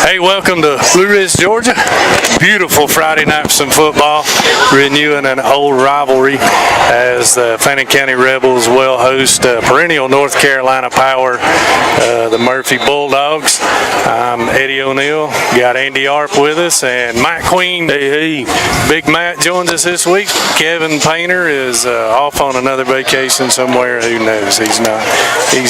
Hey, welcome to Blue Ridge, Georgia. Beautiful Friday night for some football. Renewing an old rivalry as the Fannin County Rebels will host perennial North Carolina power, the Murphy Bulldogs. I'm Eddie O'Neill. Got Andy Arp with us and Mike Queen. Hey. Big Matt joins us this week. Kevin Painter is off on another vacation somewhere. Who knows? He's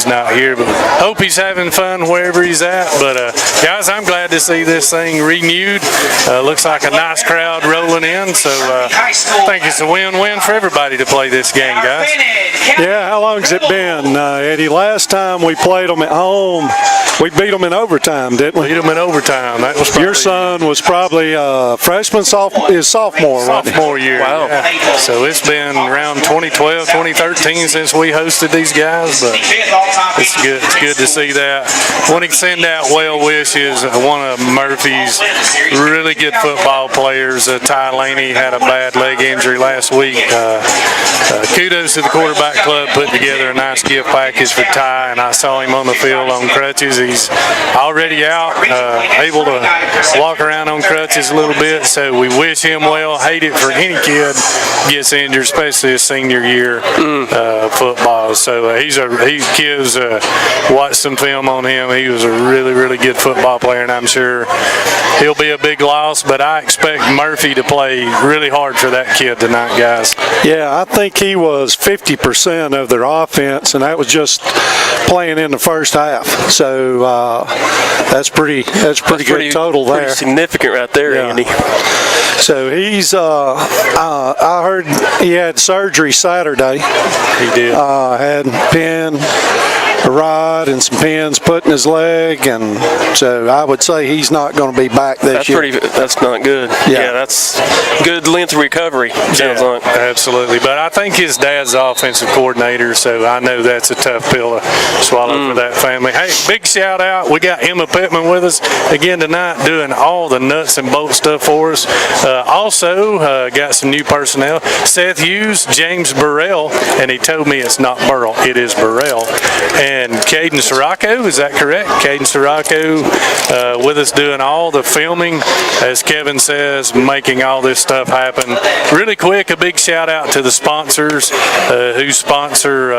not here, but hope he's having fun wherever he's at. But guys, I'm glad to see this thing renewed. Looks like a nice crowd rolling in, so I think it's a win-win for everybody to play this game, guys. Yeah, how long has it been, Eddie? Last time we played them at home, we beat them in overtime, didn't we? Beat them in overtime. That was your son was probably freshman, sophomore year. Wow. Yeah. So it's been around 2012, 2013 since we hosted these guys, but it's good. It's good to see that. Want to send out well wishes. One of Murphy's really good football players, Ty Laney, had a bad leg injury last week. Kudos to the quarterback club putting together a nice gift package for Ty, and I saw him on the field on crutches. He's already out, able to walk around on crutches a little bit, so we wish him well. Hate it for any kid gets injured, especially his senior year football. So kids watched some film on him. He was a really, really good football player, and I'm sure he'll be a big loss, but I expect Murphy to play really hard for that kid tonight, guys. Yeah, I think he was 50% of their offense, and that was just playing in the first half. So that's pretty good total there. Pretty significant right there, yeah. Andy. So he's I heard he had surgery Saturday. He did. Had a rod and some pins put in his leg, and so I would say he's not going to be back this year. That's not good. Yeah, that's good length of recovery, sounds like. Absolutely. But I think his dad's the offensive coordinator, so I know that's a tough pill to swallow for that family. Hey, big shout out. We got Emma Pittman with us again tonight doing all the nuts and bolts stuff for us. Also, got some new personnel. Seth Hughes, James Burrell, and he told me it's not Burrell, it is Burrell. And Caden Sirocco, is that correct? Caden Sirocco with us doing all the filming, as Kevin says, making all this stuff happen. Really quick, a big shout out to the sponsors who sponsor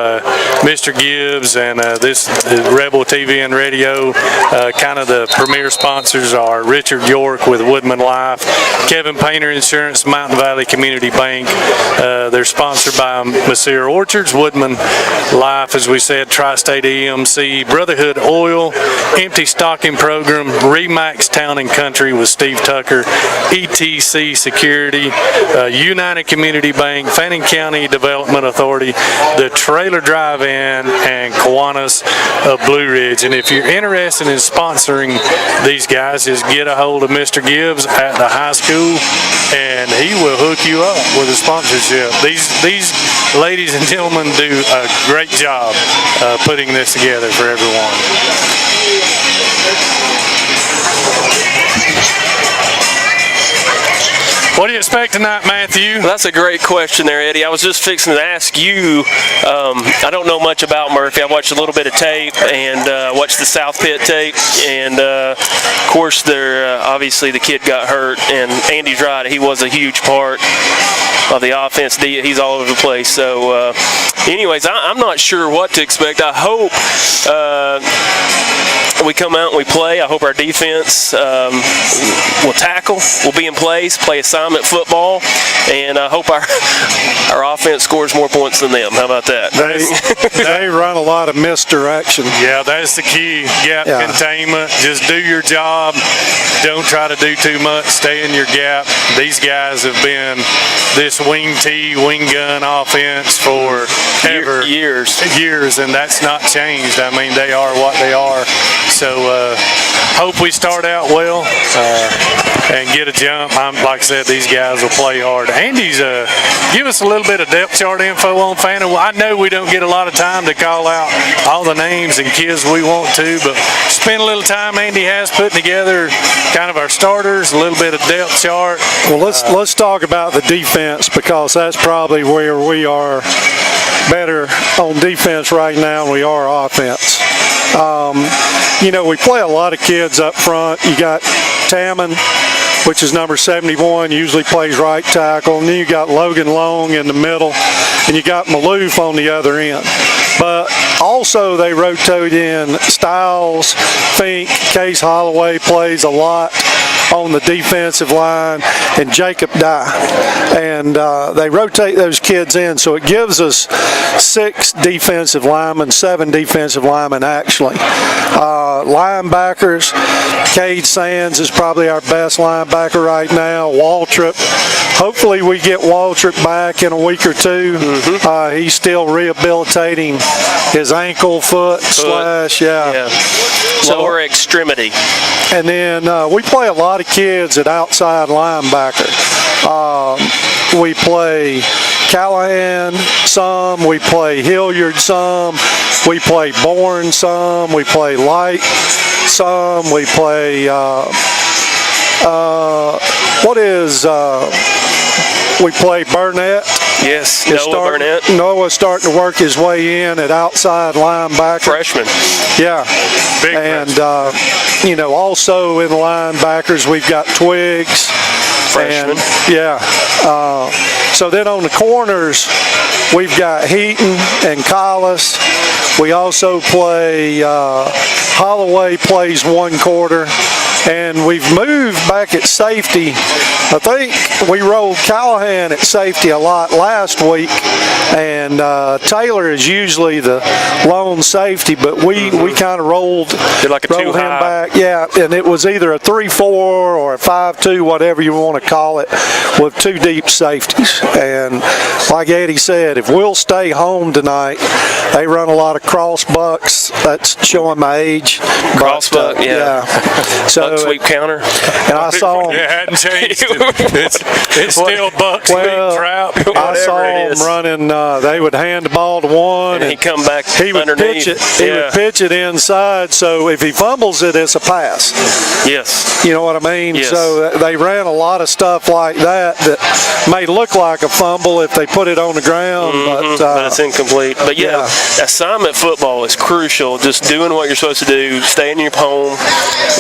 Mr. Gibbs and this Rebel TV and Radio. Kind of the premier sponsors are Richard York with Woodman Life, Kevin Painter Insurance, Mountain Valley Community Bank. They're sponsored by Messire Orchards, Woodman Life, as we said, Tri-State EMC, Brotherhood Oil, Empty Stocking Program, Remax Town and Country with Steve Tucker, ETC Security, United Community Bank, Fannin County Development Authority, the Trailer Drive-In, and Kiwanis of Blue Ridge. And if you're interested in sponsoring these guys, just get a hold of Mr. Gibbs at the high school, and he will hook you up with a sponsorship. These ladies and gentlemen do a great job putting this together for everyone. What do you expect tonight, Matthew? Well, that's a great question there, Eddie. I was just fixing to ask you. I don't know much about Murphy. I watched a little bit of tape and watched the South Pit tape. And, of course, obviously the kid got hurt. And Andy's right. He was a huge part of the offense. He's all over the place. So, anyways, I'm not sure what to expect. I hope we come out and we play. I hope our defense will tackle, will be in place, play assignment football, and I hope our offense scores more points than them. How about that? They run a lot of misdirection. Yeah, that's the key. Gap containment. Just do your job. Don't try to do too much. Stay in your gap. These guys have been this wing tee, wing gun offense for years, and that's not changed. I mean, they are what they are. So hope we start out well and get a jump. Like I said, these guys will play hard. Andy's give us a little bit of depth chart info on Fannin. I know we don't get a lot of time to call out all the names and kids we want to, but spend a little time Andy has putting together kind of our starters, a little bit of depth chart. Well, let's talk about the defense, because that's probably where we are better on defense right now than we are offense. We play a lot of kids up front. You got Tammon, which is number 71, usually plays right tackle. And then you got Logan Long in the middle, and you got Maloof on the other end. But also they rotate in Styles, Fink, Case Holloway plays a lot on the defensive line, and Jacob Dye. And they rotate those kids in, so it gives us 6 defensive linemen, 7 defensive linemen actually. Linebackers, Cade Sands is probably our best linebacker right now. Waltrip, hopefully we get Waltrip back in a week or two. He's still rehabilitating his ankle, foot. slash, yeah. Lower extremity. And then we play a lot of kids at outside linebacker. We play Callahan some, we play Hilliard some, we play Bourne some, we play Light some, we play we play Burnett. Yes, Noah Burnett. Noah's starting to work his way in at outside linebacker. Freshman. Yeah. Big and, also in the linebackers, we've got Twiggs. Freshman. And, so then on the corners, we've got Heaton and Collis. We also play, Holloway plays one quarter. And we've moved back at safety. I think we rolled Callahan at safety a lot last week, and Taylor is usually the lone safety, but we kind of rolled like him back. Yeah, and it was either a 3-4 or a 5-2, whatever you want to call it, with 2 deep safeties. And like Eddie said, if we'll stay home tonight, they run a lot of cross bucks. That's showing my age. Cross buck, yeah. So sweep counter. And I saw him. It hadn't changed. It's still buck sweep trap. I saw him running. They would hand the ball to one, and he'd come back. He would underneath. pitch it. He would pitch it inside. So if he fumbles it, it's a pass. Yes. You know what I mean? Yes. So they ran a lot of stuff like that may look like a fumble if they put it on the ground, but it's incomplete. But yeah, assignment football is crucial. Just doing what you're supposed to do, staying in your home,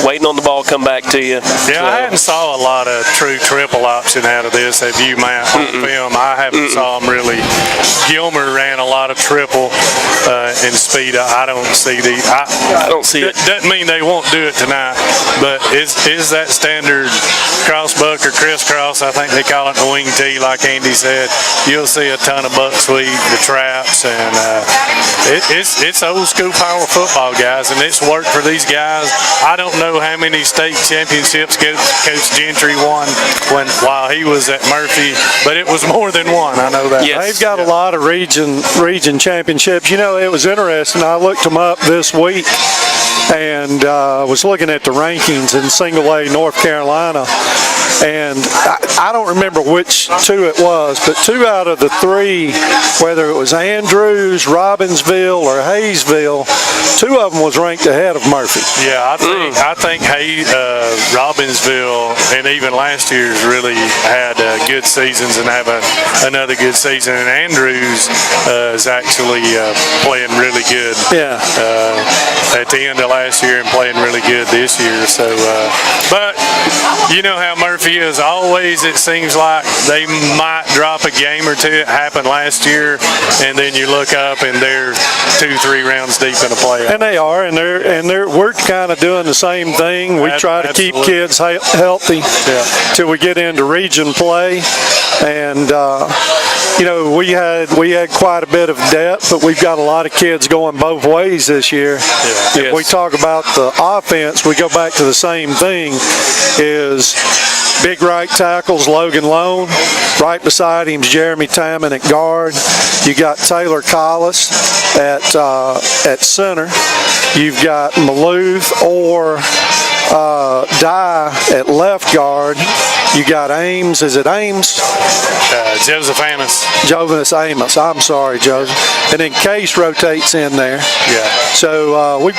waiting on the ball to come back to you. Yeah, I hadn't saw a lot of true triple option out of this. Have you, Matt, on film? I haven't saw them really. Gilmer ran a lot of triple in speed. I don't see I don't see it. Doesn't mean they won't do it tonight, but is that standard crossbuck or crisscross? I think they call it the wing tee, like Andy said. You'll see a ton of buck sweep, the traps, and it's old school power football, guys, and it's worked for these guys. I don't know how many state championships Coach Gentry won while he was at Murphy, but it was more than one. I know that. Yes. They've got a lot of region championships. It was interesting. I looked them up this week and was looking at the rankings in Single A, North Carolina. And I don't remember which 2 it was, but 2 out of the 3, whether it was Andrews, Robbinsville, or Hayesville, 2 of them was ranked ahead of Murphy. Yeah, I think Robbinsville and even last year's really had good seasons and have another good season. And Andrews is actually playing really good. Yeah. At the end of last year and playing really good this year. So, but you know how Murphy is. Always, it seems like they might drop a game or 2. It happened last year, and then you look up and they're 2-3 rounds deep in a playoff. And they are, and we're kind of doing the same thing. We try to keep kids healthy till we get into region play, and we had quite a bit of depth, but we've got a lot of kids going both ways this year. If we talk about the offense, we go back to the same thing. Is big right tackles, Logan Lone. Right beside him is Jeremy Tammon at guard. You got Taylor Collis at center. You've got Maloof or Dye at left guard. You got Ames. Is it Ames? Joseph Annis. Jonas Amos. I'm sorry, Joseph. And then Case rotates in there. Yeah. So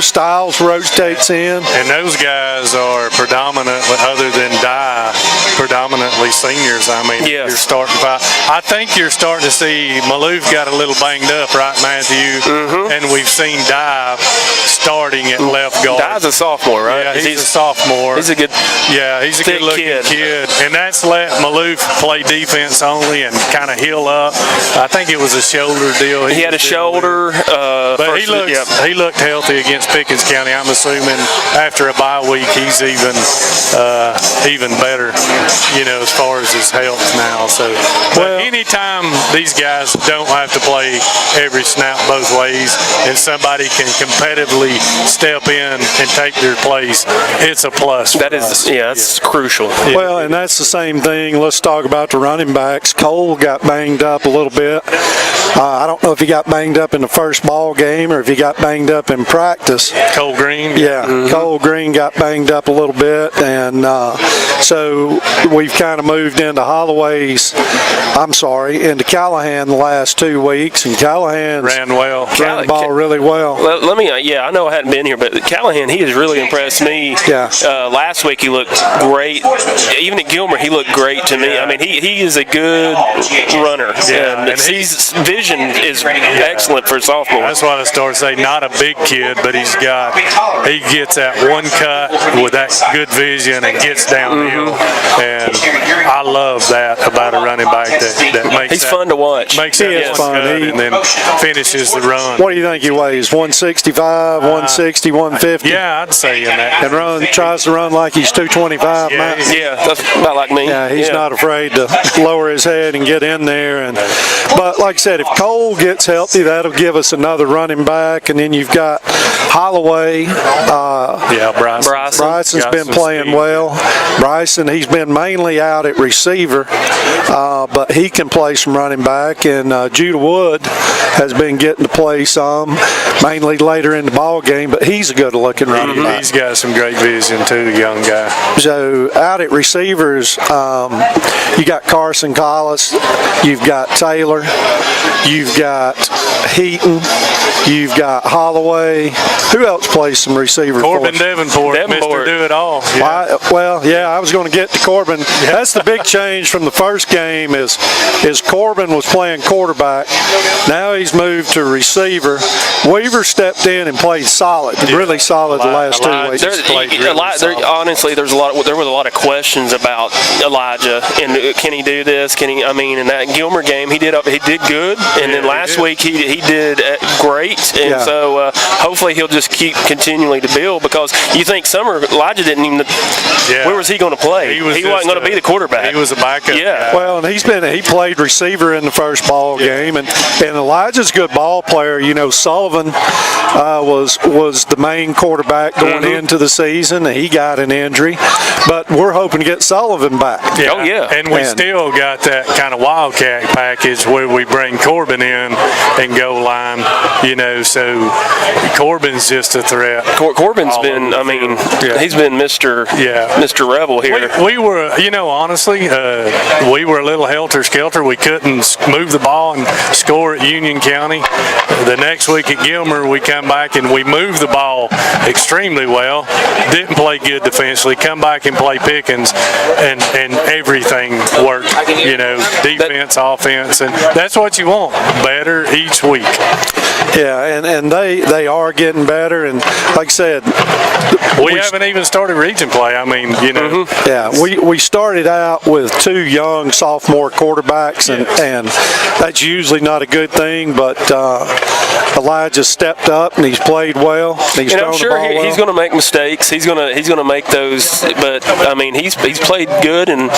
Styles rotates in. And those guys are predominantly, other than Dye, predominantly seniors. I mean, yes. You're starting five. I think you're starting to see Maloof got a little banged up, right, Matthew? Mm-hmm. And we've seen Dye starting at left guard. Dye's a sophomore, right? Yeah, he's a sophomore. He's a good, he's a good-looking kid. And that's let Maloof play defense only and kind of heal up. I think it was a shoulder deal. He had a shoulder. But he looked healthy against Pickens County. I'm assuming after a bye week, he's even better, as far as his health now. So, but anytime these guys don't have to play every snap both ways, and somebody can competitively step in and take their place, it's a plus. That's crucial. Well, and that's the same thing. Let's talk about the running backs. Cole got banged up a little bit. I don't know if he got banged up in the first ball game or if he got banged up in practice. Cole Green? Yeah, Cole Green got banged up a little bit, and so we've kind of moved into into Callahan the last 2 weeks, and Callahan ran the ball really well. Let me, I know I hadn't been here, but Callahan, he has really impressed me. Yeah. Last week he looked great. Even at Gilmer, he looked great to me. I mean, he is a good runner. Yeah, and his vision is excellent for a sophomore. That's what I started saying. Not a big kid, but he gets that one cut with that good vision and gets downhill. And I love that about a running back that makes He's fun to watch. Makes that fun and then finishes the run. What do you think he weighs? 165, 160, 150? Yeah, I'd say in that. And tries to run like he's 225. Yeah, that's about like me. Yeah, he's not afraid to lower his head and get in there. But like I said, if Cole gets healthy, that'll give us another running back. And then you've got Holloway. Bryson's been playing well. Bryson, he's been mainly out at receiver, but he can play some running back. And Judah Wood has been getting to play some, mainly later in the ball game, but he's a good-looking running back. He's got some great vision, too, young guy. So out at receivers, you got Carson Collis, you've got Taylor, you've got Heaton, you've got Holloway. Who else plays some receiver? Corbin Davenport, Mr. Do-It-All. Yeah. I was going to get to Corbin. That's the big change from the first game is Corbin was playing quarterback. Now he's moved to receiver. Weaver stepped in and played solid, really solid the last 2 weeks. Honestly, there was a lot of questions about Elijah and can he do this? In that Gilmer game he did good, and then last week he did great, and so hopefully he'll just keep continually to build, because you think Elijah didn't even. Where was he going to play? He wasn't going to be the quarterback. He was a backup. Yeah. Well, and he played receiver in the first ball game, and Elijah's a good ball player. Sullivan was the main quarterback going into the season. He got an injury, but we're hoping to get Sullivan back. Yeah. Oh yeah. And we still got that kind of wildcat package where we bring Corbin in and goal line. So Corbin's just a threat. Corbin's been, he's been Mr. Rebel here. We were, honestly, we were a little helter-skelter. We couldn't move the ball and score at Union County. The next week at Gilmer, we come back and we moved the ball extremely well. Didn't play good defensively. Come back and play Pickens, and everything worked. Defense, offense, and that's what you want. Better each week. Yeah, and they are getting better, and like I said, we haven't even started region play. Yeah, we started out with 2 young sophomore quarterbacks, and that's usually not a good thing, but Elijah stepped up and he's played well. He's I'm sure he's going to make mistakes. He's going to make those, but he's played good, and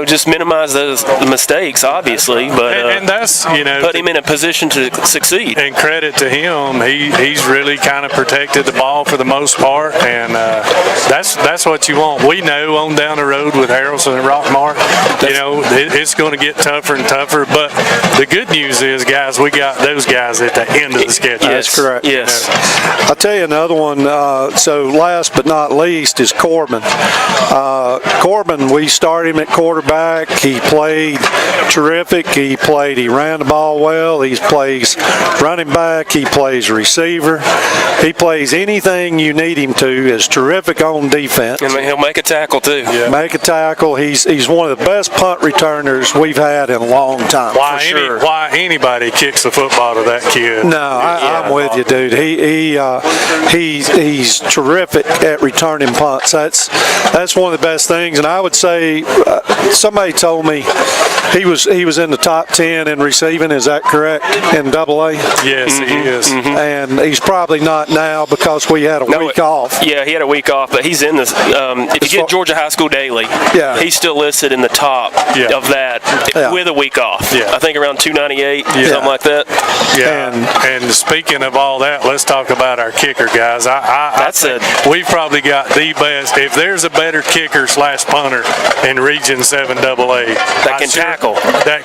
just minimize those mistakes, obviously. But and that's that's, put him in a position to succeed. And credit to him, he's really kind of protected the ball for the most part, and that's what you want. We know on down the road with Harrelson and Rockmart, it's going to get tougher and tougher. But the good news is, guys, we got those guys at the end of the schedule. That's correct. Yes. I'll tell you another one. So last but not least is Corbin. Corbin, we started him at quarterback. He played terrific. He ran the ball well. He plays running back. He plays receiver. He plays anything you need him to. Is terrific on defense. And he'll make a tackle too. Yeah. Make a tackle. He's one of the best punt returners we've had in a long time. Why anybody kicks the football to that kid? No, I'm with you, dude. He's terrific at returning punts. That's one of the best things. And I would say somebody told me he was in the top 10 in receiving. Is that correct? In AA? Yes, he is. Mm-hmm. And he's probably not now because we had a week off. Yeah, he had a week off, but he's in this. If you get Georgia High School Daily, he's still listed in the top of that with a week off. Yeah. I think around 298, something like that. Yeah, and speaking of all that, let's talk about our kicker, guys. We've probably got the best. If there's a better kicker / punter in Region 7 AA that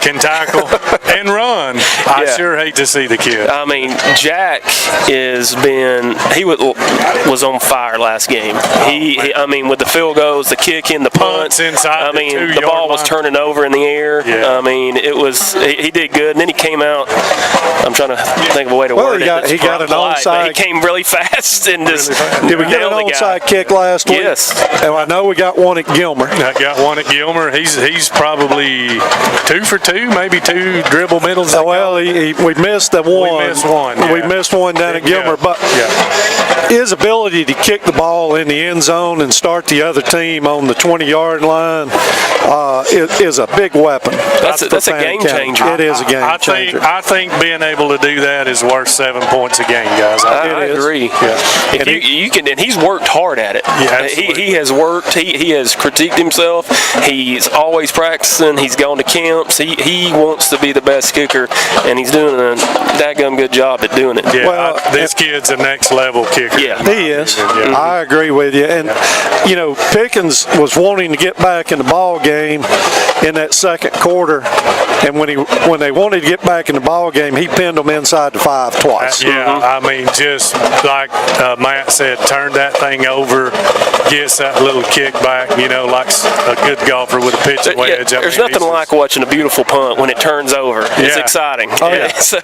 can tackle and run, I sure hate to see the kid. I mean, Jack he was on fire last game. I mean, with the field goals, the kick in, the punts inside. The ball was turning over in the air. Yeah. I mean, he did good, and then he came out. I'm trying to think of a way to word it. He got an onside. He came really fast and just Did we get an onside kick last week? Yes. And I know we got one at Gilmer. I got one at Gilmer. He's probably 2 for 2, maybe 2 dribble middles. We missed the one. We missed one. Yeah. We missed one down at Gilmer, but his ability to kick the ball in the end zone and start the other team on the 20-yard line is a big weapon. That's a game changer. It is a game changer. I think being able to do that is worth 7 points a game, guys. I agree. Yeah. And he's worked hard at it. Yeah, he has worked. He has critiqued himself. He's always practicing. He's gone to camps. He wants to be the best kicker, and he's doing a dadgum good job at doing it. Yeah, this kid's a next level kicker. Yeah, he is. I agree with you. And Pickens was wanting to get back in the ball game in that second quarter, and when they wanted to get back in the ball game, he pinned them inside the 5 twice. I mean, just like Matt said, turn that thing over, gets that little kick back, like a good golfer with a pitching wedge. There's nothing like watching a beautiful punt when it turns over. It's exciting. Oh, yeah. So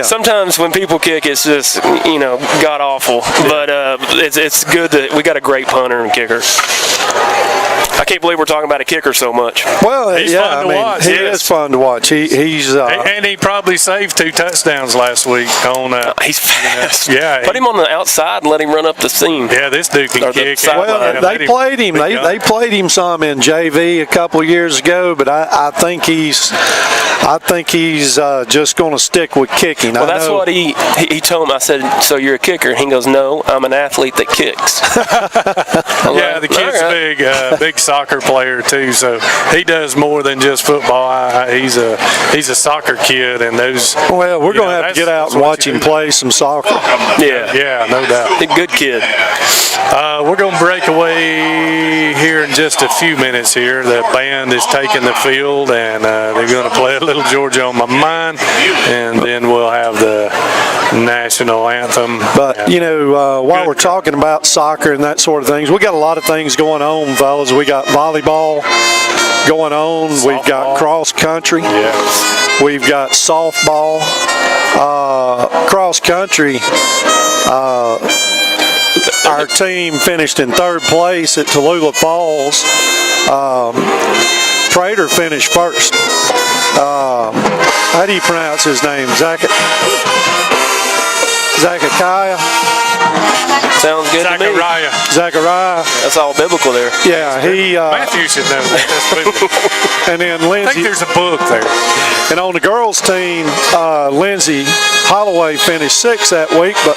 sometimes when people kick, it's just god awful. But it's good that we got a great punter and kicker. I can't believe we're talking about a kicker so much. Well, he's fun to watch. He is fun to watch. He's and he probably saved 2 touchdowns last week on. He's fast. Yeah, put him on the outside and let him run up the seam. Yeah, this dude can kick. Well, they played him. They played him some in JV a couple of years ago, but I think he's just going to stick with kicking. Well, that's what he told me. I said, "So you're a kicker?" And he goes, "No, I'm an athlete that kicks." The kid's big soccer player too, so he does more than just football. He's a soccer kid, and those. Well, we're going to have to get out and watch him play some soccer. Yeah, no doubt. A good kid. We're going to break away here in just a few minutes here. The band is taking the field, and they're going to play a little Georgia on My Mind, and then we'll have the national anthem. But, while we're talking about soccer and that sort of things, we got a lot of things going on, fellas. We got volleyball going on. Softball. We've got cross country. Yes. We've got softball. Cross country. Our team finished in 3rd place at Tallulah Falls. Prater finished first. How do you pronounce his name? Zachariah? Sounds good to me. Zachariah. That's all biblical there. Yeah, he... Matthew should know that. That's biblical. And then Lindsay... I think there's a book there. And on the girls' team, Lindsay Holloway finished 6th that week, but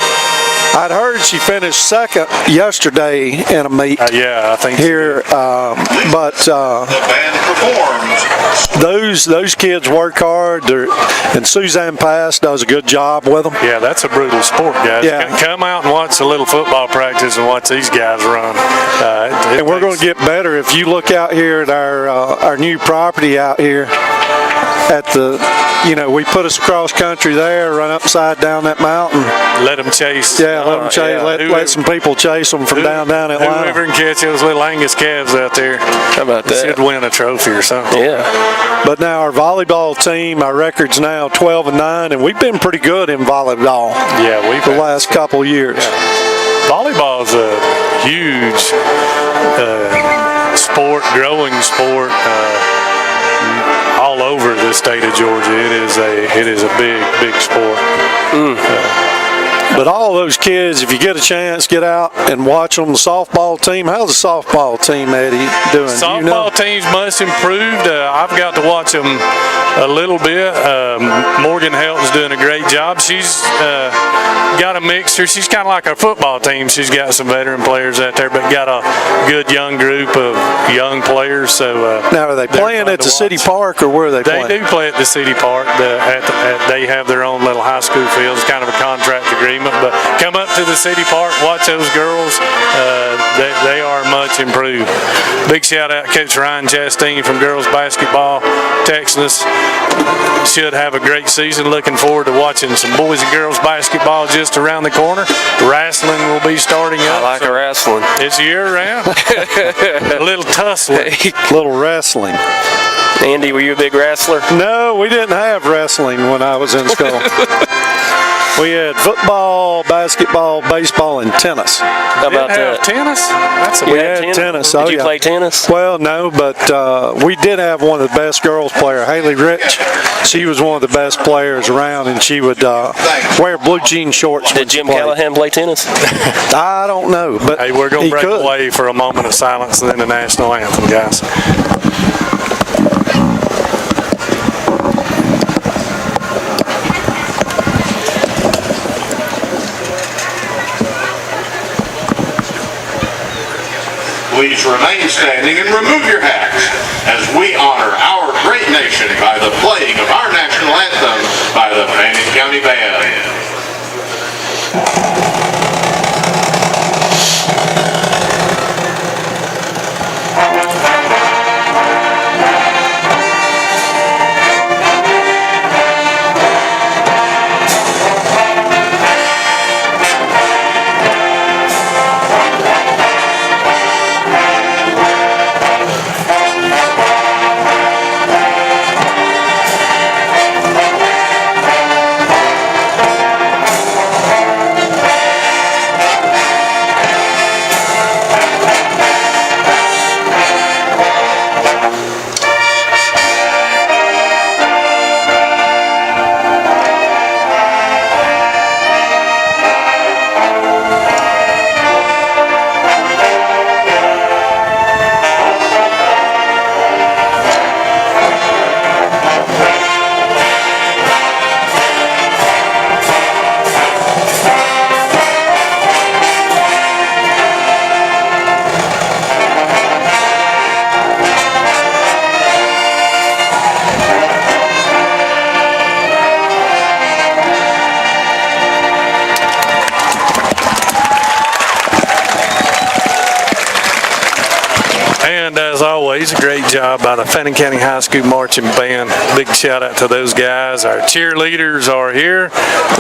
I'd heard she finished second yesterday in a meet Yeah, I think here, but those kids work hard. And Suzanne Pass does a good job with them. Yeah, that's a brutal sport, guys. Yeah. Come out and watch a little football practice and watch these guys run. And we're going to get better. If you look out here at our new property out here at the, we put us across country there, run upside down that mountain. Let them chase. Yeah, let them chase. Let some people chase them from down Atlanta. Whoever can catch those little Angus calves out there, How about that? should win a trophy or something. Yeah. But now our volleyball team, our record's now 12-9, and we've been pretty good in volleyball. Yeah, we've the last couple of years. Volleyball is a huge sport, growing sport. All over the state of Georgia, it is a big sport. But all those kids, if you get a chance, get out and watch them. The softball team, how's the softball team, Eddie, doing? Softball team's much improved. I've got to watch them a little bit. Morgan Helton's doing a great job. She's got a mixture. She's kind of like our football team. She's got some veteran players out there, but got a good young group of young players. So now, are they playing at the city park, or where are they playing? They do play at the city park. They have their own little high school field. It's kind of a contract agreement. But come up to the city park, watch those girls. They are much improved. Big shout out Coach Ryan Chastain from girls basketball, texting us. Should have a great season. Looking forward to watching some boys and girls basketball just around the corner. Wrestling will be starting up. I like a wrestling. It's year round. A little tussling. Little wrestling. Andy, were you a big wrestler? No, we didn't have wrestling when I was in school. We had football, basketball, baseball, and tennis. How about that? Tennis? We had tennis. Did you play tennis? Well, no, but we did have one of the best girls player, Haley Rich. She was one of the best players around, and she would wear blue jean shorts. Did Jim Callahan play tennis? I don't know, but hey, we're going to break away for a moment of silence and then the national anthem, guys. Please remain standing and remove your hats as we honor our great nation by the playing of our national anthem by the Fannin County Band. And as always, a great job by the Fannin County High School Marching Band. Big shout out to those guys. Our cheerleaders are here.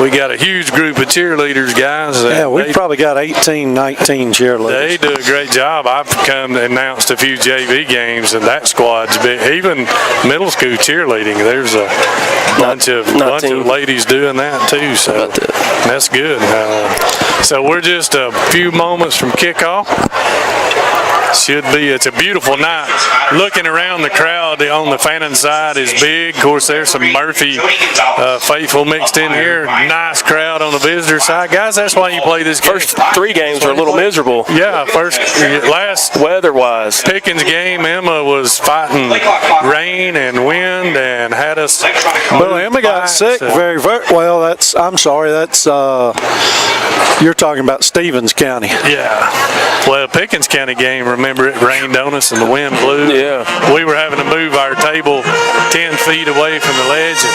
We got a huge group of cheerleaders, guys. Yeah, we've probably got 18, 19 cheerleaders. They do a great job. I've come and announced a few JV games, and that squad's big. Even middle school cheerleading, there's a bunch of ladies doing that too. So that's good. So we're just a few moments from kickoff. It's a beautiful night. Looking around, the crowd on the Fannin side is big. Of course, there's some Murphy faithful mixed in here. Nice crowd on the visitor side. Guys, that's why you play this game. First 3 games were a little miserable. Yeah, last weather-wise. Pickens game, Emma was fighting rain and wind and had us. Well, Emma got sick very well. I'm sorry. That's You're talking about Stevens County. Yeah. Well, Pickens County game, remember it rained on us and the wind blew. Yeah. We were having to move our table 10 feet away from the ledge and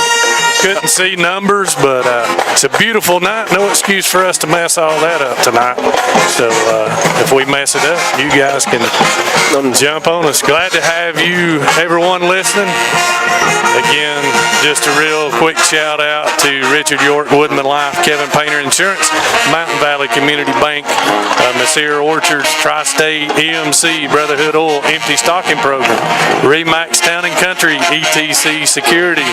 couldn't see numbers, but it's a beautiful night. No excuse for us to mess all that up tonight. So if we mess it up, you guys can jump on us. Glad to have you, everyone listening. Again, just a real quick shout out to Richard York, Woodman Life, Kevin Painter Insurance, Mountain Valley Community Bank, Messire Orchards, Tri-State, EMC, Brotherhood Oil, Empty Stocking Program, Remax Town and Country, ETC Security,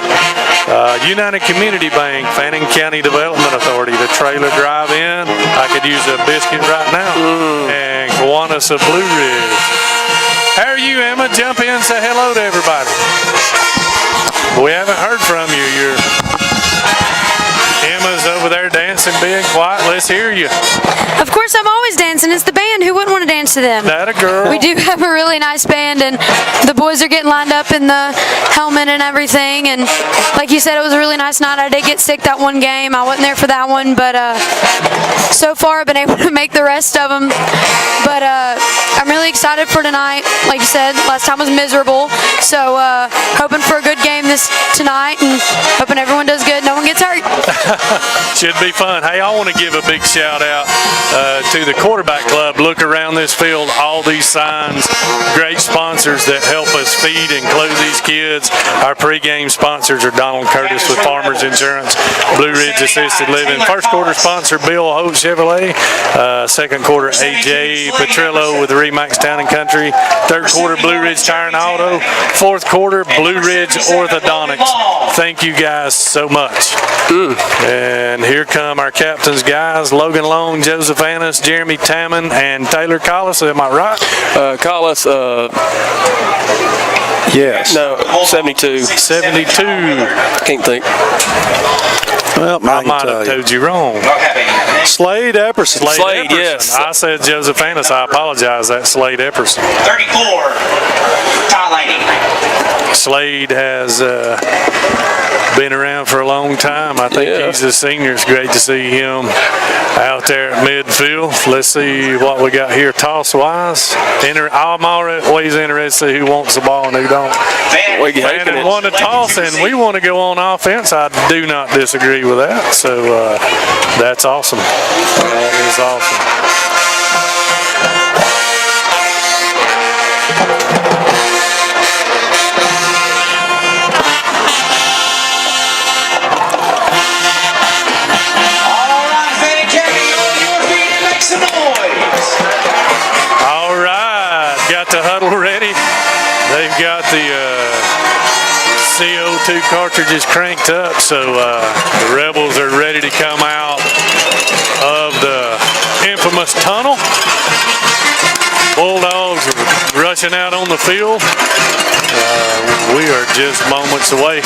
United Community Bank, Fannin County Development Authority, the Trailer Drive-In, I could use a biscuit right now, and Kiwanis of Blue Ridge. How are you, Emma? Jump in and say hello to everybody. We haven't heard from you. Emma's over there dancing, being quiet. Let's hear you. Of course, I'm always dancing. It's the band. Who wouldn't want to dance to them? That a girl. We do have a really nice band, and the boys are getting lined up in the helmet and everything. And like you said, it was a really nice night. I did get sick that one game. I wasn't there for that one, but so far I've been able to make the rest of them. But I'm really excited for tonight. Like you said, last time was miserable. So hoping for a good game tonight, and hoping everyone does good. No one gets hurt. Should be fun. Hey, I want to give a big shout out to the quarterback club. Look around this field, all these signs, great sponsors that help us feed and clothe these kids. Our pregame sponsors are Donald Curtis with Farmers Insurance, Blue Ridge Assisted Living. First quarter sponsor Bill Holt Chevrolet. Second quarter AJ Petrillo with Remax Town and Country. Third quarter Blue Ridge Tire and Auto. Fourth quarter Blue Ridge Orthodontics. Thank you guys so much. And here come our captain's guys, Logan Long, Joseph Annis, Jeremy Tamman, and Taylor Collis. Am I right? Collis, Yes. no, 72. 72. Can't think. Well, I might have told you wrong. Slade Epperson. Slade, Epperson. yes. I said Joseph Annis. I apologize. That's Slade Epperson. 34, Ty Laney. Slade has been around for a long time. I think he's a senior. It's great to see him out there at midfield. Let's see what we got here toss-wise. I'm always interested to see who wants the ball and who don't. Fannin won the toss, and we want to go on offense. I do not disagree with that. So that's awesome. That is awesome. The huddle ready. They've got the CO2 cartridges cranked up, so the Rebels are ready to come out of the infamous tunnel. Bulldogs are rushing out on the field. We are just moments away.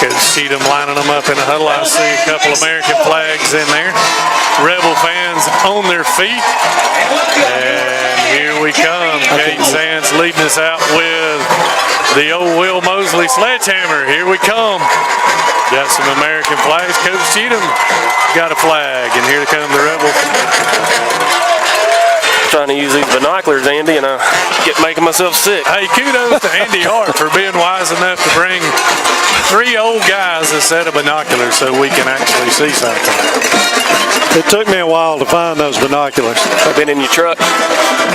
Coach Cheatham lining them up in a huddle. I see a couple American flags in there. Rebel fans on their feet. And here we come. Kate Sands leading us out with the old Will Mosley sledgehammer. Here we come. Got some American flags. Coach Cheatham got a flag. And here come the Rebels. Trying to use these binoculars, Andy, and I get making myself sick. Hey, kudos to Andy Hart for being wise enough to bring 3 old guys a set of binoculars so we can actually see something. It took me a while to find those binoculars. I've been in your truck.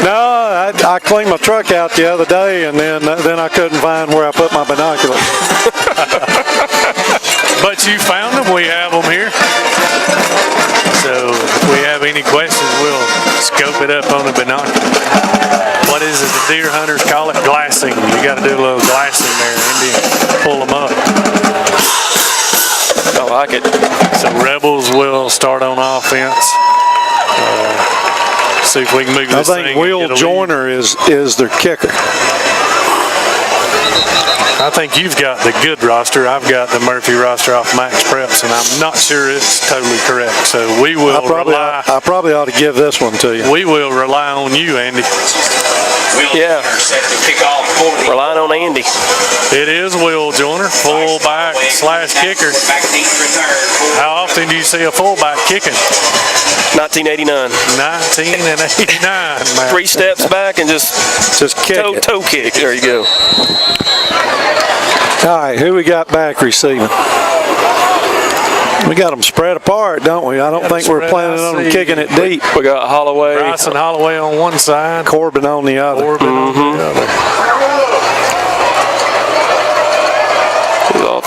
No, I cleaned my truck out the other day, and then I couldn't find where I put my binoculars. But you found them. We have them here. So if we have any questions, we'll scope it up on the binocular. What is it the deer hunters call it? Glassing. You got to do a little glassing there, Andy. Pull them up. I like it. So Rebels will start on offense. See if we can move this thing. I think Will Joyner is their kicker. I think you've got the good roster. I've got the Murphy roster off Max Preps, and I'm not sure it's totally correct. So we will I probably ought to give this one to you. We will rely on you, Andy. Yeah. Set to kick off for the Relying on Andy. It is Will Joyner, fullback slash kicker. back deep return for How often do you see a fullback kicking? 1989. 1989, man. 3 steps back and just kick it. toe kick. There you go. All right, who we got back receiving? We got them spread apart, don't we? I don't think we're spread, planning I on them see. kicking it deep. We got Holloway. Bryson Holloway on one side, Corbin on the other. Corbin on the other.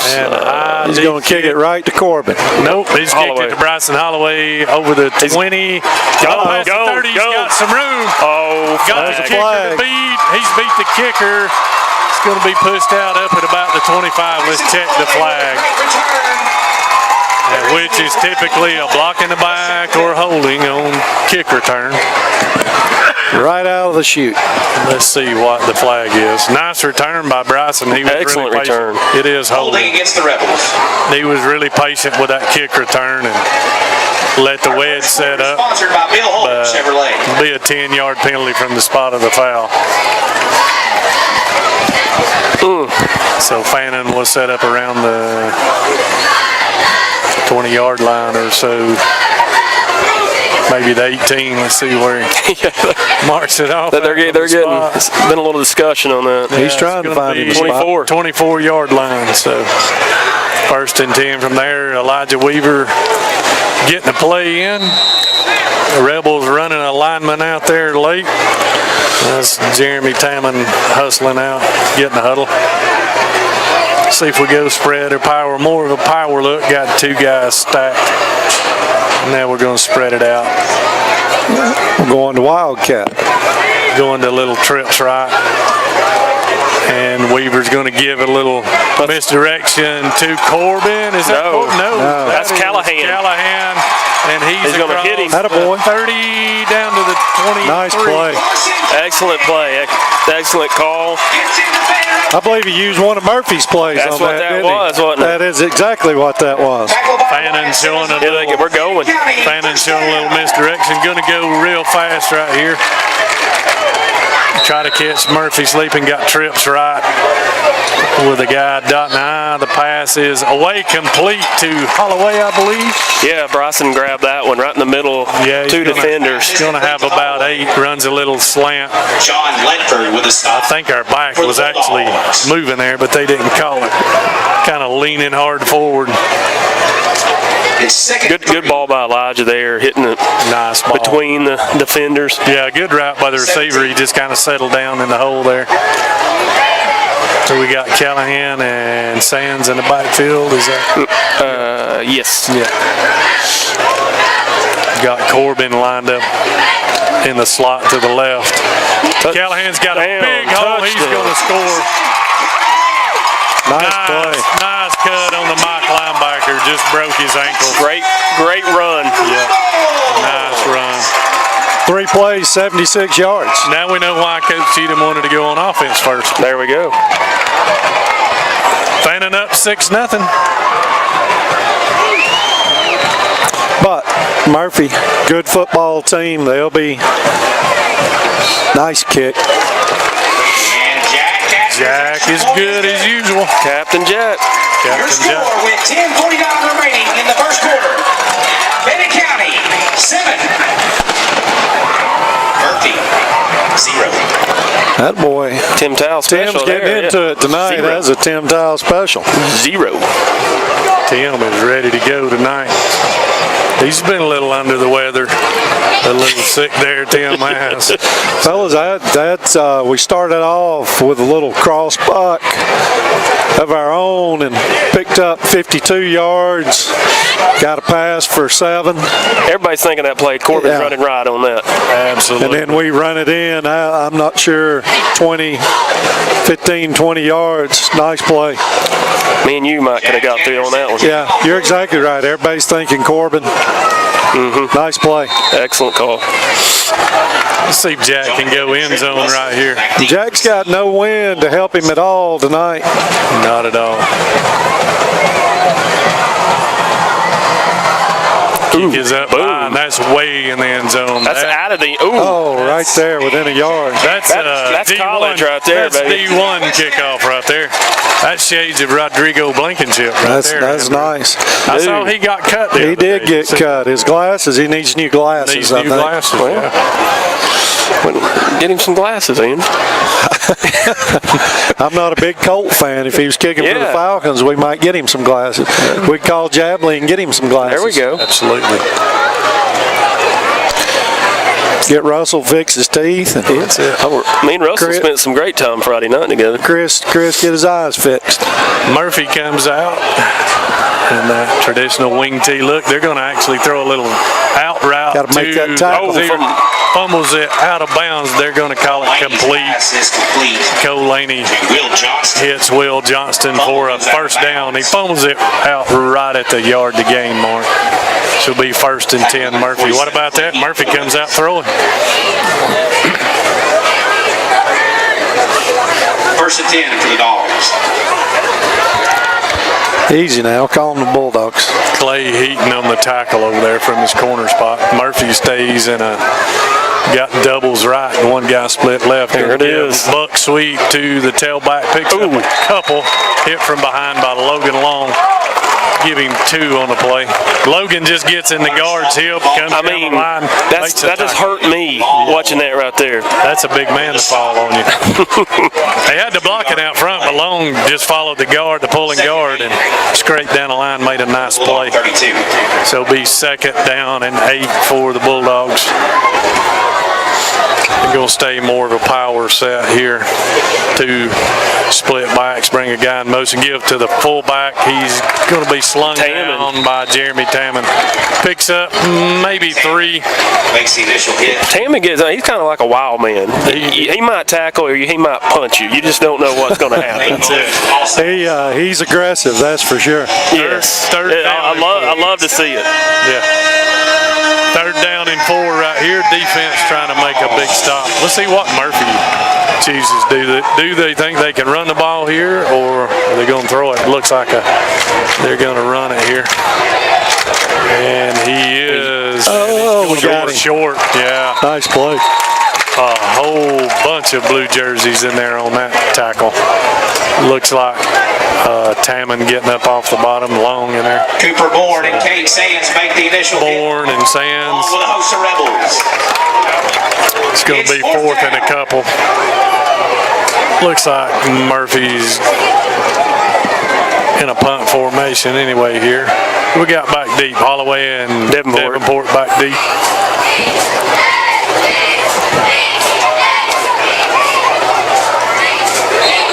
And He's going to kick it right to Corbin. Nope, he's kicked Holloway. it to Bryson Holloway over the 20. Past the 30, he's got some room. Oh, Got the flag. kicker to beat. He's beat the kicker. It's going to be pushed out up at about the 25. Let's check the flag. Which is typically a block in the back or holding on kick return. Right out of the chute. Let's see what the flag is. Nice return by Bryson. He was Excellent really patient. return. It is holding holding. against the Rebels. He was really patient with that kick return and let the wedge set up. Sponsored by Bill Holt Chevrolet. Be a 10-yard penalty from the spot of the foul. So Fannin was set up around the 20-yard line or so. Maybe the 18. Let's see where he marks it off. They're getting. There's been a little discussion on that. He's trying to find him a spot. 24-yard line. So 1st and 10 from there. Elijah Weaver getting the play in. The Rebels running a lineman out there late. That's Jeremy Tamman hustling out, getting the huddle. See if we go spread or power. More of a power look. Got 2 guys stacked. Now we're going to spread it out. We're going to Wildcat. Going to little trips right. And Weaver's going to give a little misdirection to Corbin. Is that No. Corbin? No. That's That is Callahan. Callahan. And he's going to hit him. Attaboy. 30 down to the 23. Nice play. Excellent play. Excellent call. I believe he used one of Murphy's plays That's on what that, that didn't he? was, wasn't it? That is exactly what that was. Fannin showing a Here they little. go. We're going. Fannin showing a little misdirection. Going to go real fast right here. Try to catch Murphy sleeping. Got trips right with the guy dotting the I. The pass is away, complete to Holloway, I believe. Yeah, Bryson grabbed that one right in the middle. Yeah, he's 2 defenders. He's going to have about 8. Runs a little slant. John Ledford with a stop. I think our back was actually moving there, but they didn't call it. Kind of leaning hard forward. Good ball by Elijah there, hitting it Nice ball. between the defenders. Yeah, good route by the receiver. He just kind of settled down in the hole there. So we got Callahan and Sands in the backfield. Is that? Yes. Yeah. Got Corbin lined up in the slot to the left. Callahan's got a big hole. He's going to score. Nice play. Nice cut on the mock linebacker. Just broke his ankle. Great run. Yeah. Nice run. 3 plays, 76 yards. Now we know why Coach Cheatham wanted to go on offense first. There we go. Fannin up 6-0. But Murphy, good football team. They'll be nice kick. And Jack is good as usual. Captain Jack. Your Captain score Jack. with 10:49 remaining in the first quarter. Fannin County 7. Murphy 0. That boy. Tim Towle special. Tim's getting there, into it tonight. 0. That's a Tim Towle special. 0. Tim is ready to go tonight. He's been a little under the weather. A little sick there, Tim has. Fellas, we started off with a little cross buck of our own and picked up 52 yards. Got a pass for 7. Everybody's thinking that play. Corbin's Yeah. running right on that. Absolutely. And then we run it in. I'm not sure, 15, 20 yards. Nice play. Me and you might could have got through on that one. Yeah, you're exactly right. Everybody's thinking Corbin. Nice play. Excellent call. Let's see if Jack can go end zone right here. Jack's got no wind to help him at all tonight. Not at all. Kick is up high. line. That's way in the end zone. That's out of the. Oh, right there within a yard. That's D1, college right there, that's baby. D1 kickoff right there. That's shades of Rodrigo Blankenship right there. That's nice. I saw he got cut there. He did get cut. His glasses, he needs new glasses. Needs new glasses. Get him some glasses, Ian. I'm not a big Colt fan. If he was kicking for the Falcons, we might get him some glasses. We'd call Jabley and get him some glasses. There we go. Absolutely. Get Russell fix his teeth. And That's it. Me and Russell spent some great time Friday night together. Chris get his eyes fixed. Murphy comes out in that traditional wing tee look. They're going to actually throw a little out route. Got to make that tackle. Fumbles it out of bounds. They're going to call it complete. Cole Laney hits Will Johnston for a first down. He fumbles it out right at the yard to gain mark. She'll be 1st and 10, Murphy. What about that? Murphy comes out throwing. 1st and 10 for the Dogs. Easy now. Call them the Bulldogs. Clay Heaton on the tackle over there from his corner spot. Murphy stays in a got doubles right and one guy split left. There it is. Buck sweep to the tailback. Picks up a couple. Hit from behind by Logan Long. Give him 2 on the play. Logan just gets in the guard's hip, comes down the line. That just hurt me watching that right there. That's a big man to fall on you. They had the blocking out front, but Long just followed the guard, the pulling guard, and scraped down the line, made a nice play. So it'll be 2nd down and 8 for the Bulldogs. They're going to stay more of a power set here. 2 split backs, bring a guy in motion, give to the fullback. He's going to be slung down by Jeremy Tammon. Picks up maybe 3. Makes the initial hit. Tammon he's kind of like a wild man. He might tackle or he might punch you. You just don't know what's going to happen. That's it. He's aggressive, that's for sure. Yes. Third down. I love to see it. Yeah. 3rd down and 4 right here. Defense trying to make a big stop. Let's see what Murphy chooses. Do they think they can run the ball here, or are they going to throw it? Looks like they're going to run it here. And he is. Oh, we got him. Short. Yeah. Nice play. A whole bunch of blue jerseys in there on that tackle. Looks like Tammon getting up off the bottom, Long in there. Cooper Bourne and Kate Sands make the initial hit. Bourne and Sands. Along with a host of Rebels. It's going to be 4th and a couple. Looks like Murphy's in a punt formation anyway here. We got back deep. Holloway and Davenport back deep.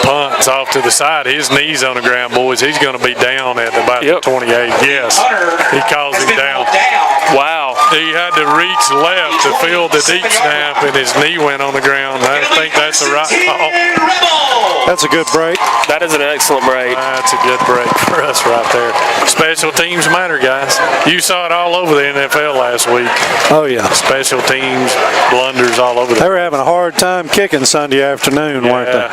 Punts off to the side. His knee's on the ground, boys. He's going to be down at about the 28. Yes, he calls him down. Wow. He had to reach left to field the deep snap, and his knee went on the ground. I think that's the right call. That's a good break. That is an excellent break. That's a good break for us right there. Special teams matter, guys. You saw it all over the NFL last week. Oh, yeah. Special teams, blunders all over. They were having a hard time kicking Sunday afternoon, weren't they?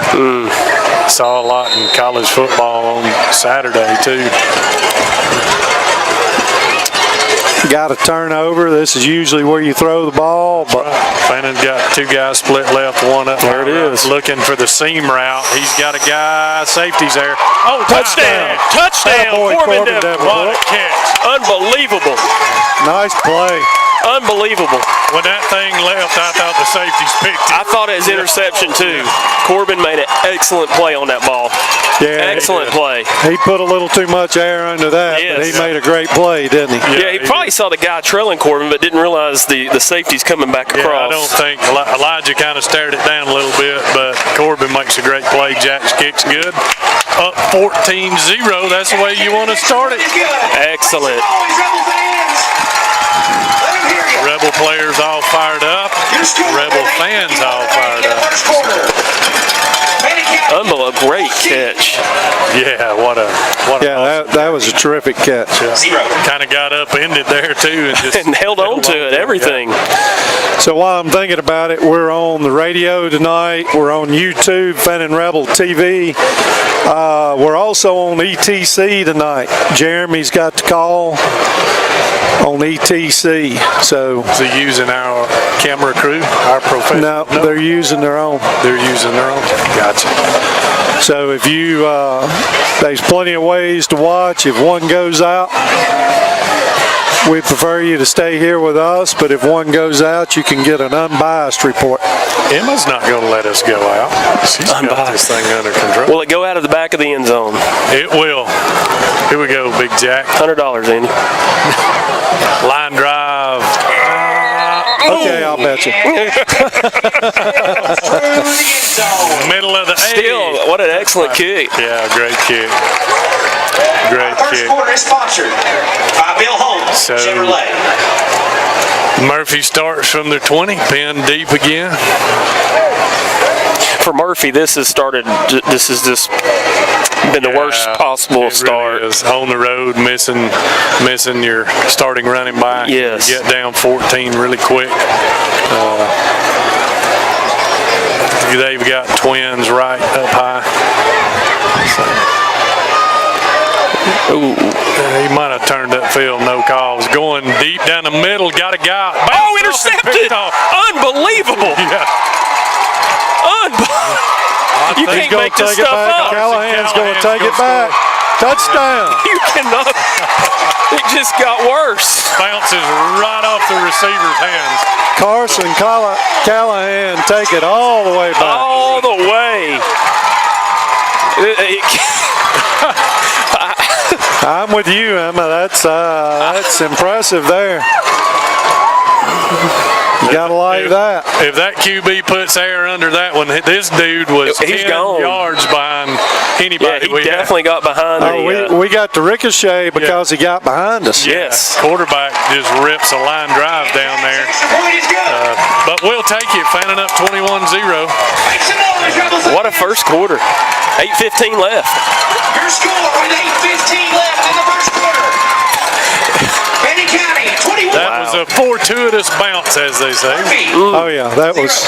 Saw a lot in college football on Saturday, too. Got a turnover. This is usually where you throw the ball, but Fannin got 2 guys split left, 1 up. There it is. Looking for the seam route. He's got a guy, safety's there. Oh, Touchdown! Touchdown! Corbin Davenport. What a catch. Unbelievable. nice play. Unbelievable. When that thing left, I thought the safeties picked it. I thought it was interception too. Corbin made an excellent play on that ball. Yeah, Excellent play. He put a little too much air under that, but he Yes. made a great play, didn't he? Yeah, he probably saw the guy trailing Corbin, but didn't realize the safety's coming back Yeah, across. I don't think Elijah kind of stared it down a little bit, but Corbin makes a great play. Jack's kick's good. Up 14-0. That's the way you want to start it. Excellent. Rebel players all fired up. Rebel fans all fired up. Unbelievable. Great catch. Yeah, what a that was a terrific catch. Kind of got upended there too, and just And held on to it, everything. So while I'm thinking about it, we're on the radio tonight. We're on YouTube, Fannin Rebel TV. We're also on ETC tonight. Jeremy's got the call. on ETC. So Is he using our camera crew, our professional? no, they're using their own. They're using their own. Gotcha. So if you, there's plenty of ways to watch. If one goes out, we prefer you to stay here with us, but if one goes out, you can get an unbiased report. Emma's not going to let us go out. She's got this thing under control. Will it go out of the back of the end zone? It will. Here we go, Big Jack. $100, Andy. Line drive. Okay, I'll bet you. Middle of the Still, what an excellent kick. Yeah, great kick. Great First kick. quarter is sponsored by Bill Holmes So- Chevrolet. Murphy starts from their 20, pinned deep again. For Murphy, this has just been the worst Yeah, possible it start. Really is. On the road, missing your starting running back. Yes. You get down 14 really quick. They've got twins right up high. Ooh. He might have turned that field, no calls. Going deep down the middle, got a guy. Oh, intercepted! Unbelievable! Yeah. You can't Gonna make this take it stuff back. up. Callahan's going to take it gonna back. Touchdown. You cannot. It just got worse. Bounces right off the receiver's hands. Carson Callahan take it all the way back. All the way. I'm with you, Emma. That's impressive there. You gotta like that. If that QB puts air under that one, this dude was He's 10 gone. yards behind Yeah, anybody. he definitely got behind We got the ricochet because he got behind us. Yes. Quarterback just rips a line drive down there. Extra point is good. But we'll take it. Fannin up 21-0. Make some noise, Rebels. What a first quarter. 8:15 left. Your score with 8:15 left in the first quarter. Fannin County 21. That was a fortuitous bounce, as they say. Oh yeah, that was.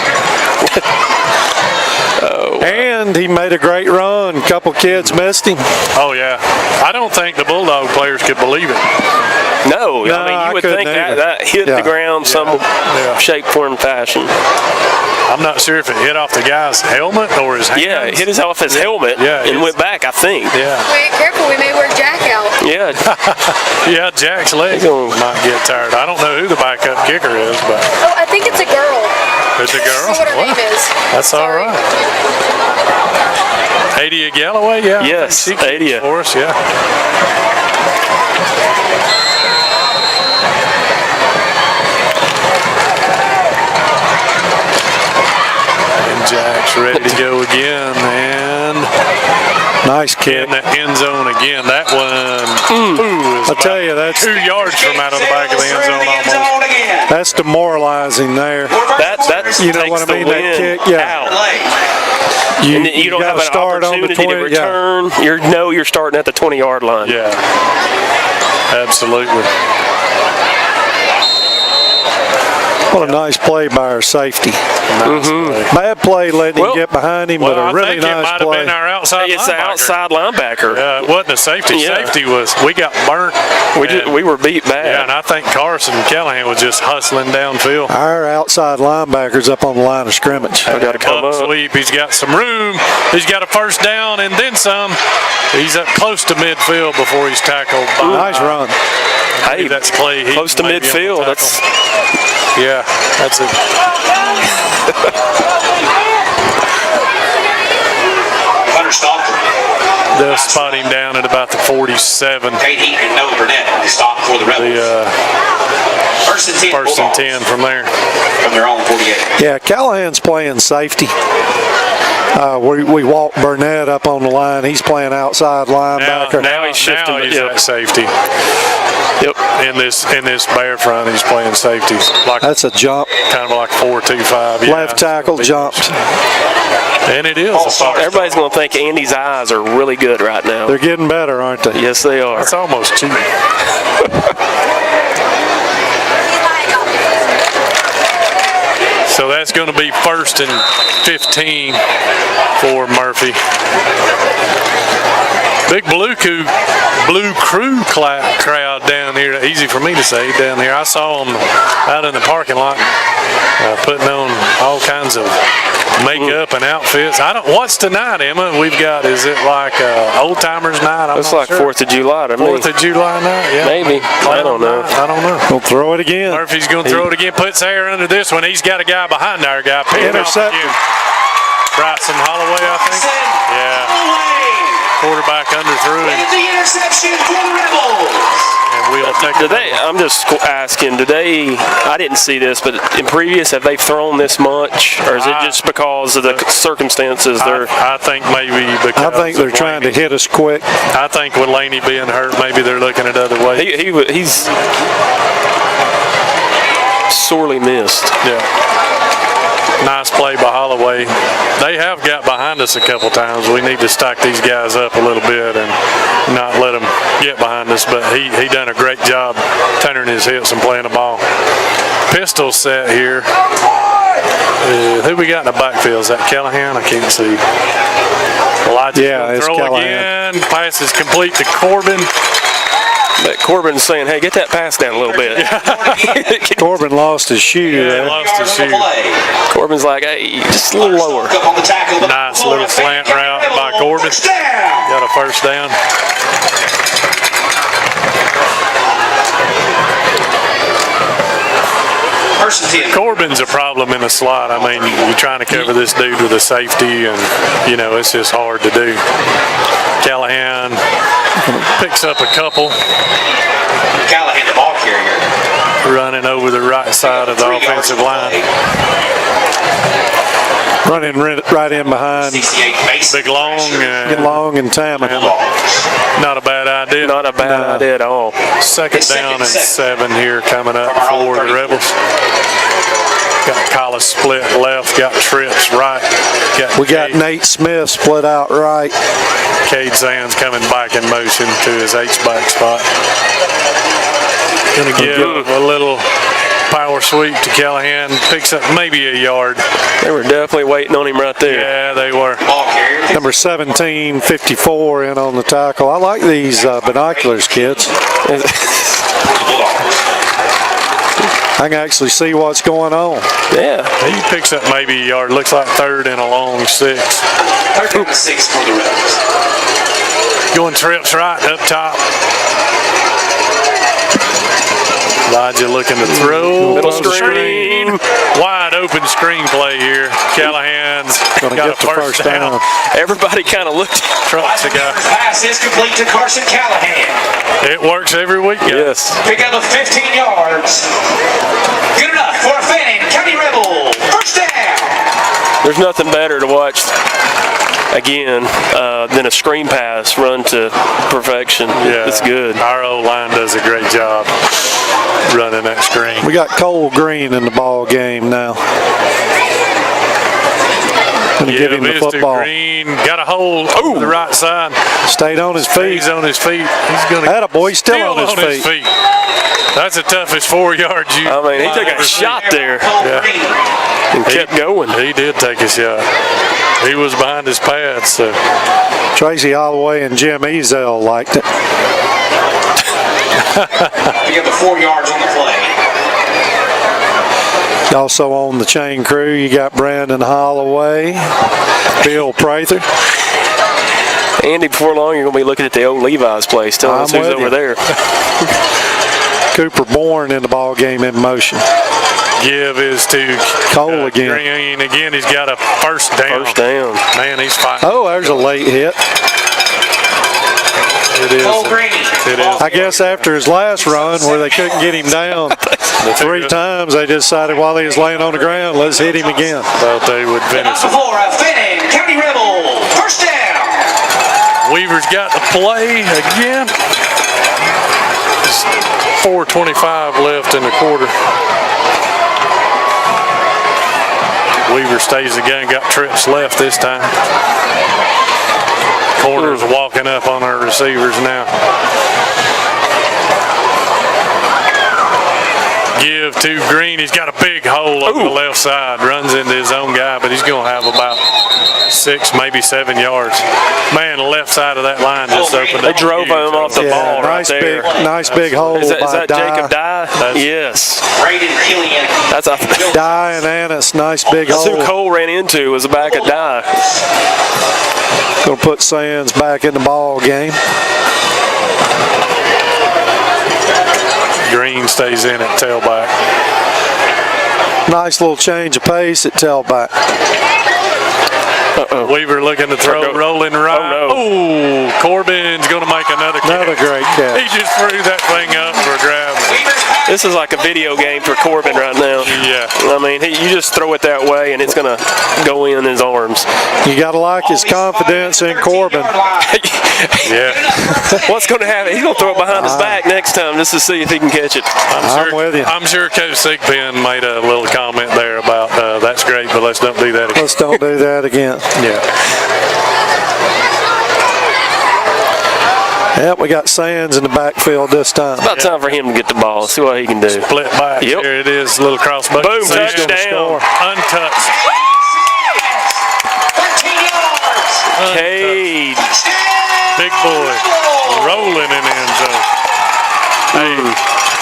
And he made a great run. A couple kids missed him. Oh, yeah. I don't think the Bulldog players could believe it. No, I mean, I you would couldn't think either. that hit Yeah. the ground some shape, form, and fashion. I'm not sure if it hit off the guy's helmet or his hands. Yeah, it hit off his helmet Yeah, and it's- went back, I think. Yeah. Wait, careful, we may wear Jack out. Yeah. Yeah, Jack's leg might get tired. I don't know who the backup kicker is, but Oh, I think it's a girl. it's a girl. I don't know what her name is. That's all Sorry. right. Adia Galloway, yeah. I think Yes, she kicked Adia. for us, yeah. And Jack's ready to go again, and Nice kick. in the end zone again. That one, ooh, is I'll tell you, that's 2 yards from out of the back of the end zone almost. Again. that's demoralizing there. That You know takes what I the mean? That wind kick, yeah. out. You, And you don't have gotta an start on the opportunity 20. to return. You're starting at the 20-yard line. Yeah, absolutely. What a nice play by our safety. Nice play. Bad play letting Well- him get behind him, Well, but a I really think it nice might have play. been our outside It's the linebacker. outside linebacker. Yeah, it wasn't a safety. Yeah. Safety was, we got burnt. We were beat bad. Yeah, and I think Carson Callahan was just hustling downfield. Our outside linebacker's up on the line of scrimmage. I got to come Up up. sweep. He's got some room. He's got a first down and then some. He's up close to midfield before he's tackled. By, Nice run. Hey, that's Clay Heaton close to maybe on the midfield. tackle. That's Yeah, that's it. Hunter Stalker. They'll spot him down at about the 47. Kate Heaton and Noah Burnett to stop for the Rebels. The First and 10. first and Bulldogs 10 from there. from their own 48. Yeah, Callahan's playing safety. We walked Burnett up on the line. He's playing outside linebacker. now he's shifting, Now he's yep. at safety. Yep. In this bear front, he's playing safety. Like That's a jump. kind of like 4-2-5. Yeah. Left tackle jumped. And it is. Everybody's going to think Andy's eyes are really good right now. They're getting better, aren't they? Yes, they are. That's almost cheap. So that's going to be 1st and 15 for Murphy. Big Blue Crew crowd down here. Easy for me to say down here. I saw them out in the parking lot putting on all kinds of makeup and outfits. What's tonight, Emma? We've got, is it like old timers night? It's like sure. 4th of July to me. 4th of July night, yeah. Maybe. I don't know. I don't know. We'll throw it again. Murphy's going to throw it again. Puts hair under this one. He's got a guy behind our guy. Intercepted. Bryson Holloway, I think. Yeah. Quarterback underthrew him. The interception for the Rebels. And we'll take it. I'm just asking, I didn't see this, but in previous, have they thrown this much? Or is it just because of the circumstances? I think maybe because I think they're trying to hit us quick. I think with Laney being hurt, maybe they're looking at other ways. He's sorely missed. Yeah. Nice play by Holloway. They have got behind us a couple times. We need to stack these guys up a little bit and not let them get behind us. But he done a great job turning his hips and playing the ball. Pistol set here. Who we got in the backfield? Is that Callahan? I can't see. Elijah's Yeah, it's throw Callahan. again. Pass is complete to Corbin. But Corbin's saying, hey, get that pass down a little bit. Corbin lost his shoe there. Lost his shoe. Corbin's like, hey, just a little lower. Nice little slant route by Corbin. Got a first down. Corbin's a problem in the slot. I mean, you're trying to cover this dude with a safety, and, it's just hard to do. Callahan picks up a couple. Callahan, the ball carrier. Running over the right side of the offensive line. Running right in behind. Big Long. Get Long and Tamman. Not a bad idea. Not a bad idea at all. Second down and 7 here coming up for the Rebels. Got Collis split left, got Trips right. We got Nate Smith split out right. Cade Sands coming back in motion to his H-back spot. Gonna give a little power sweep to Callahan. Picks up maybe a yard. They were definitely waiting on him right there. Yeah, they were. Number 17, 54 in on the tackle. I like these binoculars, kids. I can actually see what's going on. Yeah. He picks up maybe a yard. Looks like 3rd and a long 6. 3rd and 6 for the Rebels. Going Trips right up top. Elijah looking to throw. Middle screen. Wide open screenplay here. Callahan's Gonna got get the a first down. Everybody kind of looked. Trucks a guy. Pass is complete to Carson Callahan. It works every week. Yes. Pick up of 15 yards. Good enough for a Fannin County Rebel. First down. There's nothing better to watch again than a screen pass run to perfection. Yeah, it's good. Our O-line does a great job running that screen. We got Cole Green in the ball game now. Gonna give him the Mr. football. Green got a hold over the right side. Stayed on his feet. He's on his feet. He's gonna. Attaboy, still on his feet. That's the toughest 4 yards you. I mean, he took a shot there and kept going. He did take a shot. He was behind his pads. So. Tracy Holloway and Jim Ezel liked it. You have the 4 yards on the play. Also on the chain crew, you got Brandon Holloway, Bill Prather. Andy, before long, you're going to be looking at the old Levi's place, telling us who's over there. Cooper Bourne in the ball game in motion. Give is to Cole again. Green again. He's got a first down. First down. Man, he's fine. Oh, there's a late hit. It is. Cole Green. It is. I guess after his last run where they couldn't get him down 3 times, they decided while he was laying on the ground, let's hit him again. Thought they would finish it. For a Fannin County Rebel. First down. Weaver's got the play again. 4:25 left in the quarter. Weaver stays the game. Got Trips left this time. Corner's walking up on our receivers now. Give to Green. He's got a big hole over the left side. Runs into his own guy, but he's going to have about 6, maybe 7 yards. Man, the left side of that line just opened They up. drove him off the ball nice right there. nice big hole Is by that Jacob Dye? That's- Yes. Braden Killian. That's a Dye and Annis, nice big That's who hole. Cole ran into, was the back of Dye. Gonna put Sands back in the ball game. Green stays in at tailback. Nice little change of pace at tailback. Weaver looking to throw, rolling right. Oh, no. Oh, Corbin's going to make another catch. Another great catch. He just threw that thing up for a grab. This is like a video game for Corbin right now. Yeah. I mean, you just throw it that way, and it's going to go in his arms. You got to like his confidence in Corbin. Yeah. What's going to happen? He's going to throw it behind his back next time just to see if he can catch it. I'm with you. I'm sure Coach Sigpen made a little comment there about that's great, but let's don't do that again. Let's don't do that again. Yeah. Yep, we got Sands in the backfield this time. About time for him to get the ball. See what he can do. Split back. Yep. Here it is, little cross bucket. Boom, Sands gonna touchdown. score. Untouched. 13 yards. Cade. Big boy. Rolling in the end zone. Hey,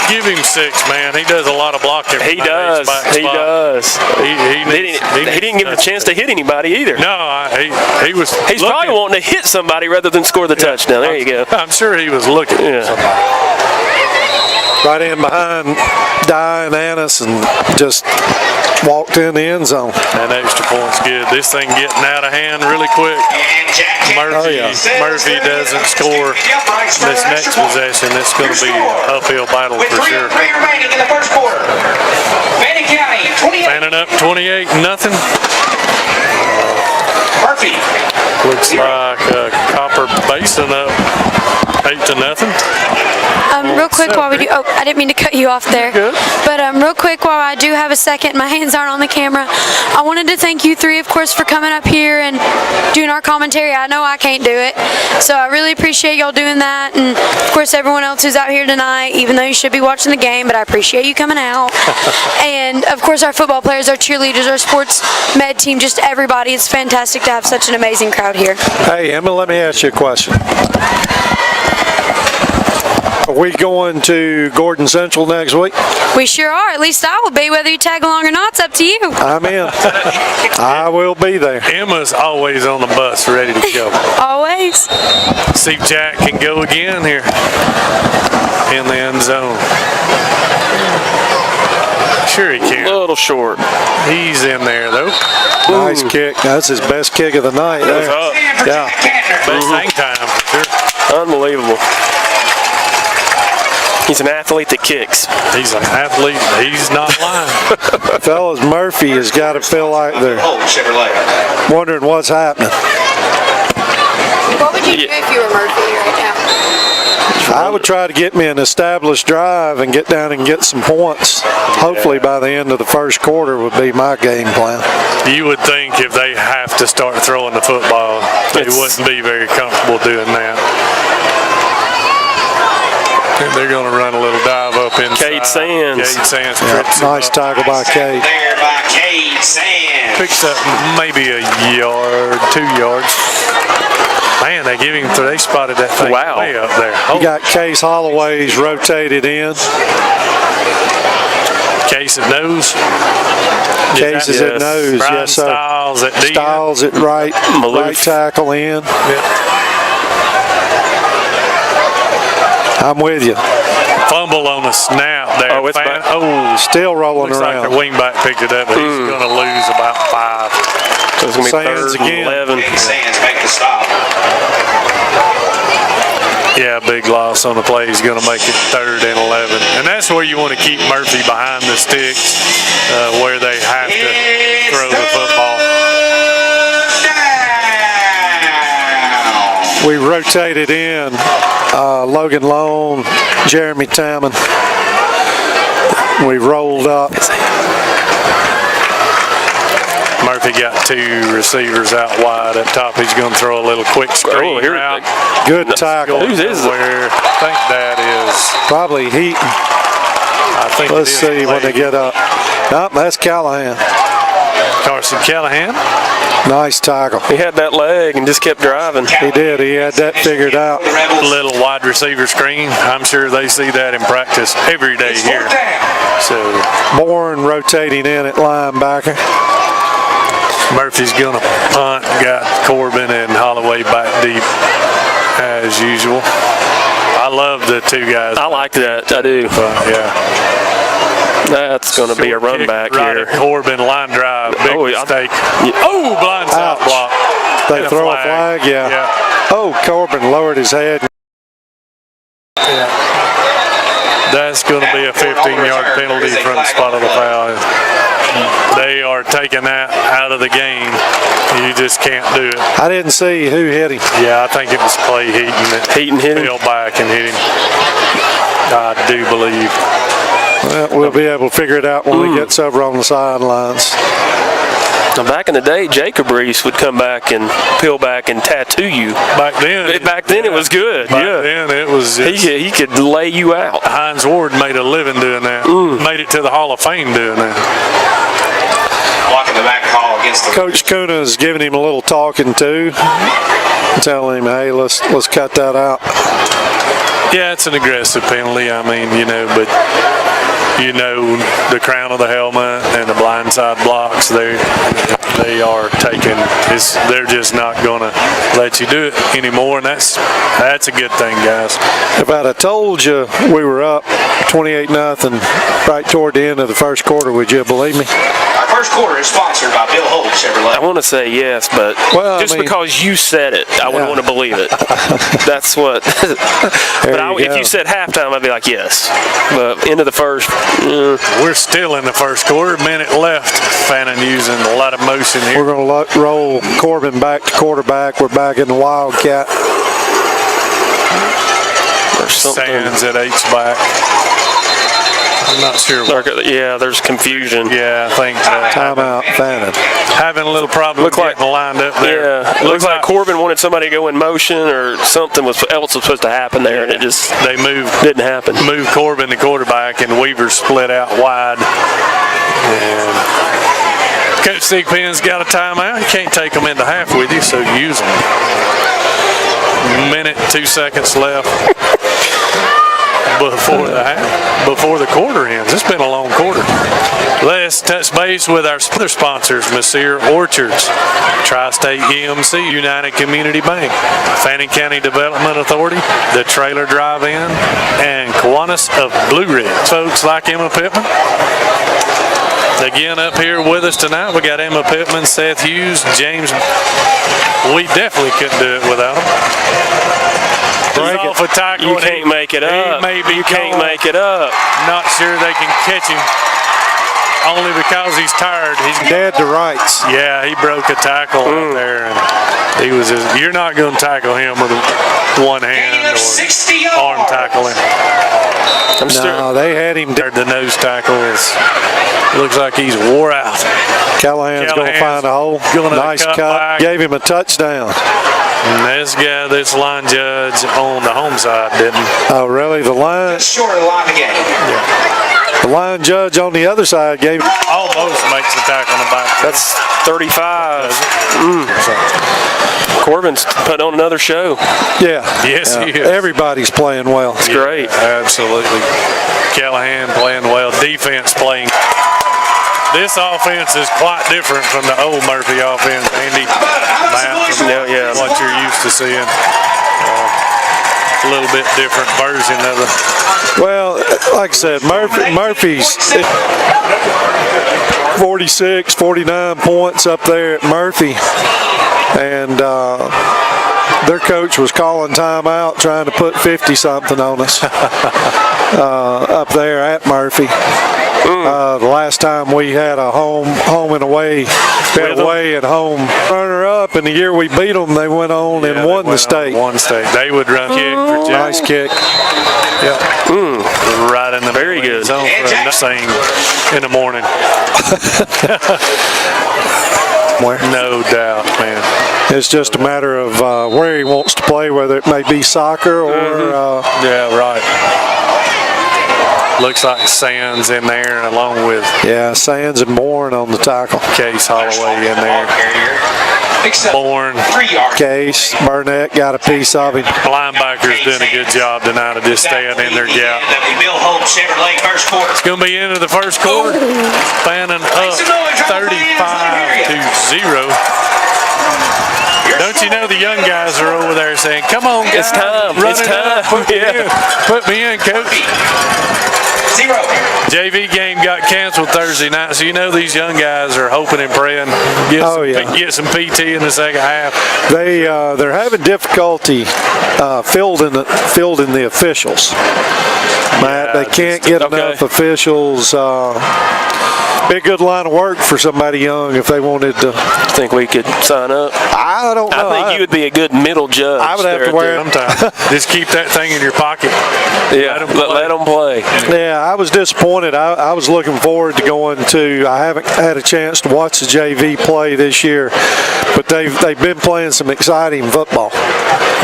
give him 6, man. He does a lot of blocking. He does. He does. He didn't give him a chance to hit anybody either. No, he was. He's looking. probably wanting to hit somebody rather than score the touchdown. There you go. I'm sure he was looking. Yeah. Right in behind Dye and Annis and just walked in the end zone. That extra point's good. This thing getting out of hand really quick. And Jack Murphy, Murphy doesn't score this next possession. It's going to be an uphill battle with for sure. 3 remaining in the first quarter. Fannin County, 28. Fannin up 28-0. Murphy. Looks like Copper Basin up 8-0. Real quick while we do, I didn't mean to cut you off there. But real quick while I do have a second, my hands aren't on the camera. I wanted to thank you 3, of course, for coming up here and doing our commentary. I know I can't do it, so I really appreciate y'all doing that. And of course, everyone else who's out here tonight, even though you should be watching the game, but I appreciate you coming out. And of course, our football players, our cheerleaders, our sports med team, just everybody. It's fantastic to have such an amazing crowd here. Hey, Emma, let me ask you a question. Are we going to Gordon Central next week? We sure are. At least I will be. Whether you tag along or not, it's up to you. I'm in. I will be there. Emma's always on the bus ready to go. Always. See if Jack can go again here in the end zone. Sure he A can. little short. He's in there though. Nice kick. That's his best kick of the night. There. Up. Yeah. Best hang time for sure. Unbelievable. He's an athlete that kicks. He's an athlete. He's not lying. Fellas, Murphy has got to feel like they're Oh, Chevrolet. wondering what's happening. What would you do if you were Murphy right now? I would try to get me an established drive and get down and get some points. Hopefully by the end of the first quarter would be my game plan. You would think if they have to start throwing the football, they wouldn't be very comfortable doing that. And they're going to run a little dive up inside. Cade Sands. Cade Sands. Yeah, trips him nice up. tackle by Cade. There by Cade Sands. Picks up maybe a yard, 2 yards. Man, they give him, they spotted that thing Wow. way up there. You got Case Holloway's rotated in. Case at nose. Case is at nose. Brian Yes, sir. Styles at D. Styles at right tackle in. I'm with you. Fumble on the snap there. Oh, it's back. Oh, Still rolling looks like around. their wingback picked it up, but he's going to lose about 5. So it's going to be Sands 3rd and again. 11. Cade Sands make the stop. Yeah, big loss on the play. He's going to make it 3rd and 11. And that's where you want to keep Murphy behind the sticks, where they have to throw the football. Down. We rotated in Logan Lone, Jeremy Tammon. We rolled up. Murphy got 2 receivers out wide up top. He's going to throw a little quick screen here- route. Good tackle. Whose is it? Where I think that is. Probably Heaton. I think Let's it is see when they Blake. get up. Nope, that's Callahan. Carson Callahan. Nice tackle. He had that leg and just kept driving. He did. He had that figured out. Little wide receiver screen. I'm sure they see that in practice every day here. So Bourne rotating in at linebacker. Murphy's gonna punt. Got Corbin and Holloway back deep as usual. I love the two guys. I like that. I do. Yeah. That's going to be a run Kick back right here. at Corbin, line drive, big mistake. Oh, blind side Ouch. block. They And throw a flag, yeah. Oh, Corbin lowered his head. That's going to be a 15-yard penalty from the spot of the foul. They are taking that out of the game. You just can't do it. I didn't see who hit him. Yeah, I think it was Clay Heaton that Heaton hit him. fell back and hit him. I do believe. Well, we'll be able to figure it out when we get over on the sidelines. Now, back in the day, Jacob Reese would come back and peel back and tattoo you. Back then It was good. Back then it was just, He could lay you out. Hines Ward made a living doing that. Made it to the Hall of Fame doing that. Blocking the back call against the Coach Kuna is giving him a little talking to, telling him, hey, let's cut that out. Yeah, it's an aggressive penalty. I mean, but the crown of the helmet and the blindside blocks, they are taking this. They're just not going to let you do it anymore, and that's a good thing, guys. If I'd have told you we were up 28-0 right toward the end of the first quarter, would you believe me? Our first quarter is sponsored by Bill Holt Chevrolet. I want to say yes, but because you said it, I would want to believe it. That's what. If you said halftime, I'd be like yes. But end of the first. We're still in the first quarter. Minute left. Fannin using a lot of motion here. We're going to roll Corbin back to quarterback. We're back in the Wildcat. Sands at H-back. I'm not sure. Yeah, there's confusion. Yeah, I think Timeout, Fannin. having a little problem getting lined up there. Yeah, it looks like Corbin wanted somebody to go in motion or something else was supposed to happen there, and it just didn't happen. Moved Corbin to quarterback, and Weaver split out wide. And Coach Thigpen's got a timeout. You can't take them into half with you, so use them. Minute, 2 seconds left before the quarter ends. It's been a long quarter. Let's touch base with our other sponsors, Messire Orchards, Tri-State EMC, United Community Bank, Fannin County Development Authority, the Trailer Drive-In, and Kiwanis of Blue Ridge. Folks like Emma Pittman. Again, up here with us tonight, we got Emma Pittman, Seth Hughes, James. We definitely couldn't do it without them. Off a tackle. You can't make it up. You can't make it up. Not sure they can catch him. Only because he's tired. He's dead to rights. Yeah, he broke a tackle out there, and you're not going to tackle him with one hand or arm tackling. No, they had him. The nose tackle looks like he's wore out. Callahan's going to find a hole. Nice cut. Back. Gave him a touchdown. And this line judge on the home side didn't. Oh, really? The line? Just short of the line again. The line judge on the other side gave him. Almost makes the tackle on the back. That's 35. Corbin's put on another show. Yeah. Yes, he is. Everybody's playing well. It's great. Absolutely. Callahan playing well. Defense playing. This offense is quite different from the old Murphy offense, Andy. What you're used to seeing. A little bit different version of it. Well, like I said, Murphy's 46, 49 points up there at Murphy. And their coach was calling timeout, trying to put 50-something on us up there at Murphy. The last time we had a home and away, away and home runner-up, and the year we beat them, they went on and won the state. They would run kick for Nice kick. Yep. Right in the very good zone for a thing in the morning. No doubt, man. It's just a matter of where he wants to play, whether it may be soccer or. Yeah, right. Looks like Sands in there, along with Yeah, Sands and Bourne on the tackle. Case Holloway in there. Bourne. 3 yards. Case, Burnett got a piece of him. Linebackers doing a good job tonight of just staying in their gap. Bill Hope, Chevrolet, first quarter. It's going to be into the first quarter. Fannin up 35-0. Don't you know the young guys are over there saying, "Come on, guys, It's time. run It's it up, time." put me in, coach." 0. JV game got canceled Thursday night, so you know these young guys are hoping and praying get some PT in the second half. They're having difficulty fielding the officials. Matt, they can't get enough officials. Be a good line of work for somebody young if they wanted to. Think we could sign up? I don't know. I think you would be a good middle judge. I would have there to wear at Sometimes just keep that thing in your pocket. Yeah, let them play. Yeah, I was disappointed. I was looking forward to going to. I haven't had a chance to watch the JV play this year, but they've been playing some exciting football.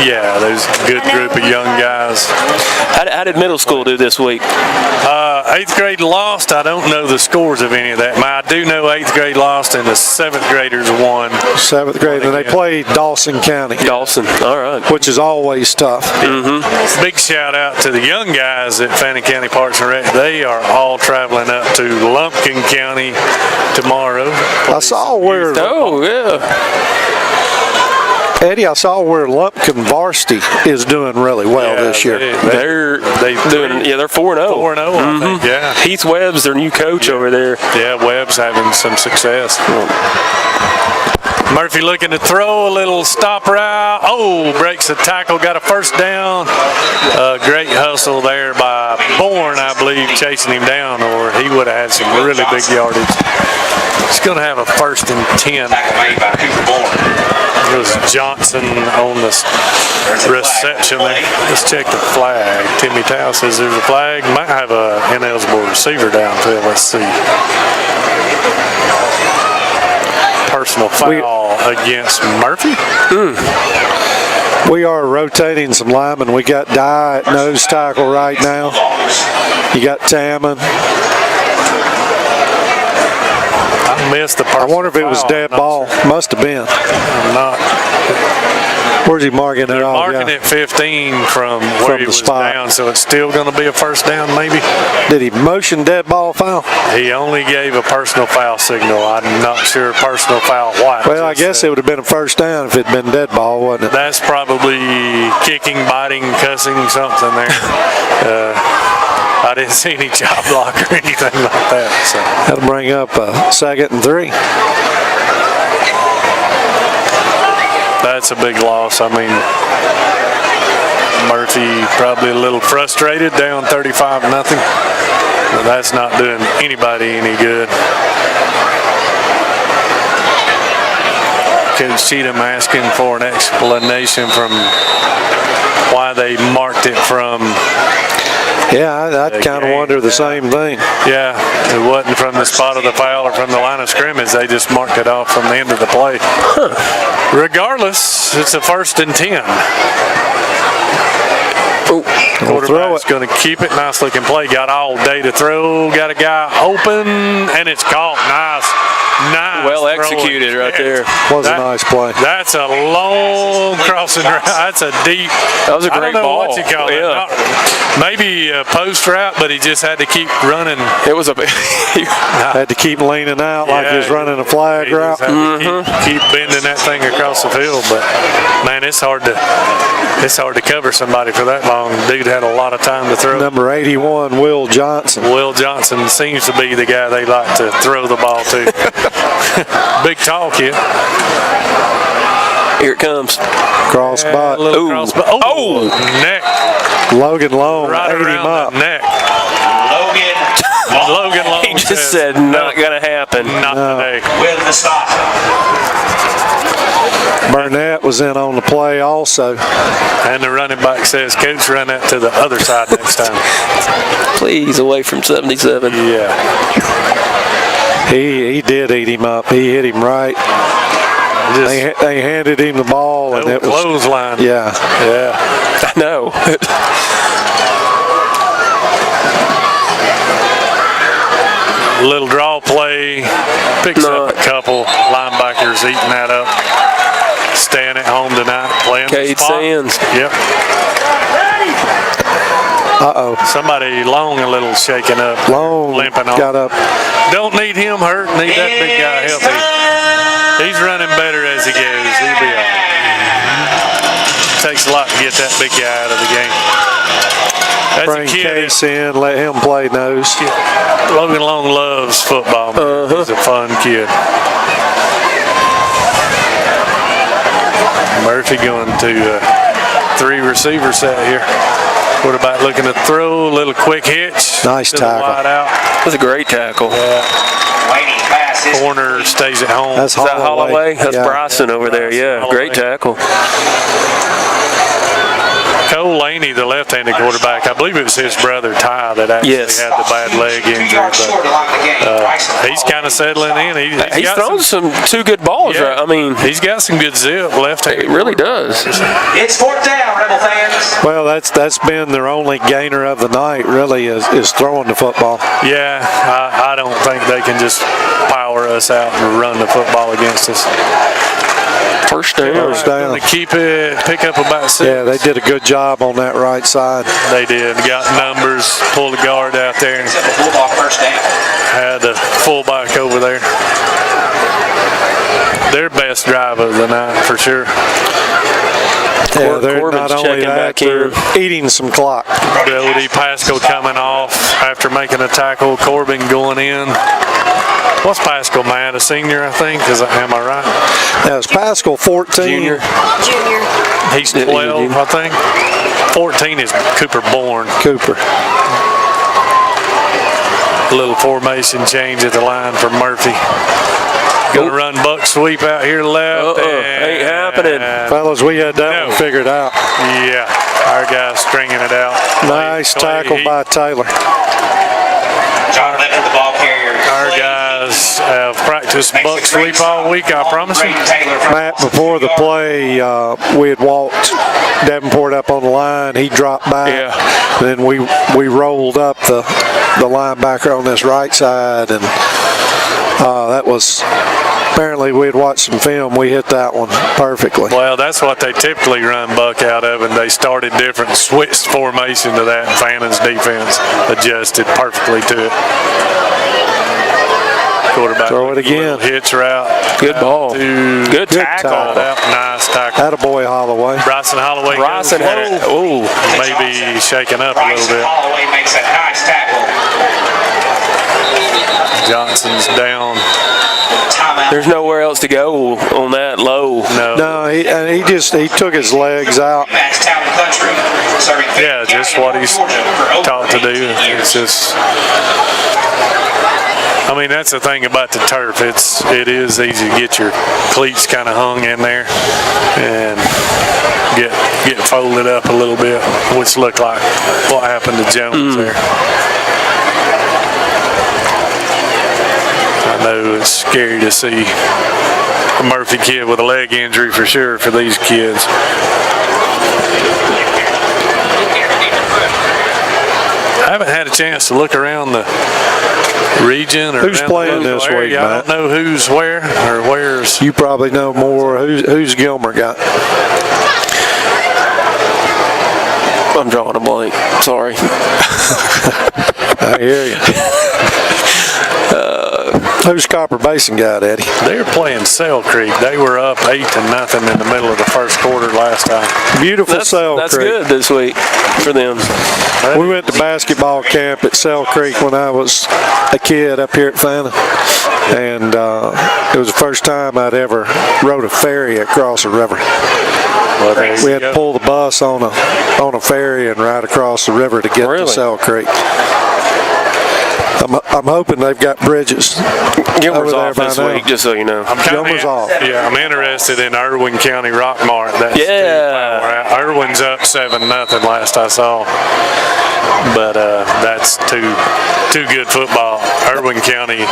Yeah, there's a good group of young guys. How did middle school do this week? 8th grade lost. I don't know the scores of any of that. I do know 8th grade lost and the 7th graders won. 7th grade, and they played Dawson County. Dawson. All right. Which is always tough. Big shout out to the young guys at Fannin County Parks and Rec. They are all traveling up to Lumpkin County tomorrow. I saw where. Oh, yeah. Eddie, I saw where Lumpkin Varsity is doing really well this year. They're 4-0. 4-0, I think, yeah. Heath Webb's their new coach over there. Yeah, Webb's having some success. Murphy looking to throw a little stop route. Oh, breaks the tackle, got a first down. Great hustle there by Bourne, I believe, chasing him down, or he would have had some really big yardage. He's going to have a 1st and 10. Back made by Cooper Bourne. It was Johnson on the reception there. Let's check the flag. Timmy Tao says there's a flag. Might have an ineligible receiver downfield. Let's see. Personal foul against Murphy. We are rotating some linemen. We got Dye at nose tackle right now. You got Tamman. I missed the personal I wonder if it was foul. dead ball. Must have been. I'm not. Where's he marking it They're off? marking it 15 from where he the was spot. down, so it's still going to be a first down maybe. Did he motion dead ball foul? He only gave a personal foul signal. I'm not sure personal foul what. Well, I guess it would have been a first down if it'd been dead ball, wouldn't it? That's probably kicking, biting, cussing, something there. I didn't see any job block or anything like that. So That'll bring up 2nd and 3. that's a big loss. I mean, Murphy probably a little frustrated, down 35-0. But that's not doing anybody any good. Coach Cheatham asking for an explanation from why they marked it from. Yeah, I'd kind of wonder the same thing. Yeah, it wasn't from the spot of the foul or from the line of scrimmage. They just marked it off from the end of the play. Regardless, it's a 1st and 10. Quarterback's going to keep it. Nice looking play. Got all day to throw. Got a guy open, and it's caught. Nice. Well executed right there. Was a nice play. That's a long crossing route. That's a deep. That was a great I don't know ball. what you call it. Maybe a post route, but he just had to keep running. It was a. Had to keep leaning out like he was running a flag He route. just had to keep bending that thing across the field. But man, it's hard to cover somebody for that long. Dude had a lot of time to throw. Number 81, Will Johnson. Will Johnson seems to be the guy they like to throw the ball to. Big tall kid. Here it comes. Cross bot. Oh, neck. Logan Long Right ate him around up. the neck. Logan Long He just said not going to happen. Not today. with the stop. Burnett was in on the play also. And the running back says, "Coach, run that to the other side next time." Please, away from 77. Yeah. He did eat him up. He hit him right. They handed him the ball, and it was clothesline. Yeah. I know. Little draw play, picks up a couple linebackers eating that up. Staying at home tonight, playing the Cade spot. Sands. Yep. Uh-oh. Somebody Long a little shaking up. Long limping on. got up. Don't need him hurt. Need that big guy healthy. He's running better as he goes. He'll be all right. Takes a lot to get that big guy out of the game. That's Bring a kid. Case in, let him play nose. Logan Long loves football. He's a fun kid. Murphy going to 3 receiver set here. Quarterback looking to throw, a little quick hitch. Nice to the tackle. wide out. That's a great tackle. Waiting pass is Corner stays at home. That's Is that Holloway? That's Yeah. Bryson over there. Yeah, great tackle. Cole Laney, the left-handed quarterback, I believe it was his brother Ty that actually Yes. had the bad leg 2 injury. yards short along the game. Bryson He's kind of settling in. He's got thrown some 2 good balls, Yeah. right? I mean, He's got some good zip left-handed. it really does. It's 4th down, Rebel fans. Well, that's been their only gainer of the night, really, is throwing the football. Yeah, I don't think they can just power us out and run the football against us. First down. First down. Gonna keep it, pick up about 6. Yeah, they did a good job on that right side. They did. Got numbers, pulled the guard out there, and Except the Bulldog first down. had the fullback over there. Their best drive of the night for sure. Yeah, they're Corbin's not only checking that, back in. they're eating some clock. Brody Pascal coming off after making a tackle. Corbin going in. What's Pascal, Matt? A senior, I think. Am I right? Now, it's Pascal 14. Junior. Junior. He's 12, I think. 14 is Cooper Bourne. Cooper. A little formation change at the line for Murphy. Gonna run buck sweep out here left. Ain't happening. Fellas, we had that No. one figured out. Yeah, our guy's stringing it out. Nice tackle by Taylor. John Ledford, the ball carrier. Our guys have practiced buck sweep all week, I promise you. Matt, before the play, we had walked Davenport up on the line. He dropped back. Yeah. Then we rolled up the linebacker on this right side, and that was apparently we had watched some film. We hit that one perfectly. Well, that's what they typically run buck out of, and they started different, switched formation to that, and Fannin's defense adjusted perfectly to it. Quarterback. Throw it again. Hitch route. Good ball. Good tackle. Nice tackle. Attaboy Holloway. Bryson Holloway. Bryson goes had it. low. Ooh. Maybe shaking up a little Bryson bit. Holloway makes a nice tackle. Johnson's down. Timeout. There's nowhere else to go on that low. No. No, he took his legs out. Max Town and Country. Serving Yeah, just what he's taught to do. It's just, I mean, that's the thing about the turf. It is easy to get your cleats kind of hung in there and get folded up a little bit, which looked like what happened to Jones there. I know it's scary to see a Murphy kid with a leg injury for sure for these kids. I haven't had a chance to look around the region. Or Who's around the playing local this area. week, I Matt? don't know who's where or where's. You probably know more. Who's Gilmer got? I'm drawing a blank. Sorry. I hear you. Who's Copper Basin got, Eddie? They're playing Sail Creek. They were up 8-0 in the middle of the first quarter last time. Beautiful Sail That's Creek. good this week for them. We went to basketball camp at Sail Creek when I was a kid up here at Fannin, and it was the first time I'd ever rode a ferry across a river. Well, there you We had go. to pull the bus on a ferry and ride across the river to get Really? to Sail Creek. I'm hoping they've got bridges. Gilmer's over there off by this now. week, just so you know. I'm kinda Gilmer's off. Yeah, I'm interested in Irwin County Rockmart. That's Yeah. Irwin's up 7-0 last I saw. but that's too good football. Irwin County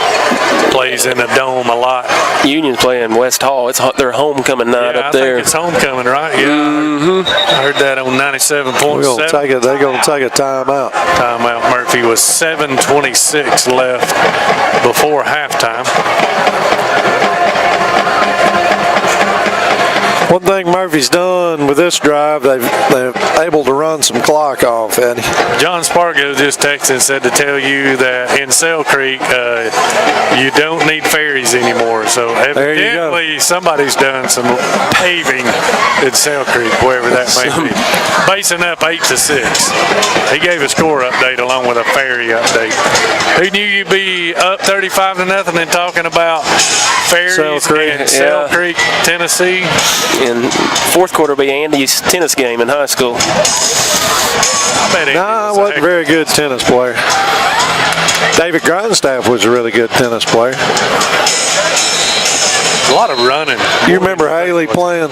plays in the dome a lot. Union's playing West Hall. It's their homecoming night up there. I think it's homecoming, right? Yeah. I heard that on 97.7. They're going to take a timeout. Timeout. Murphy was 7:26 left before halftime. One thing Murphy's done with this drive, they're able to run some clock off, Eddie. John Spargo just texted and said to tell you that in Sale Creek, you don't need ferries anymore. So evidently somebody's done some paving in Sale Creek, wherever that may be. Basing up 8-6. He gave a score update along with a ferry update. Who knew you'd be up 35-0 and talking about ferries in Sale Creek, Tennessee? And fourth quarter will be Andy's tennis game in high school. I wasn't a very good tennis player. David Grindstaff was a really good tennis player. A lot of running. You remember Haley playing?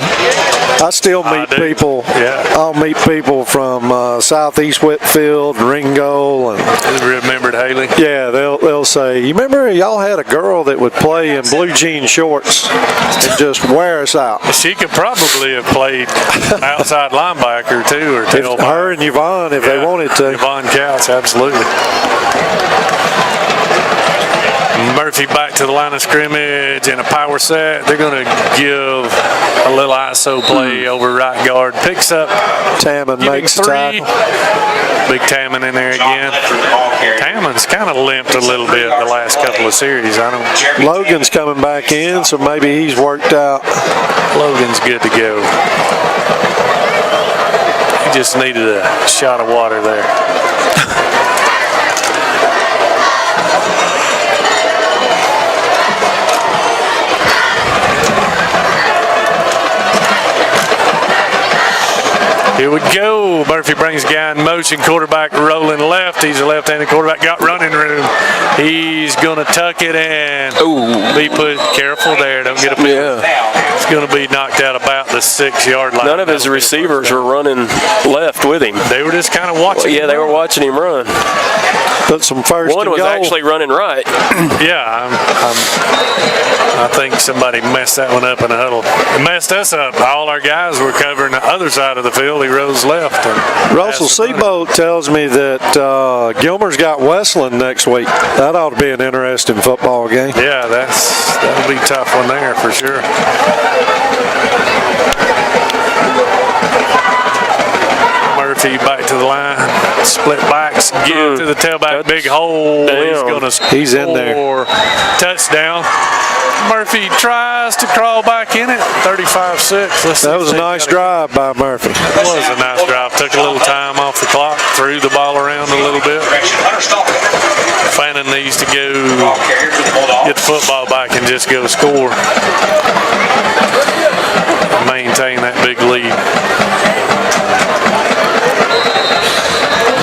I still meet people. Yeah. I'll meet people from Southeast Whitfield, Ringo, and remembered Haley. Yeah, they'll say, "You remember y'all had a girl that would play in blue jean shorts and just wear us out." She could probably have played outside linebacker too, or tailback. Her and Yvonne, if they wanted to. Yvonne Couch, absolutely. Murphy back to the line of scrimmage in a power set. They're going to give a little ISO play over right guard. Picks up. Tammon makes 3. tackle. Big Tammon in there again. Tammon's kind of limped a little bit the last couple of series. Logan's coming back in, so maybe he's worked out. Logan's good to go. He just needed a shot of water there. Here we go. Murphy brings guy in motion. Quarterback rolling left. He's a left-handed quarterback. Got running room. He's going to tuck it in. Be put careful there. Don't get a penalty. Yeah. He's going to be knocked out about the 6-yard line. None of his receivers were running left with him. They were just kind of watching him. They were watching him run. Put some first One was actually running right. Yeah, I think somebody messed that one up in a huddle. It messed us up. All our guys were covering the other side of the field. He rose left. Russell Seabolt tells me that Gilmer's got Westland next week. That ought to be an interesting football game. Yeah, that'll be a tough one there for sure. Murphy back to the line, split backs, give to the tailback, big hole. He's in there. Touchdown. Murphy tries to crawl back in it. 35-6. That was a nice drive by Murphy. It was a nice drive. Took a little time off the clock, threw the ball around a little bit. Fannin needs to go get the football back and just go score. Maintain that big lead.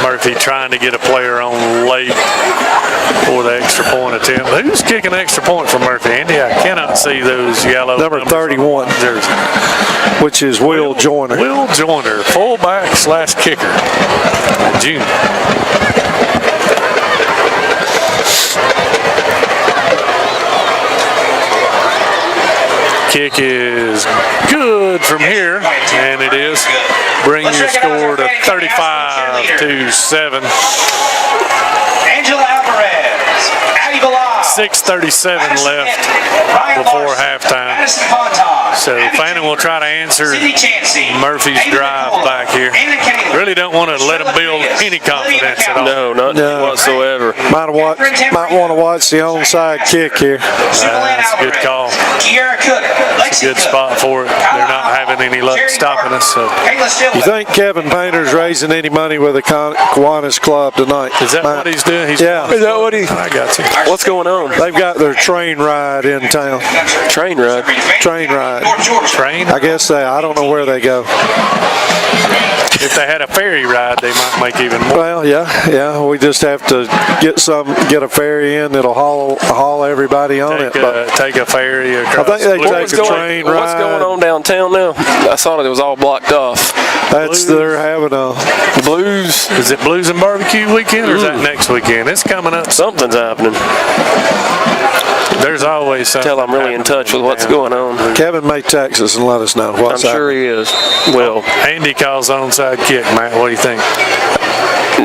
Murphy trying to get a player on late for the extra point attempt. Who's kicking an extra point for Murphy? Andy, I cannot see those yellow number 31 jersey, which is Will Joyner. Will Joyner, fullback / kicker, junior. Kick is good from here, and it is. Bring your score to 35-7. Angela Alvarez, Abby Balaz, 6:37 left before halftime. So Fannin will try to answer Murphy's drive back here. Really don't want to let him build any confidence at all. No, not whatsoever. Might want to watch the onside kick here. That's a good call. It's a good spot for it. They're not having any luck stopping us. So. You think Kevin Painter's raising any money with the Kiwanis Club tonight? Is that what he's doing? Is that what he? I got you. What's going on? They've got their train ride in town. Train ride? Train ride. Train? I guess I don't know where they go. If they had a ferry ride, they might make even more. Well, yeah. We just have to get a ferry in that'll haul everybody on it. Take a ferry across. I think they take a train ride. What's going on downtown now? I saw it was all blocked off. They're having a Blues. Is it Blues and Barbecue weekend or is that next weekend? It's coming up. Something's happening. There's always something. Tell I'm really in touch with what's going on. Kevin may text us and let us know I'm what's sure he is. Well, Andy calls onside kick, Matt. What do you think?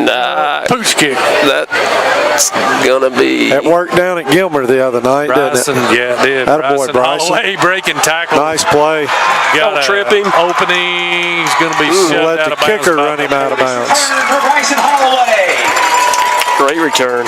nah, Pooch kick. that's gonna be. It worked down at Gilmer the other night, Bryson, didn't it? yeah, it did. Attaboy, Bryson. Holloway breaking tackle. Nice play. Got Don't a trip him. Opening. He's going to be shut Let out the of bounds kicker by run him out of bounds. For Bryson Holloway. Great return.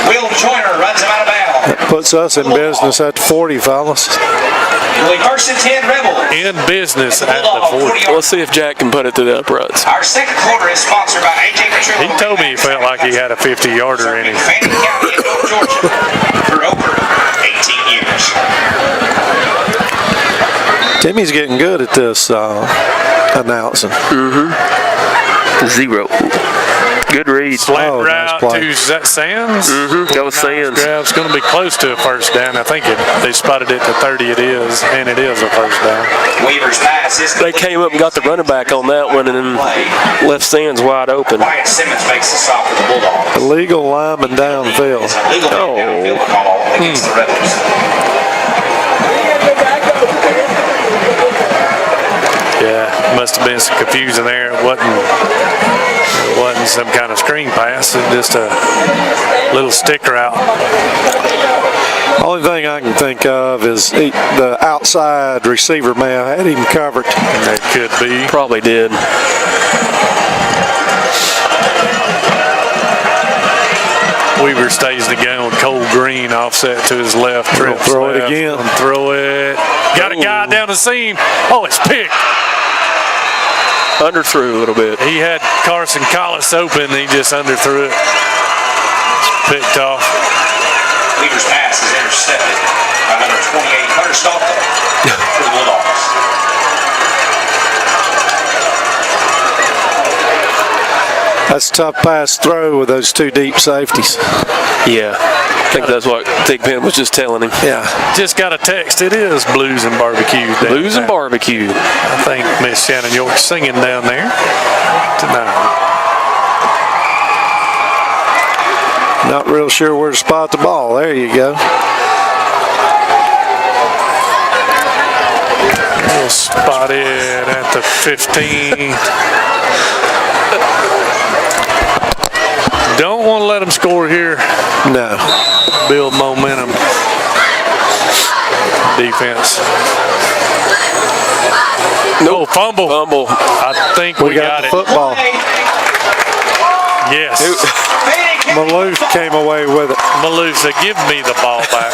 Will Joyner runs him out of bounds. That puts us in business at the 40, fellas. It'll be first and 10 Rebels. In business at the Bulldog, 40. Let's see if Jack can put it through the uprights. Our second quarter is sponsored by AJ Petrillo. He told me he felt like he had a 50-yarder in him. Fannin County in North Georgia for over 18 years. Timmy's getting good at this announcing. Zero. Good read. Slant Oh, nice route play. to, is that Sands? Go Sands. It's going to be close to a first down. I think they spotted it to 30 it is, and it is a first down. Weaver's pass is They came up and got the running back on that one and then left Sands wide open. Wyatt Simmons makes the stop for the Bulldogs. Illegal lineman downfield. It's a legal downfield call against the Rebels. Yeah, must have been some confusion there. It wasn't some kind of screen pass. It was just a little stick route. Only thing I can think of is the outside receiver may have had him covered. That could be. Probably did. Weaver stays the game with Cole Green offset to his left. Trips Throw it left, again. and throw it. Got a guy down the seam. Oh, it's picked. Underthrew a little bit. He had Carson Collis open. He just underthrew it. It's picked off. Weaver's pass is intercepted by number 28, Hunter Stalker for the Bulldogs. That's a tough pass throw with those two deep safeties. Yeah. I think that's what Big Ben was just telling him. Yeah. Just got a text. It is Blues and Barbecue Day. Blues and Barbecue. I think Miss Shannon York's singing down there tonight. Not real sure where to spot the ball. There you go. We'll spot it at the 15. Don't want to let them score here. No. Build momentum. Defense. No fumble. Fumble. I think we got the it. football. Yes. Maloof came away with it. Maloof said, "Give me the ball back."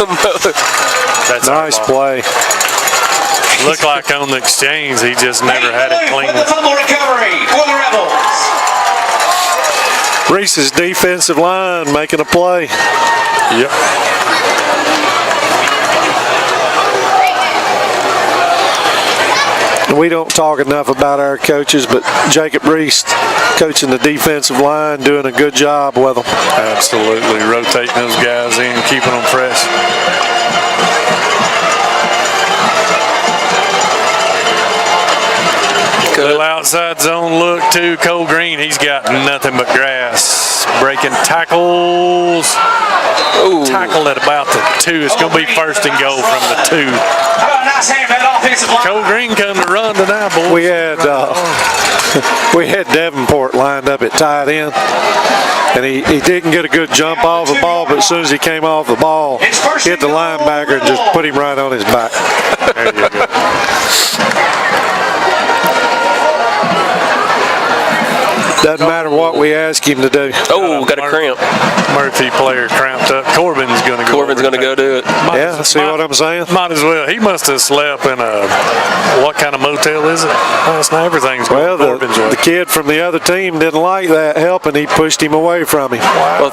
That's our Nice ball. play. Looked like on the exchange, he just never had it clean. With the fumble recovery for the Rebels. Reese's defensive line making a play. Yep. We don't talk enough about our coaches, but Jacob Reese coaching the defensive line, doing a good job with them. Absolutely. Rotating those guys in, keeping them fresh. Little outside zone look to Cole Green. He's got nothing but grass. Breaking tackles. Ooh. Tackled at about the 2. It's going to be first and goal from the 2. How about a nice hand to that offensive line? Cole Green come to run tonight, boys. We had Davenport lined up at tight end, and he didn't get a good jump off the ball, but as soon as he came off the ball, hit the linebacker and just put him right on his back. There you go. Doesn't matter what we ask him to do. Oh, got a cramp. Murphy player cramped up. Corbin's going to go. Corbin's going to go do it. Yeah, see what I'm saying? Might as well. He must have slept in a, what kind of motel is it? That's not everything's going Well, Corbin's way. the kid from the other team didn't like that help, and he pushed him away from him. Well,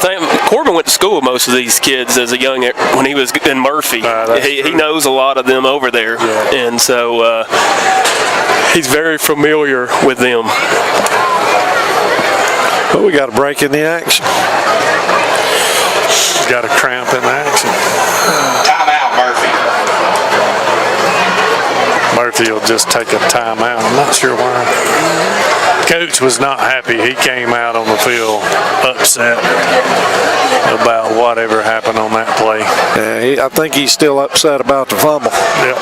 Corbin went to school with most of these kids as a young when he was in Murphy. He knows a lot of them over there, and so he's very familiar with them. But we got a break in the action. Got a cramp in the action. Timeout, Murphy. Murphy will just take a timeout. I'm not sure why. Coach was not happy. He came out on the field upset about whatever happened on that play. Yeah, I think he's still upset about the fumble. Yep.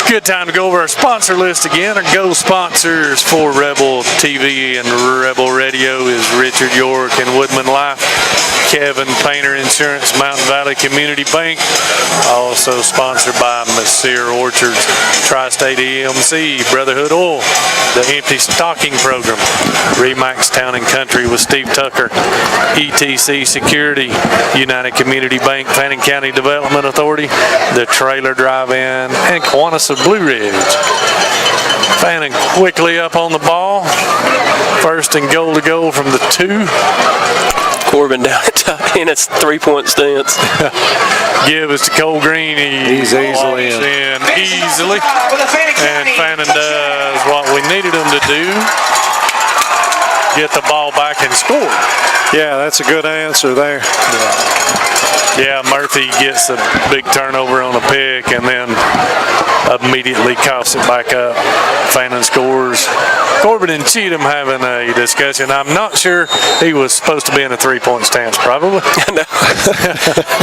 Good time to go over our sponsor list again. Our gold sponsors for Rebel TV and Rebel Radio is Richard York and Woodman Life, Kevin Painter Insurance, Mountain Valley Community Bank. Also sponsored by Messere Orchards, Tri-State EMC, Brotherhood Oil, the Empty Stocking Program, Remax Town and Country with Steve Tucker, ETC Security, United Community Bank, Fannin County Development Authority, the Trailer Drive-In, and Kiwanis of Blue Ridge. Fannin quickly up on the ball. First and goal to go from the 2. Corbin down at top in its 3-point stance. Give us to Cole Green. He's easily in. Easily. And Fannin does what we needed him to do. Get the ball back and score. Yeah, that's a good answer there. Yeah, Murphy gets a big turnover on a pick and then immediately coughs it back up. Fannin scores. Corbin and Cheatham having a discussion. I'm not sure he was supposed to be in a 3-point stance, probably. No.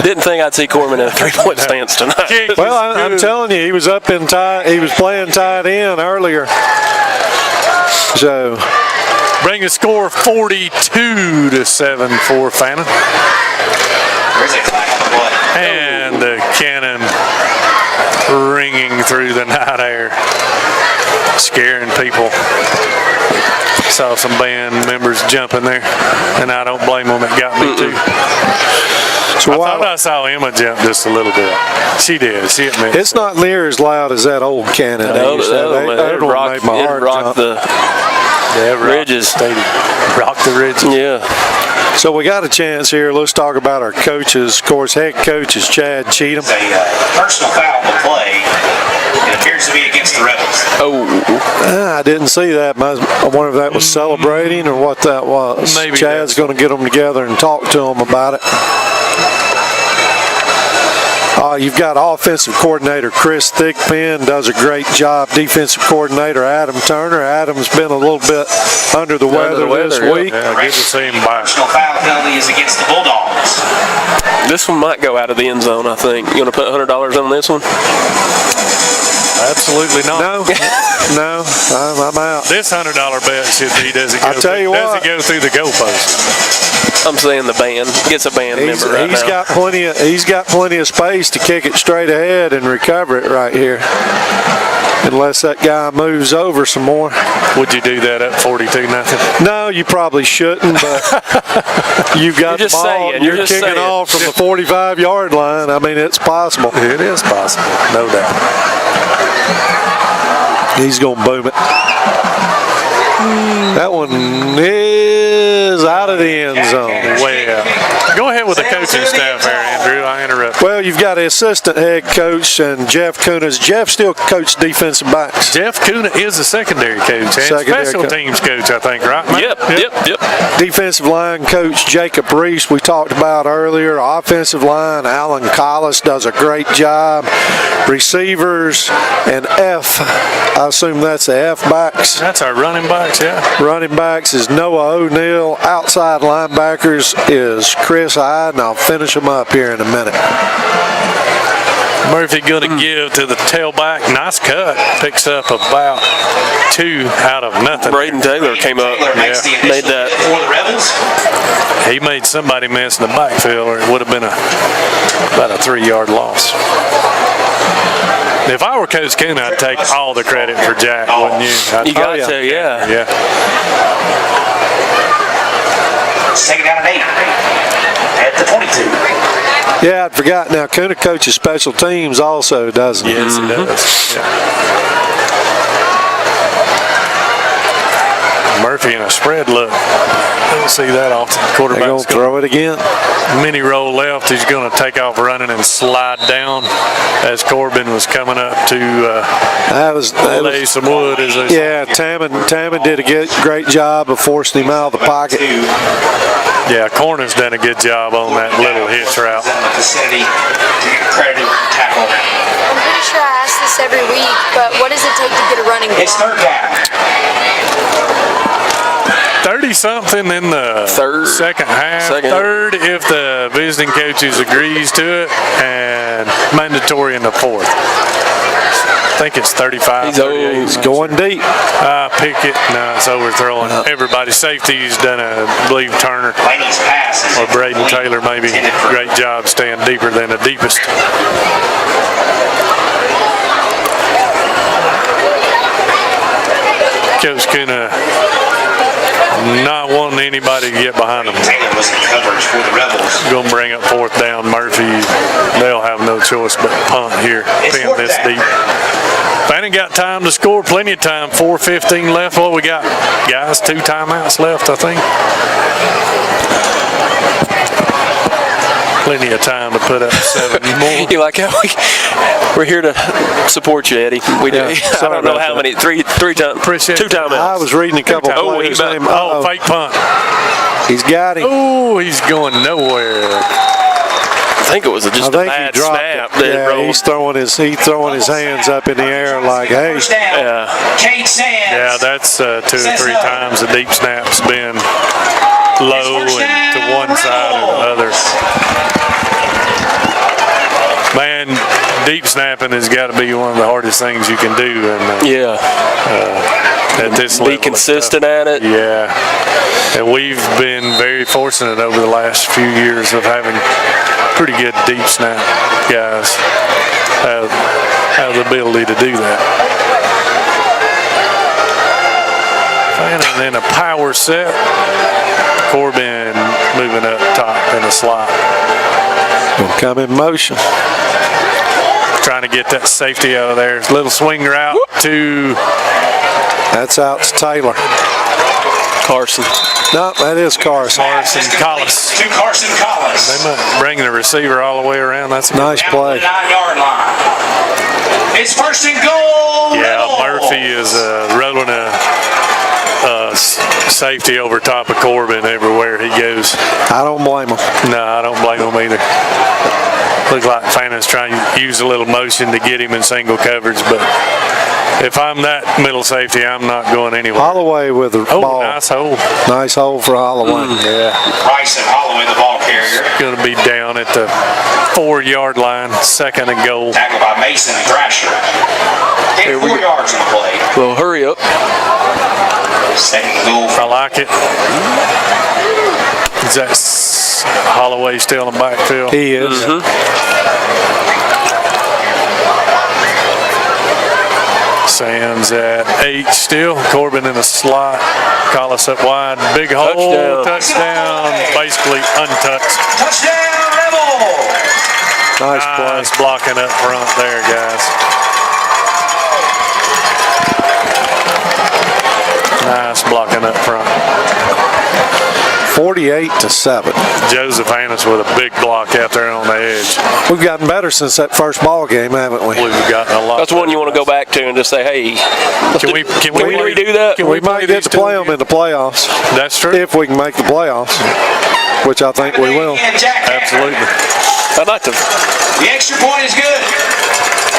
Didn't think I'd see Corbin in a 3-point stance tonight. Well, I'm telling you, he was up in tight. He was playing tight end earlier. So bring a score 42-7 for Fannin. And the cannon ringing through the night air, scaring people. Saw some band members jumping there, and I don't blame them. It got me too. So I thought I saw Emma jump just a little bit. She did. She admitted. It's not near as loud as that old cannon. No, it rocked the ridges. Rock the ridges. Yeah. So we got a chance here. Let's talk about our coaches. Of course, head coach is Chad Cheatham. It's a personal foul on the play. It appears to be against the Rebels. I didn't see that. I wonder if that was celebrating or what that was. Maybe Chad's going to get them together and talk to them about it. You've got offensive coordinator Chris Thigpen, does a great job. Defensive coordinator Adam Turner. Adam's been a little bit under the weather this week. Yeah, good to see him back. Personal foul penalty is against the Bulldogs. This one might go out of the end zone, I think. You want to put $100 on this one? Absolutely not. No, I'm out. This $100 bet should be, does it go through the goalpost? I'm saying the band gets a band member right he's now. He's got plenty of space to kick it straight ahead and recover it right here. Unless that guy moves over some more. Would you do that at 42-0? No, you probably shouldn't, but you've got the ball. You're kicking off from the 45-yard line. I mean, it's possible. It is possible, no doubt. He's going to boom it. That one is out of the end zone. Well, go ahead with the coaching staff there, Andrew. I interrupt. Well, you've got an assistant head coach and Jeff Kuna. Jeff still coach defensive backs. Jeff Kuna is a secondary coach and special teams coach, I think, right? Yep. Defensive line coach Jacob Reese, we talked about earlier. Offensive line, Alan Collis does a great job. Receivers and I assume that's the F backs. That's our running backs, yeah. Running backs is Noah O'Neill. Outside linebackers is Chris Hyde, and I'll finish them up here in a minute. Murphy going to give to the tailback. Nice cut. Picks up about 2 out of nothing. Braden Taylor came up. Made that. For the Rebels. He made somebody miss in the backfield, or it would have been about a 3-yard loss. If I were Coach Kuna, I'd take all the credit for Jack, wouldn't you? You got to, yeah. Let's take it down at 8. At the 22. Yeah, I'd forgot. Now, Kuna coaches special teams also, doesn't he? Yes, he does. Yeah. Murphy in a spread look. Don't see that often. They're going to throw it again. Mini roll left. He's going to take off running and slide down as Corbin was coming up to lay some wood. Tamman did a great job of forcing him out of the pocket. Yeah, Corner's done a good job on that little hitch route. I'm pretty sure I asked this every week, but what does it take to get a running It's block? third down. 30-something in the second half. Third if the visiting coaches agrees to it, and mandatory in the fourth. I think it's 35. He's going deep. Pickett, no, it's overthrowing. Everybody's safety's done I believe Turner Laney's pass is or Braden Taylor maybe. intended for- Great job staying deeper than the deepest. Coach Kuna not wanting anybody to get behind him. Taylor was in coverage for the Rebels. Going to bring up fourth down. Murphy, they'll have no choice but punt here. It's Pin fourth this down. deep. Fannin got time to score, plenty of time. 4:15 left. What we got, guys? 2 timeouts left, I think. Plenty of time to put up 7 more. You like how we're here to support you, Eddie. We do. I don't know how many. Three times. Appreciate 2 it. timeouts. I was reading a couple of Oh, players' he name. Oh, fake punt. He's got him. Oh, he's going nowhere. I think it was just I a think bad he dropped snap it. that Yeah, rolled. he's throwing his hands up in the air like, hey. First down. Yeah. Kate Sands. Yeah, that's 2 or 3 times the deep snap's been low and to one side or the other. Man, deep snapping has got to be one of the hardest things you can do, and Yeah. at this Be level, it's consistent at it. tough. Yeah, and we've been very fortunate over the last few years of having pretty good deep snap guys have the ability to do that. Fannin in a power set. Corbin moving up top in a slot. Gonna come in motion. Trying to get that safety out of there. Little swing route to That's out to Taylor. Carson. No, that is Carson. Carson Collis. To Carson Collis. They might bring the receiver all the way around. That's a good Nice Down to play. the 9-yard line. It's first and goal. Yeah, Rebels. Murphy is rolling a safety over top of Corbin everywhere he goes. I don't blame him. No, I don't blame him either. Looks like Fannin's trying to use a little motion to get him in single coverage, but if I'm that middle safety, I'm not going anywhere. Holloway with the Oh, ball. nice hole. Nice hole for Holloway. Yeah, Price and Holloway, the ball carrier. going to be down at the 4-yard line, 2nd and goal. Tackled by Mason Thrasher. Hit 4 yards in the play. Well, hurry up. Second goal I from like it. Is that Holloway still in the backfield? He is. Sands at 8 still. Corbin in the slot. Collis up wide. Big hole. Touchdown. Basically untouched. touchdown Rebels. Nice play. Nice blocking up front there, guys. Nice blocking up front. 48-7. Joseph Hannes with a big block out there on the edge. We've gotten better since that first ball game, haven't we? We've gotten a lot. That's one you want to go back to and just say, hey, Can we redo that? Can We play might get these to two play them again? in the playoffs That's true. if we can make the playoffs, which I think we will. And Jack Kantner. Absolutely. I'd like to The extra point is good.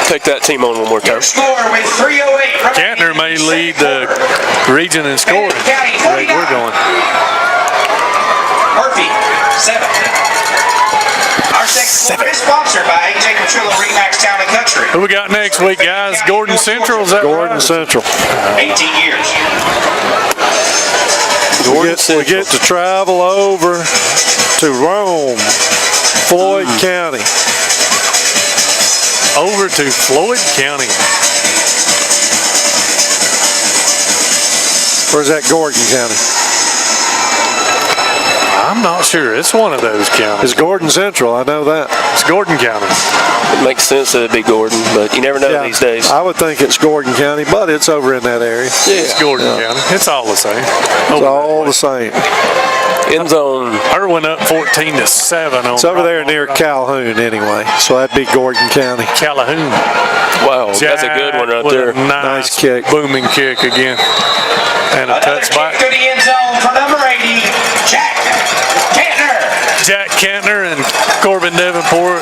take that team on one more time. Your score with 3:08. Kantner may lead the region in scoring. Like we're going. Murphy, 7. Our second quarter is sponsored by AJ Petrillo Remax Town and Country. Who we got next week, guys? Gordon Central. Is that Gordon right? Central. 18 years. We get to travel over to Rome, Floyd County. Over to Floyd County. Where's that, Gordon County? I'm not sure. It's one of those counties. It's Gordon Central, I know that. It's Gordon County. It makes sense that it'd be Gordon, but you never know these days. I would think it's Gordon County, but it's over in that area. It's Gordon County. It's all the same. It's all the same. End zone. Irwin up 14-7 on. It's over there near Calhoun anyway, so that'd be Gordon County. Calhoun. Wow, that's a good one right With there. a nice kick. booming kick again, and a Another touchback. kick to the end zone for number 80, Jack Kantner. Jack Kantner and Corbin Davenport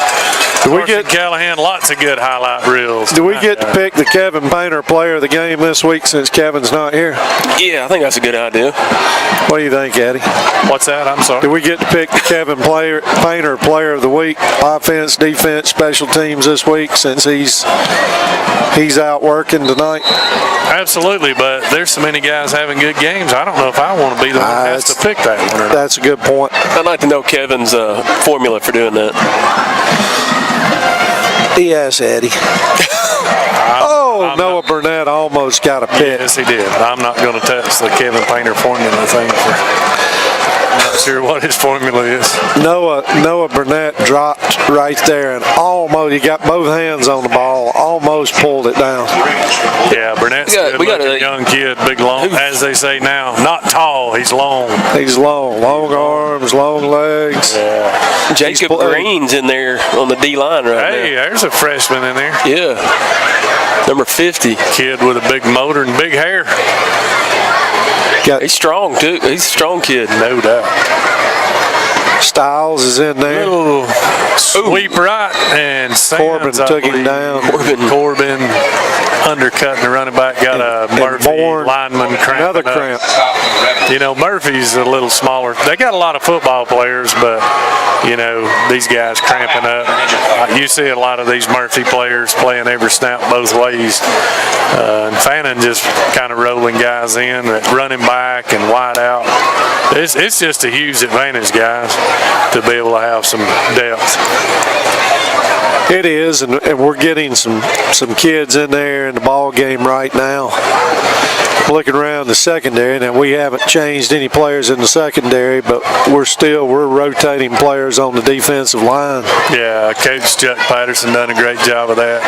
Do we Carson get Callahan, lots of good highlight reels. Do we get to pick the Kevin Painter player of the game this week since Kevin's not here? Yeah, I think that's a good idea. What do you think, Eddie? What's that? I'm sorry. Do we get to pick the Kevin Painter player of the week, offense, defense, special teams this week since he's out working tonight? Absolutely, but there's so many guys having good games. I don't know if I want to be the one that has to pick that one or not. That's a good point. I'd like to know Kevin's formula for doing that. Yes, Eddie. Noah Burnett almost got a pick. Yes, he did. I'm not going to touch the Kevin Painter formula thing. I'm not sure what his formula is. Noah Burnett dropped right there and almost, he got both hands on the ball, almost pulled it down. Yeah, Burnett's a good young kid, big long, as they say now. Not tall, he's long. He's long arms, long legs. Yeah. Jacob Green's in there on the D line right now. Hey, there's a freshman in there. Yeah. Number 50. Kid with a big motor and big hair. He's strong too. He's a strong kid. No doubt. Styles is in there. Little sweep right, and Corbin took him down. Corbin undercutting the running back, got a Murphy lineman cramp. Another cramp. You know, Murphy's a little smaller. They got a lot of football players, but, you know, these guys cramping up. You see a lot of these Murphy players playing every snap both ways. And Fannin just kind of rolling guys in, running back and wide out. It's just a huge advantage, guys, to be able to have some depth. It is, and we're getting some kids in there in the ball game right now. Looking around the secondary, and we haven't changed any players in the secondary, but we're rotating players on the defensive line. Yeah, Coach Chuck Patterson done a great job of that.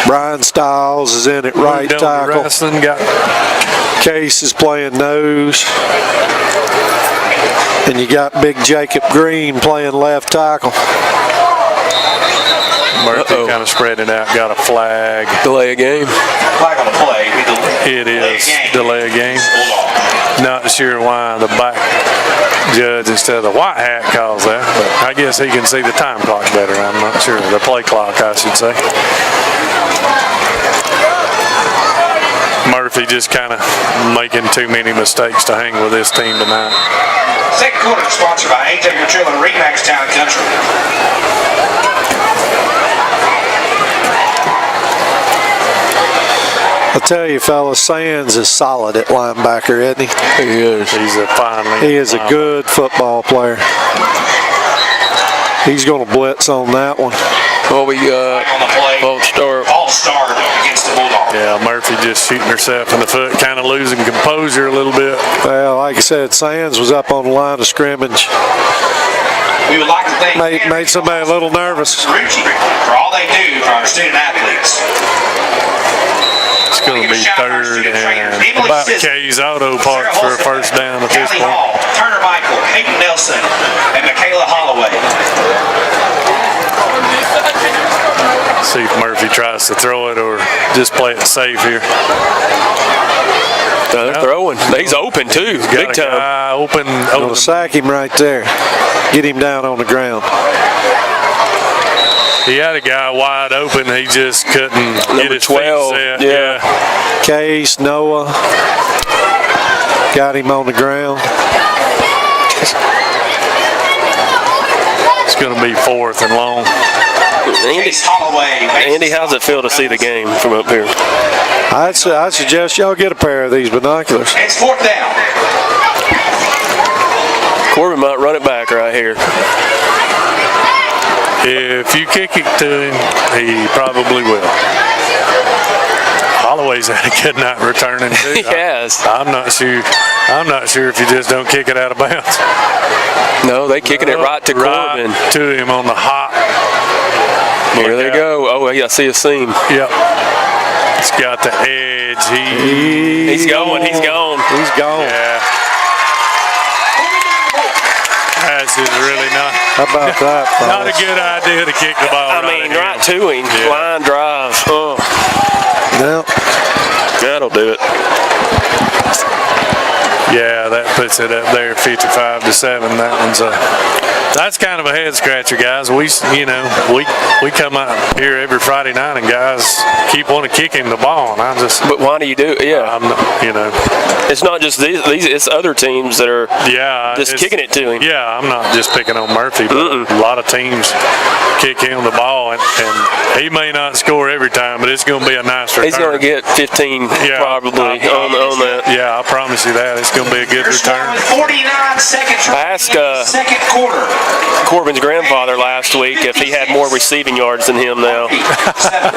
Brian Styles is in at right tackle. Case is playing nose. And you got big Jacob Green playing left tackle. Murphy kind of spread it out, got a flag. Delay a game. Flag on the play. It is delay a game. Not sure why the back judge instead of the white hat calls that, but I guess he can see the time clock better. I'm not sure. The play clock, I should say. Murphy just kind of making too many mistakes to hang with this team tonight. Second quarter is sponsored by AJ Grill and Remax Town Country. I'll tell you, fellas, Sands is solid at linebacker, isn't he? He is. He is a good football player. He's going to blitz on that one. Well, we All-star against the Bulldogs. Yeah, Murphy just shooting herself in the foot, kind of losing composure a little bit. Well, like I said, Sands was up on the line of scrimmage. We would like to thank made somebody a little nervous. Rucci for all they do for our student athletes. It's going to be third and about Kay's Auto Parts for a first down at this point. Hall, Turner Michael, Hayden Nelson, and Michaela Holloway. See if Murphy tries to throw it or just play it safe here. They're throwing. He's open too. Big time. Guy open. Gonna sack him right there. Get him down on the ground. He had a guy wide open. He just couldn't get his 12. feet set. Yeah. Case, Noah. Got him on the ground. It's going to be fourth and long. Andy, how's it feel to see the game from up here? I'd suggest y'all get a pair of these binoculars. It's fourth down. Corbin might run it back right here. If you kick it to him, he probably will. Holloway's had a good night returning too. He has. I'm not sure if you just don't kick it out of bounds. No, they kicking it right to Corbin. Right to him on the hop. Here they go. Oh, yeah, I see a seam. Yep. It's got the edge. He's going. He's gone. He's gone. Yeah. That's just really not. How about that, fellas? Not a good idea to kick the ball. Right to him. Yeah. Line drive. Oh. Yep. That'll do it. Yeah, that puts it up there, 55-7. That one's a That's kind of a head scratcher, guys. We come out here every Friday night, and guys keep wanting to kick him the ball, and But why do you do it? Yeah. It's not just these. It's other teams that are just kicking it to him. Yeah, I'm not just picking on Murphy, but a lot of teams kick him the ball, and he may not score every time, but it's going to be a nice return. He's going to get 15 probably on that. Yeah, I promise you that. It's going to be a good return. 49 seconds. I asked second quarter. Corbin's grandfather last week if he had more receiving yards than him now,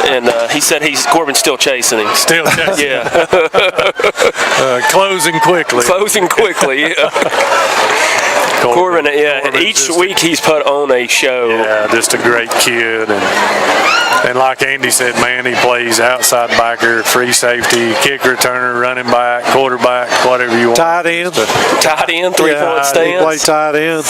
and he said Corbin's still chasing him. Still chasing. Yeah. Closing quickly. Closing quickly. Corbin, each week he's put on a show. Yeah, just a great kid, and like Andy said, man, he plays outside backer, free safety, kick returner, running back, quarterback, whatever you want. Tight end. Tight end, three-point stance. He play tight end.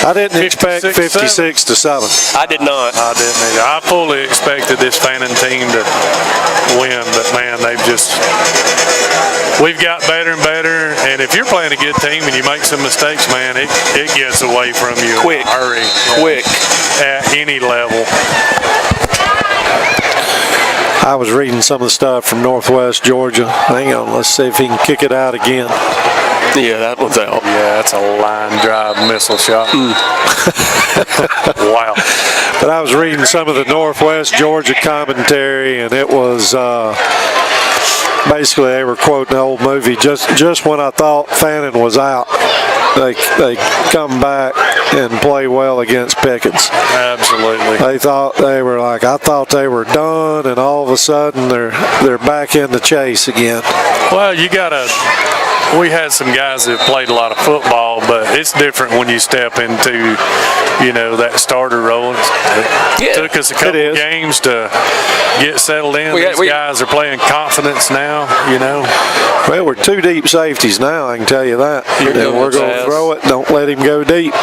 I didn't expect 56 to 7. I did not. I didn't either. I fully expected this Fannin team to win, but man, we've got better and better. And if you're playing a good team and you make some mistakes, man, it gets away from you quick. In a hurry. Quick. At any level. I was reading some of the stuff from Northwest Georgia. Hang on, let's see if he can kick it out again. Yeah, that one's out. Yeah, that's a line drive missile shot. Wow. But I was reading some of the Northwest Georgia commentary, and it was basically they were quoting the old movie. Just when I thought Fannin was out, they come back and play well against Pickens. Absolutely. They thought they were like, I thought they were done, and all of a sudden they're back in the chase again. Well, we had some guys that played a lot of football, but it's different when you step into, that starter role. It took us a couple of games to get settled in. These guys are playing confidence now, Well, we're two deep safeties now, I can tell you that. We're going to throw it. Don't let him go deep.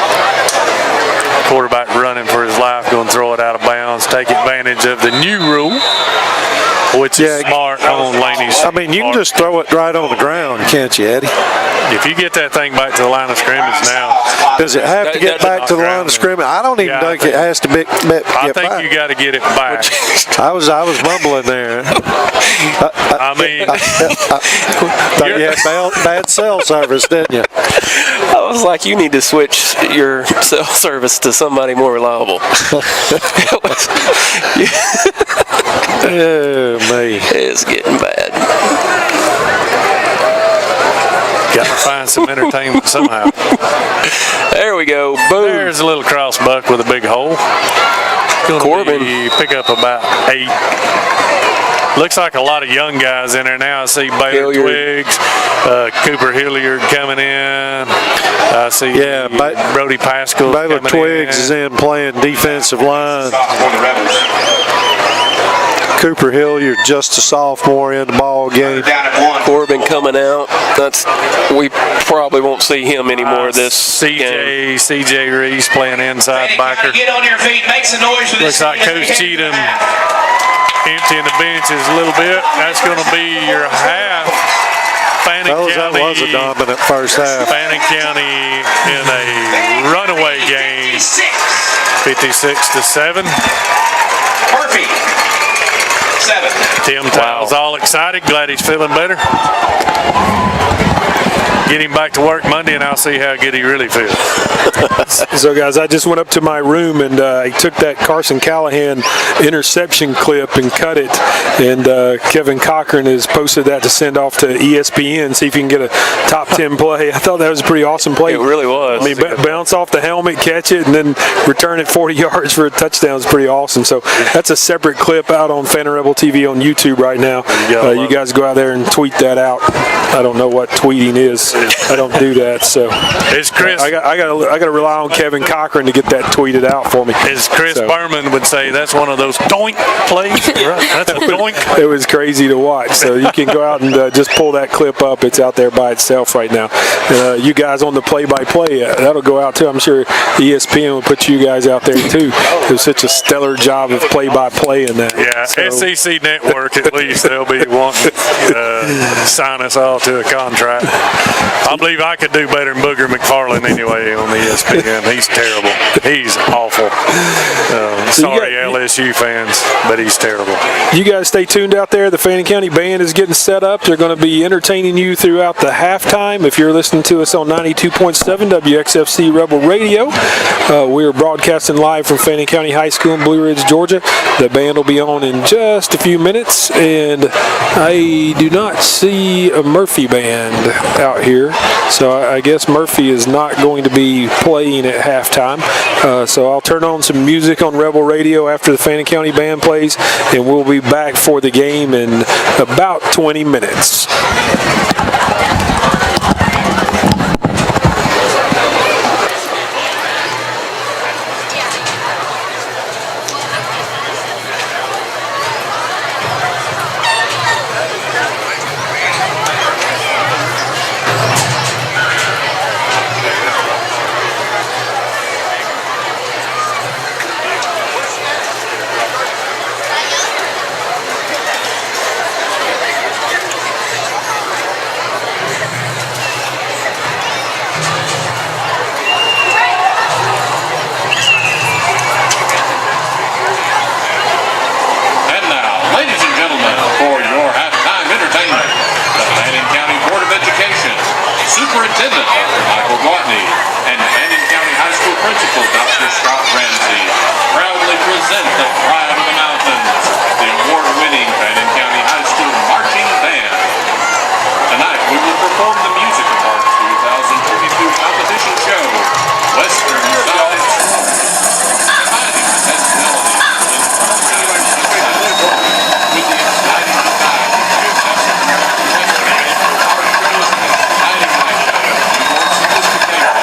Quarterback running for his life, going to throw it out of bounds, take advantage of the new rule, which is smart on Laney's. I mean, you can just throw it right on the ground, can't you, Eddie? If you get that thing back to the line of scrimmage now. Does it have to get back to the line of scrimmage? I don't even think it has to get back. I think you got to get it back. I was mumbling there. I mean, thought you had bad cell service, didn't you? I was like, you need to switch your cell service to somebody more reliable. Oh, me. It's getting bad. Got to find some entertainment somehow. There we go. Boom. There's a little cross buck with a big hole. Corbin pick up about 8. Looks like a lot of young guys in there now. I see Baylor Twiggs, Cooper Hilliard coming in. I see Brody Pascal. Baylor Twiggs is in playing defensive line. Cooper Hilliard, just a sophomore in the ball game. Corbin coming out. We probably won't see him anymore this game. CJ Reese playing inside backer. Get on your feet, make some noise for this. Looks like Coach Cheatham emptying the benches a little bit. That's going to be your half. Fannin County. That was a dominant first half. Fannin County in a runaway game. 56-7. Murphy. 7. Tim Towell's all excited. Glad he's feeling better. Get him back to work Monday, and I'll see how good he really feels. So, guys, I just went up to my room, and I took that Carson Callahan interception clip and cut it. And Kevin Cochran has posted that to send off to ESPN, see if he can get a top 10 play. I thought that was a pretty awesome play. It really was. I mean, bounce off the helmet, catch it, and then return it 40 yards for a touchdown is pretty awesome. So that's a separate clip out on Fannin Rebel TV on YouTube right now. You guys go out there and tweet that out. I don't know what tweeting is. I don't do that. So It's Chris. I got to rely on Kevin Cochran to get that tweeted out for me. As Chris Berman would say, that's one of those doink plays. Right? That's a doink. It was crazy to watch. So you can go out and just pull that clip up. It's out there by itself right now. You guys on the play-by-play, that'll go out too. I'm sure ESPN will put you guys out there too. It was such a stellar job of play-by-play in that. Yeah, So, SEC Network, at least they'll be wanting to sign us all to a contract. I believe I could do better than Booger McFarland anyway on the ESPN. He's terrible. He's awful. Sorry, LSU fans, but he's terrible. you guys stay tuned out there. The Fannin County Band is getting set up. They're going to be entertaining you throughout the halftime. If you're listening to us on 92.7 WXFC Rebel Radio, we are broadcasting live from Fannin County High School in Blue Ridge, Georgia. The band will be on in just a few minutes, and I do not see a Murphy band out here, so I guess Murphy is not going to be playing at halftime. So I'll turn on some music on Rebel Radio after the Fannin County Band plays, and we'll be back for the game in about 20 minutes. And now, ladies and gentlemen, for your halftime entertainment, the Fannin County Board of Education, Superintendent Dr. Michael Gwatney, and Fannin County High School Principal Dr. Scott Ramsey proudly present the Pride of the Mountains, the award-winning Fannin County High School Marching Band. Tonight, we will perform the music of our 2022 competition show, Western Style, combining the best melodies with the exciting design of successive American Western. Our show is an exciting night show with more sophistication,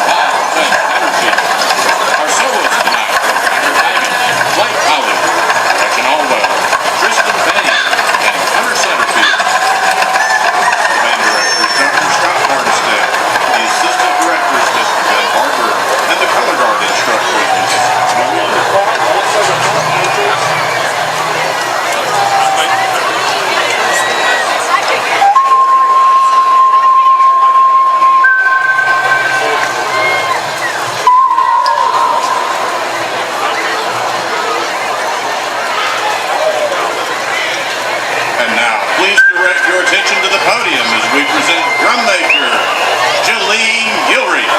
wild, fresh energy. Our soloists tonight are entertaining Blake Colley, Gretchen Allwell, Tristan Fannin, and Hunter Satterfield. The band director is Dr. Scott Barnstead. The assistant director is Mr. Ben Barber, and the color guard instructor is Mrs. And now, please direct your attention to the podium as we present drum major Jalene Gilreath.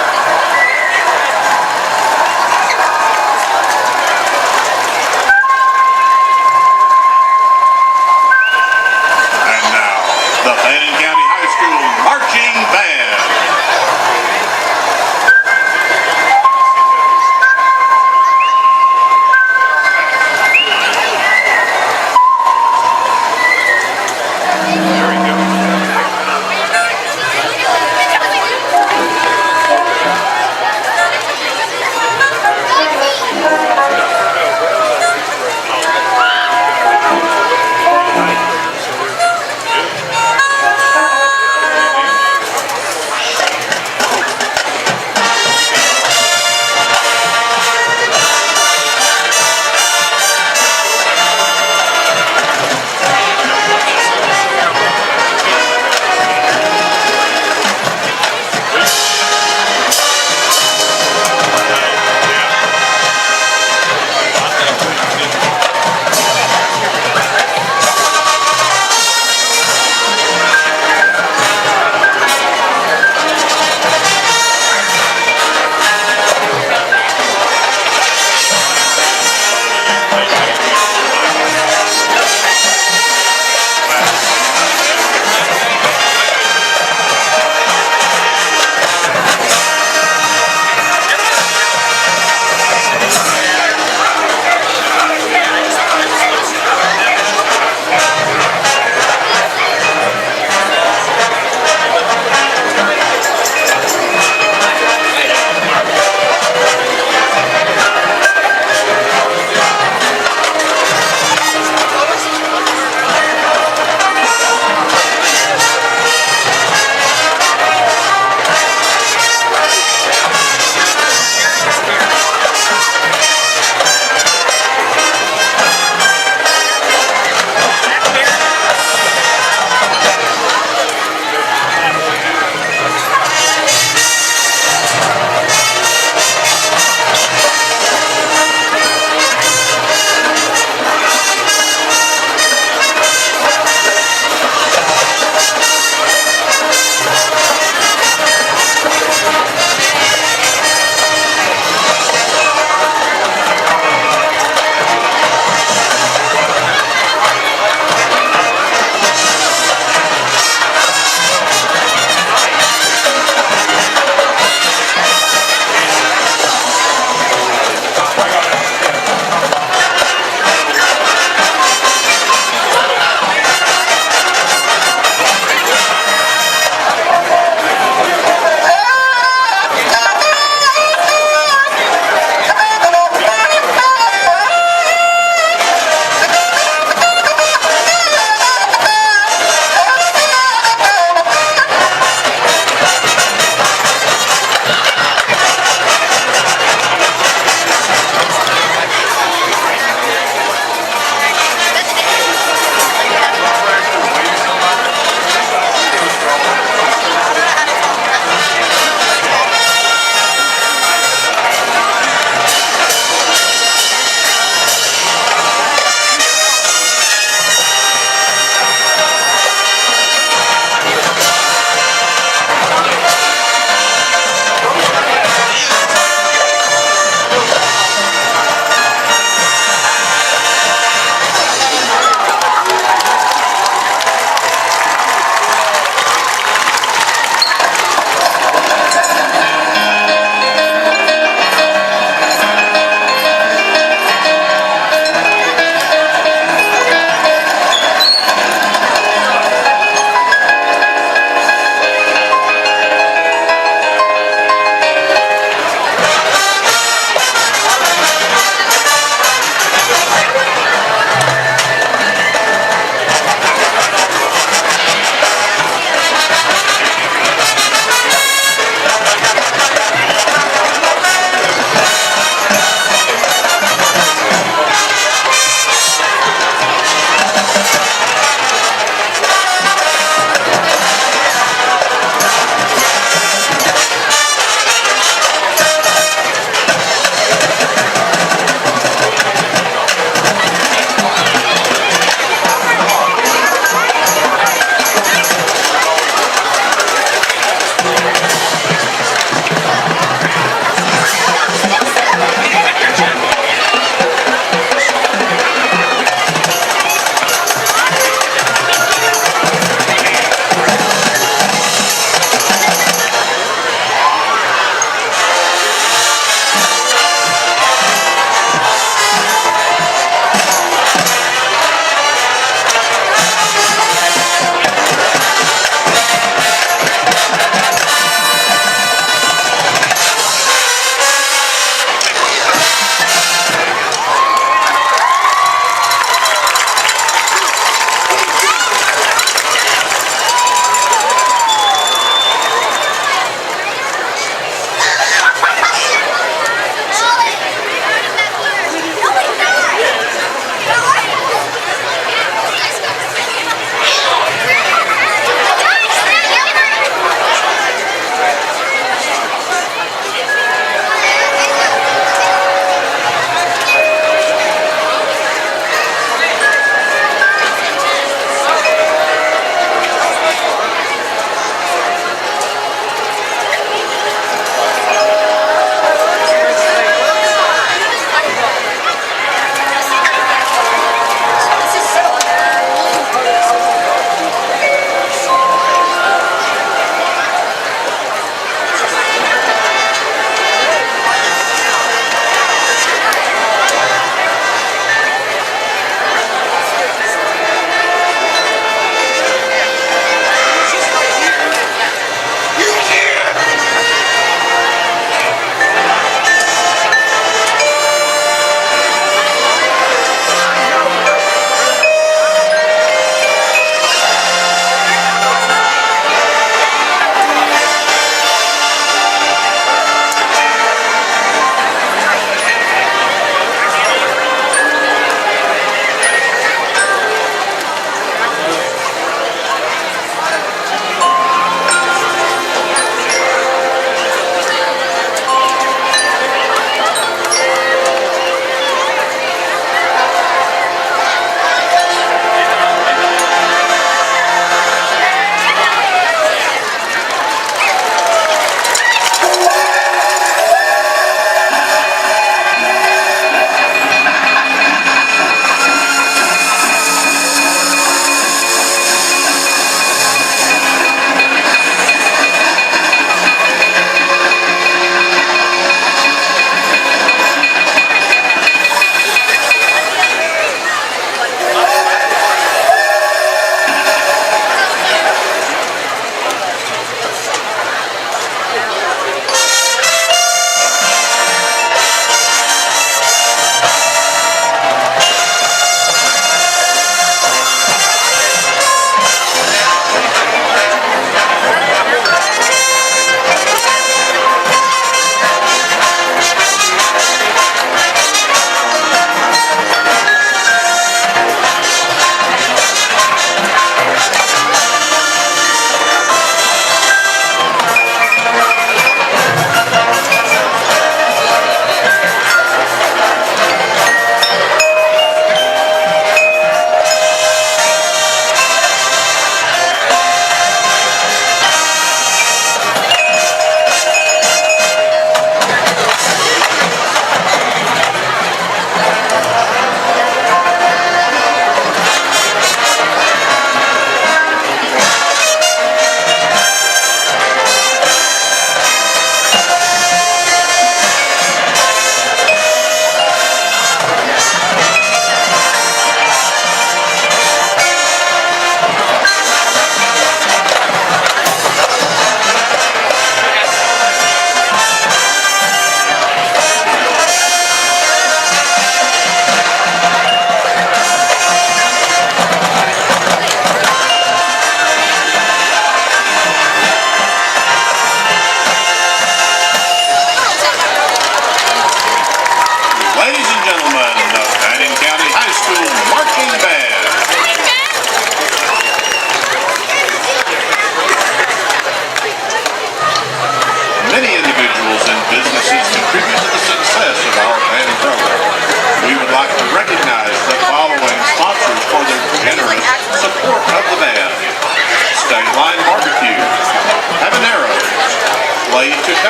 And now, the Fannin County High School Marching Band.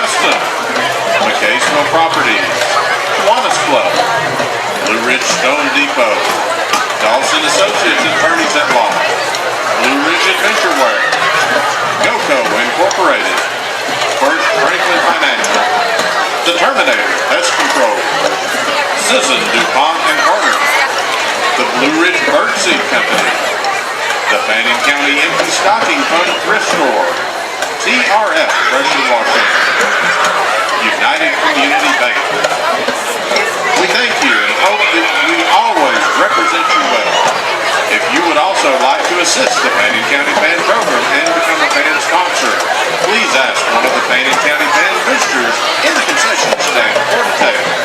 Custom, McCaysville Properties, Kiwanis Club, Blue Ridge Stone Depot, Dawson Associates Attorneys at Law, Blue Ridge Adventure Wear, GoCo Incorporated, First Franklin Financial, The Terminator Pest Control, Sisson DuPont and Carter, the Blue Ridge Birdseed Company, the Fannin County Empty Stocking Fund Thrift Store, TRF Pressure Washing, United Community Bank. We thank you and hope that we always represent you well. If you would also like to assist the Fannin County Band Program and become a band sponsor, please ask one of the Fannin County Band boosters in the concession stand for details.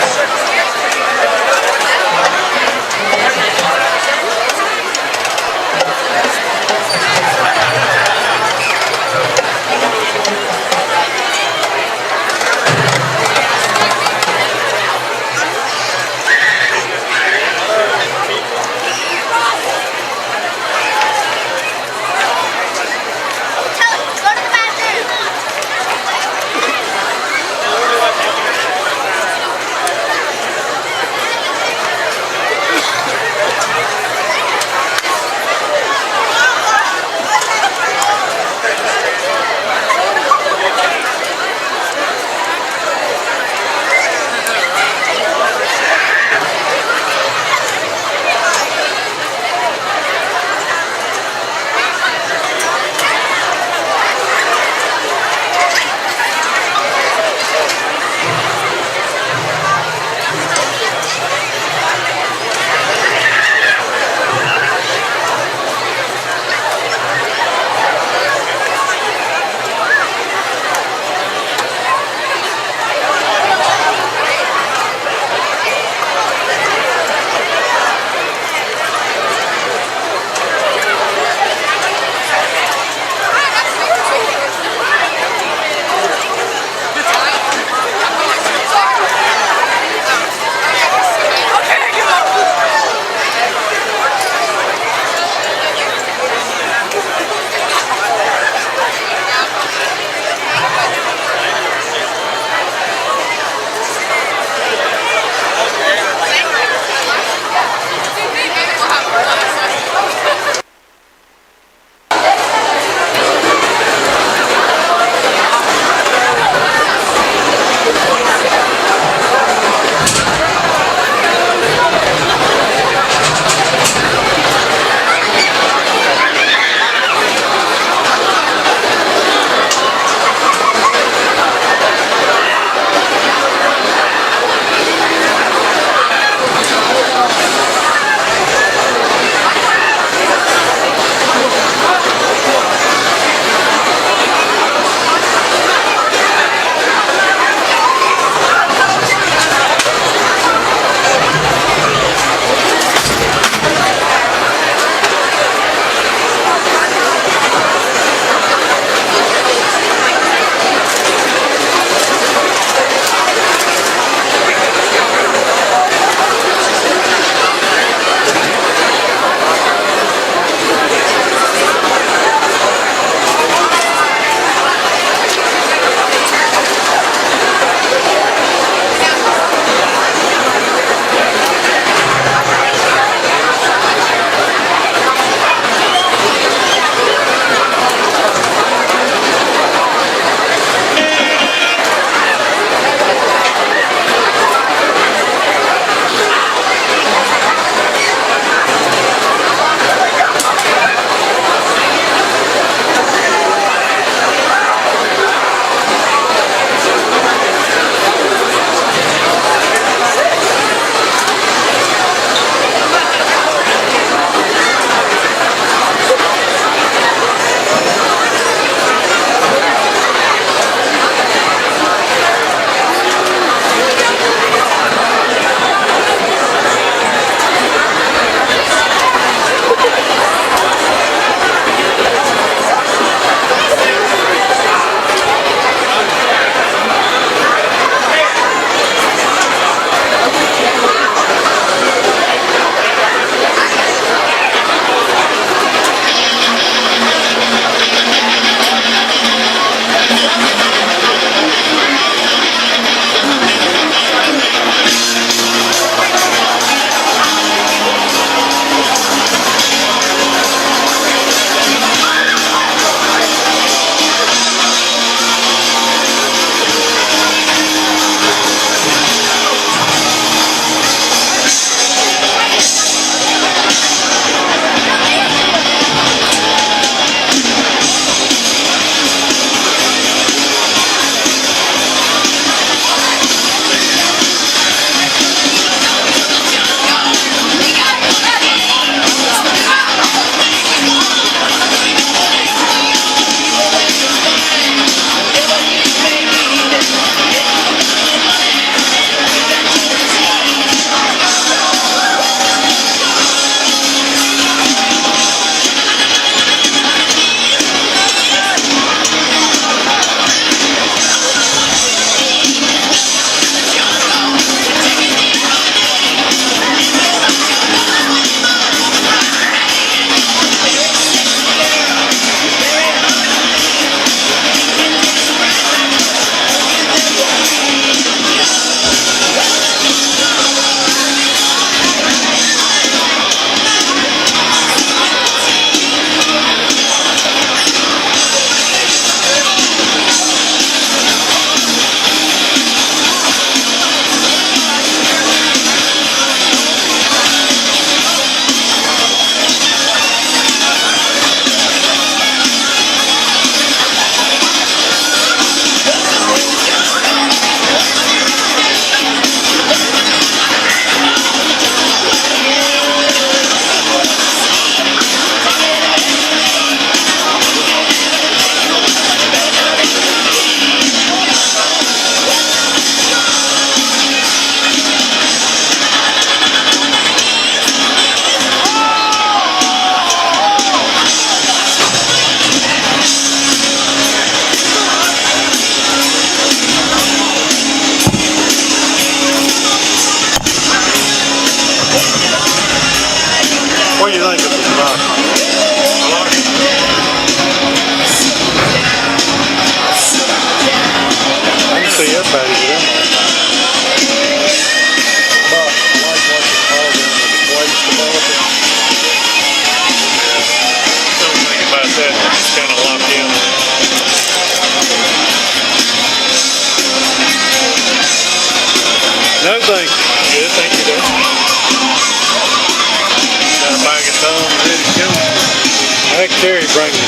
That Kerry brings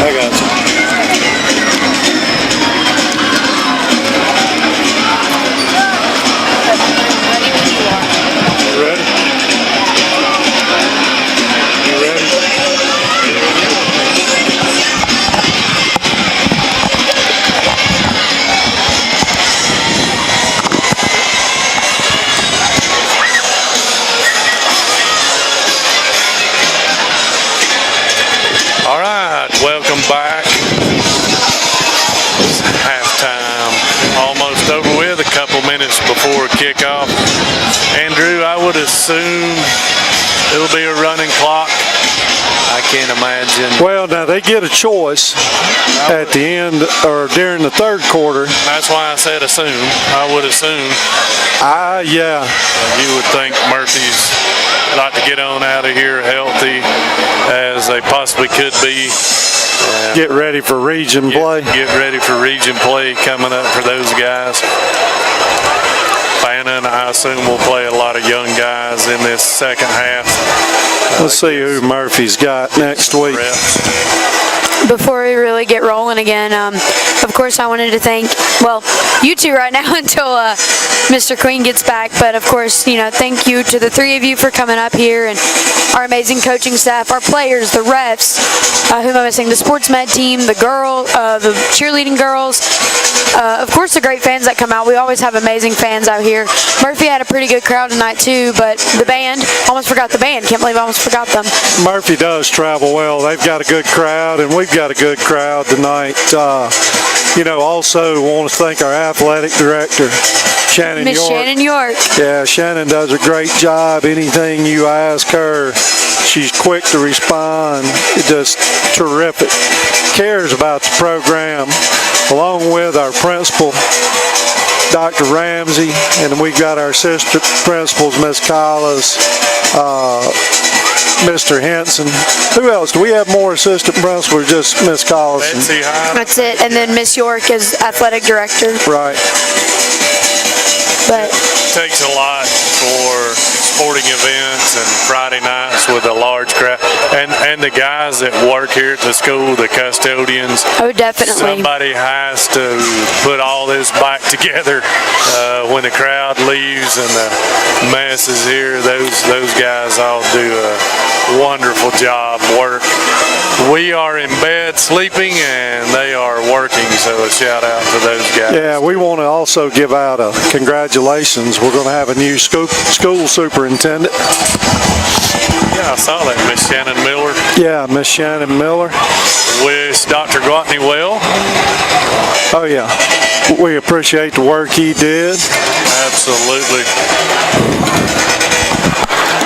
I got you. You ready? You ready? All right, welcome back. It's halftime, almost over with, a couple minutes before kickoff. Andrew, I would assume it'll be a running clock. I can't imagine. Well, now they get a choice at the end or during the third quarter. That's why I said assume. I would assume. Yeah. You would think Murphy's like to get on out of here healthy as they possibly could be. Get ready for region play. Get ready for region play coming up for those guys. Fannin, I assume, will play a lot of young guys in this second half. Let's see who Murphy's got next week. Before we really get rolling again, of course I wanted to thank, well, you two right now until Mr. Queen gets back, but of course, thank you to the three of you for coming up here, and our amazing coaching staff, our players, the refs, who am I missing, the sports med team, the cheerleading girls, of course the great fans that come out. We always have amazing fans out here. Murphy had a pretty good crowd tonight too, but the band, almost forgot the band, can't believe I almost forgot them. Murphy does travel well. They've got a good crowd, and we've got a good crowd tonight. Also want to thank our athletic director, Shannon York. Miss Shannon York. Yeah, Shannon does a great job. Anything you ask her, she's quick to respond. Just terrific. Cares about the program, along with our principal, Dr. Ramsey, and we've got our assistant principals, Miss Collis, Mr. Henson. Who else? Do we have more assistant principals or just Miss Collis? That's it. And then Miss York is athletic director. Right. But it takes a lot for sporting events and Friday nights with a large crowd. And the guys that work here at the school, the custodians. Oh, definitely. Somebody has to put all this back together when the crowd leaves and the mess is here. Those guys all do a wonderful job, work. We are in bed sleeping and they are working, so a shout out to those guys. Yeah, we want to also give out a congratulations. We're going to have a new school superintendent. Yeah, I saw that, Miss Shannon Miller. Yeah, Miss Shannon Miller. Wish Dr. Gwatney well. Oh, yeah. We appreciate the work he did. Absolutely.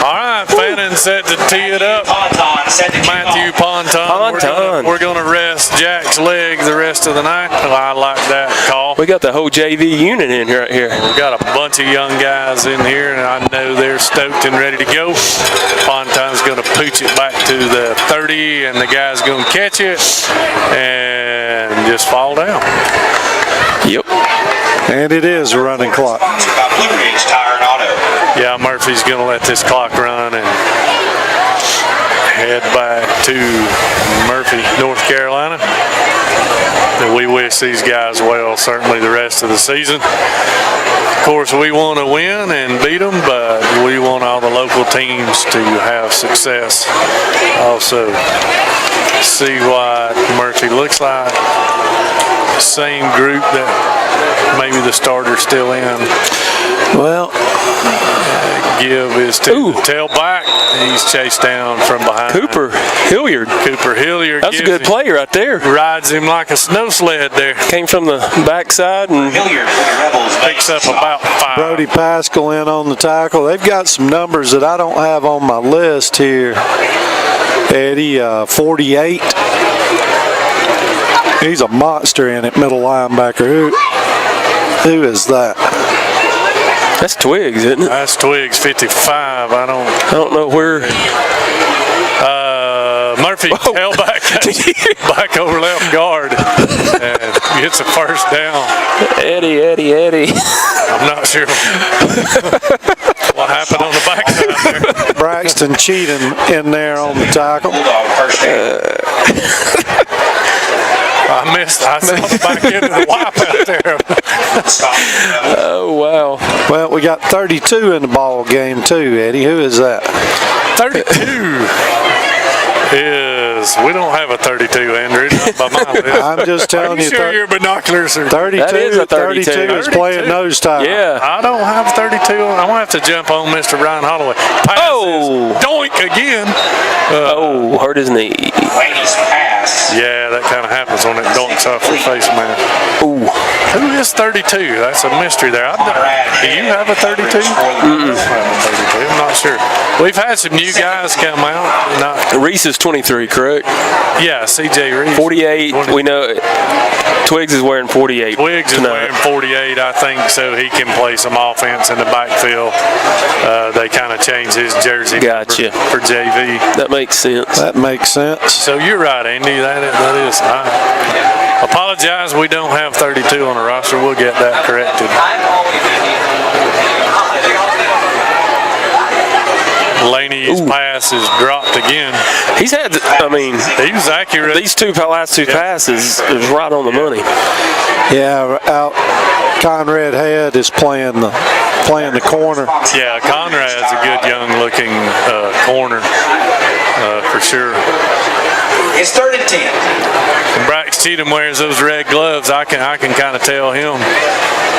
All right, Fannin set to tee it up. Matthew Ponton. We're going to rest Jack's leg the rest of the night. Well, I like that call. We got the whole JV unit in here right here. We've got a bunch of young guys in here, and I know they're stoked and ready to go. Ponton's going to pooch it back to the 30, and the guy's going to catch it and just fall down. Yep. And it is a running clock. Yeah, Murphy's going to let this clock run and head back to Murphy, North Carolina. And we wish these guys well, certainly the rest of the season. Of course, we want to win and beat them, but we want all the local teams to have success. Also, see what Murphy looks like. Same group that maybe the starter's still in. Well, give his tailback. He's chased down from behind. Cooper Hilliard. That's a good play right there. Rides him like a snow sled there. Came from the backside and picks up about 5. Brody Pascal in on the tackle. They've got some numbers that I don't have on my list here. Eddie, 48. He's a monster in it, middle linebacker. Who is that? That's Twigs, isn't it? That's Twigs, 55. I don't know where. Murphy held back over left guard and gets a first down. Eddie. I'm not sure what happened on the backside there. Braxton Cheatham in there on the tackle. I saw the back end of the wipe out there. Oh, wow. Well, we got 32 in the ball game too, Eddie. Who is that? 32 we don't have a 32, Andrew, not by my list. I'm just telling you. Sure your binoculars are 32. That is a 32. 32 is playing nose tackle. Yeah. I don't have 32. I'm going to have to jump on Mr. Brian Holloway. Oh! Doink again. Hurt his knee. Ladies pass. Yeah, that kind of happens when it donks off your face, man. Ooh. Who is 32? That's a mystery there. Do you have a 32? I don't have a 32. I'm not sure. We've had some new guys come out. Reese is 23, correct? Yeah, C.J. Reese. 48. We know Twigs is wearing 48. Twigs is wearing 48, I think, so he can play some offense in the backfield. They kind of changed his jersey Gotcha. for JV. That makes sense. That makes sense. So you're right, Andy. That is. I apologize. We don't have 32 on the roster. We'll get that corrected. Laney's pass is dropped again. He's had, he was accurate. These last two passes is right on the money. Yeah, Conrad Head is playing the corner. Yeah, Conrad's a good young-looking corner for sure. It's 3rd and 10. And Brax Cheatham wears those red gloves. I can kind of tell him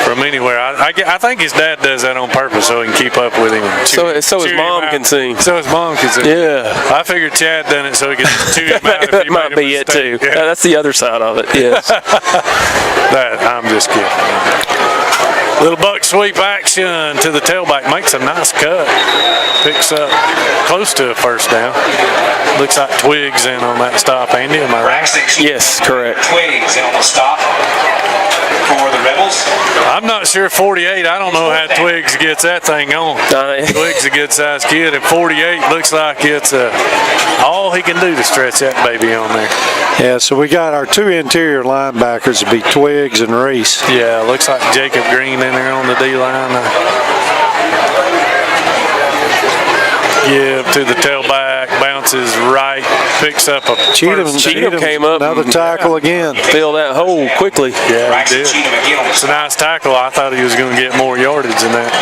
from anywhere. I think his dad does that on purpose so he can keep up with him. So his mom can see. So his mom can see. Yeah. I figured Chad done it so he could chew him out if That he might made a be it mistake. too. Yeah. That's the other side of it. Yes. I'm just kidding. Little buck sweep action to the tailback. Makes a nice cut. Picks up close to a first down. Looks like Twigs in on that stop, Andy. Am I right? Yes, correct. Twigs in on the stop for the Rebels. I'm not sure 48. I don't know how Twigs gets that thing on. Twigs a good sized kid, and 48 looks like it's all he can do to stretch that baby on there. Yeah, so we got our two interior linebackers to be Twigs and Reese. Yeah, looks like Jacob Green in there on the D-line. Give to the tailback, bounces right, picks up a Cheatham came up. Another tackle again. Fill that hole quickly. Yeah, he did. It's a nice tackle. I thought he was going to get more yardage than that.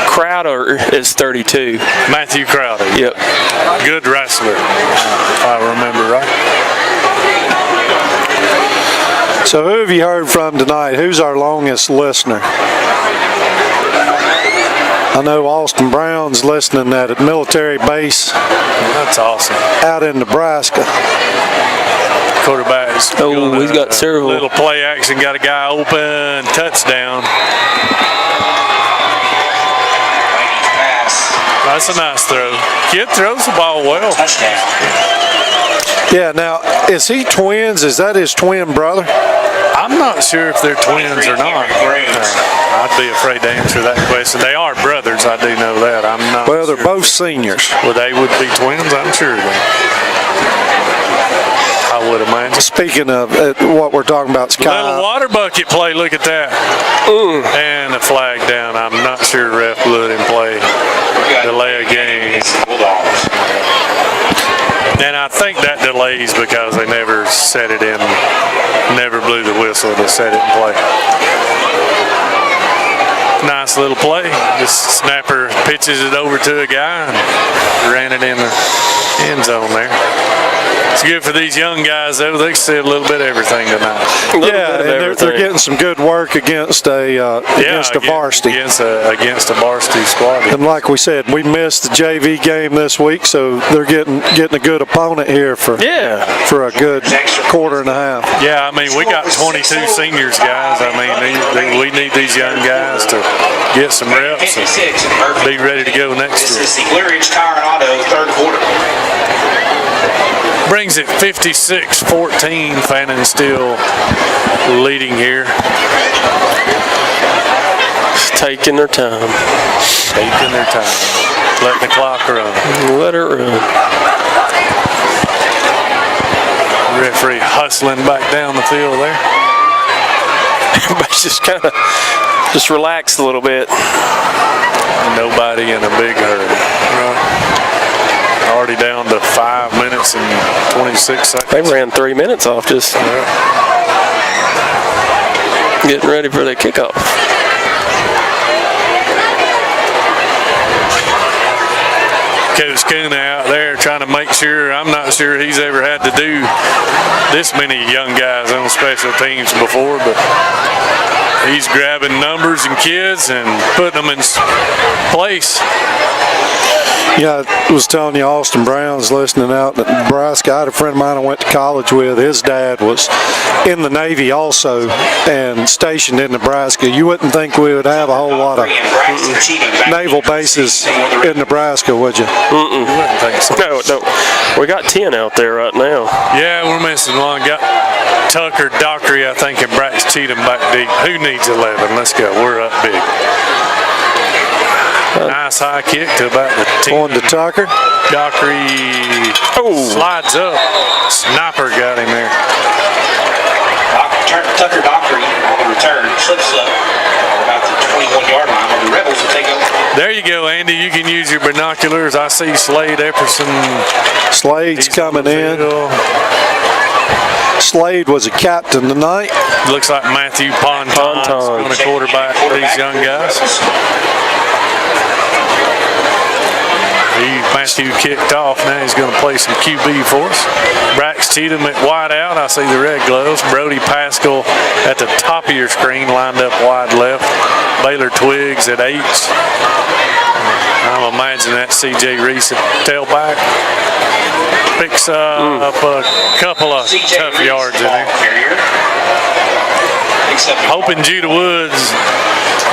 Crowder is 32. Matthew Crowder. Yep. Good wrestler, if I remember right. So who have you heard from tonight? Who's our longest listener? I know Austin Brown's listening at a military base. That's awesome. Out in Nebraska. Quarterback's he's got several. Little play action, got a guy open, touchdown. That's a nice throw. Kid throws the ball well. Touchdown. Yeah, now, is he twins? Is that his twin brother? I'm not sure if they're twins or not. I'd be afraid to answer that question. They are brothers, I do know that. I'm not Well, they're sure. both seniors. Well, they would be twins, I'm sure. I would imagine. Speaking of what we're talking about, Little water bucket play, look at that. And a flag down. I'm not sure ref blew it in play. Delay a game. And I think that delays because they never set it in, never blew the whistle to set it in play. Nice little play. Just snapper pitches it over to a guy and ran it in the end zone there. It's good for these young guys, though. They see a little bit of everything tonight. Yeah, and they're getting some good work against a varsity. Against a varsity squad. And like we said, we missed the JV game this week, so they're getting a good opponent here for a good quarter and a half. Yeah, I mean, we got 22 seniors, guys. I mean, we need these young guys to get some reps and be ready to go next year. This is the Blue Ridge Tire and Auto third quarter. Brings it 56-14. Fannin still leading here. Taking their time. Taking their time. Letting the clock run. Let her run. Referee hustling back down the field there. Everybody's just kind of just relaxed a little bit. Nobody in a big hurry. Already down to 5 minutes and 26 seconds. They ran 3 minutes off just getting ready for the kickoff. Coach Kuna out there trying to make sure. I'm not sure he's ever had to do this many young guys on special teams before, but he's grabbing numbers and kids and putting them in place. Yeah, I was telling you, Austin Brown's listening out in Nebraska. I had a friend of mine I went to college with. His dad was in the Navy also and stationed in Nebraska. You wouldn't think we would have a whole lot of naval bases in Nebraska, would you? You wouldn't think so. No. We got 10 out there right now. Yeah, we're missing one. Got Tucker, Dockery, I think, and Brax Cheatham back deep. Who needs 11? Let's go. We're up big. Nice high kick to about the 10. Going to Tucker. Dockery slides up. Sniper got him there. Tucker Dockery on the return slips up about the 21-yard line. The Rebels will take over. There you go, Andy. You can use your binoculars. I see Slade Epperson. Slade's coming in. Slade was a captain tonight. Looks like Matthew Ponton's going to quarterback these young guys. Matthew kicked off. Now he's going to play some QB for us. Brax Cheatham at wide out. I see the red gloves. Brody Pascal at the top of your screen, lined up wide left. Baylor Twiggs at 8. I'm imagining that C.J. Reese at tailback. Picks up a couple of tough yards in there. Hoping Judah Woods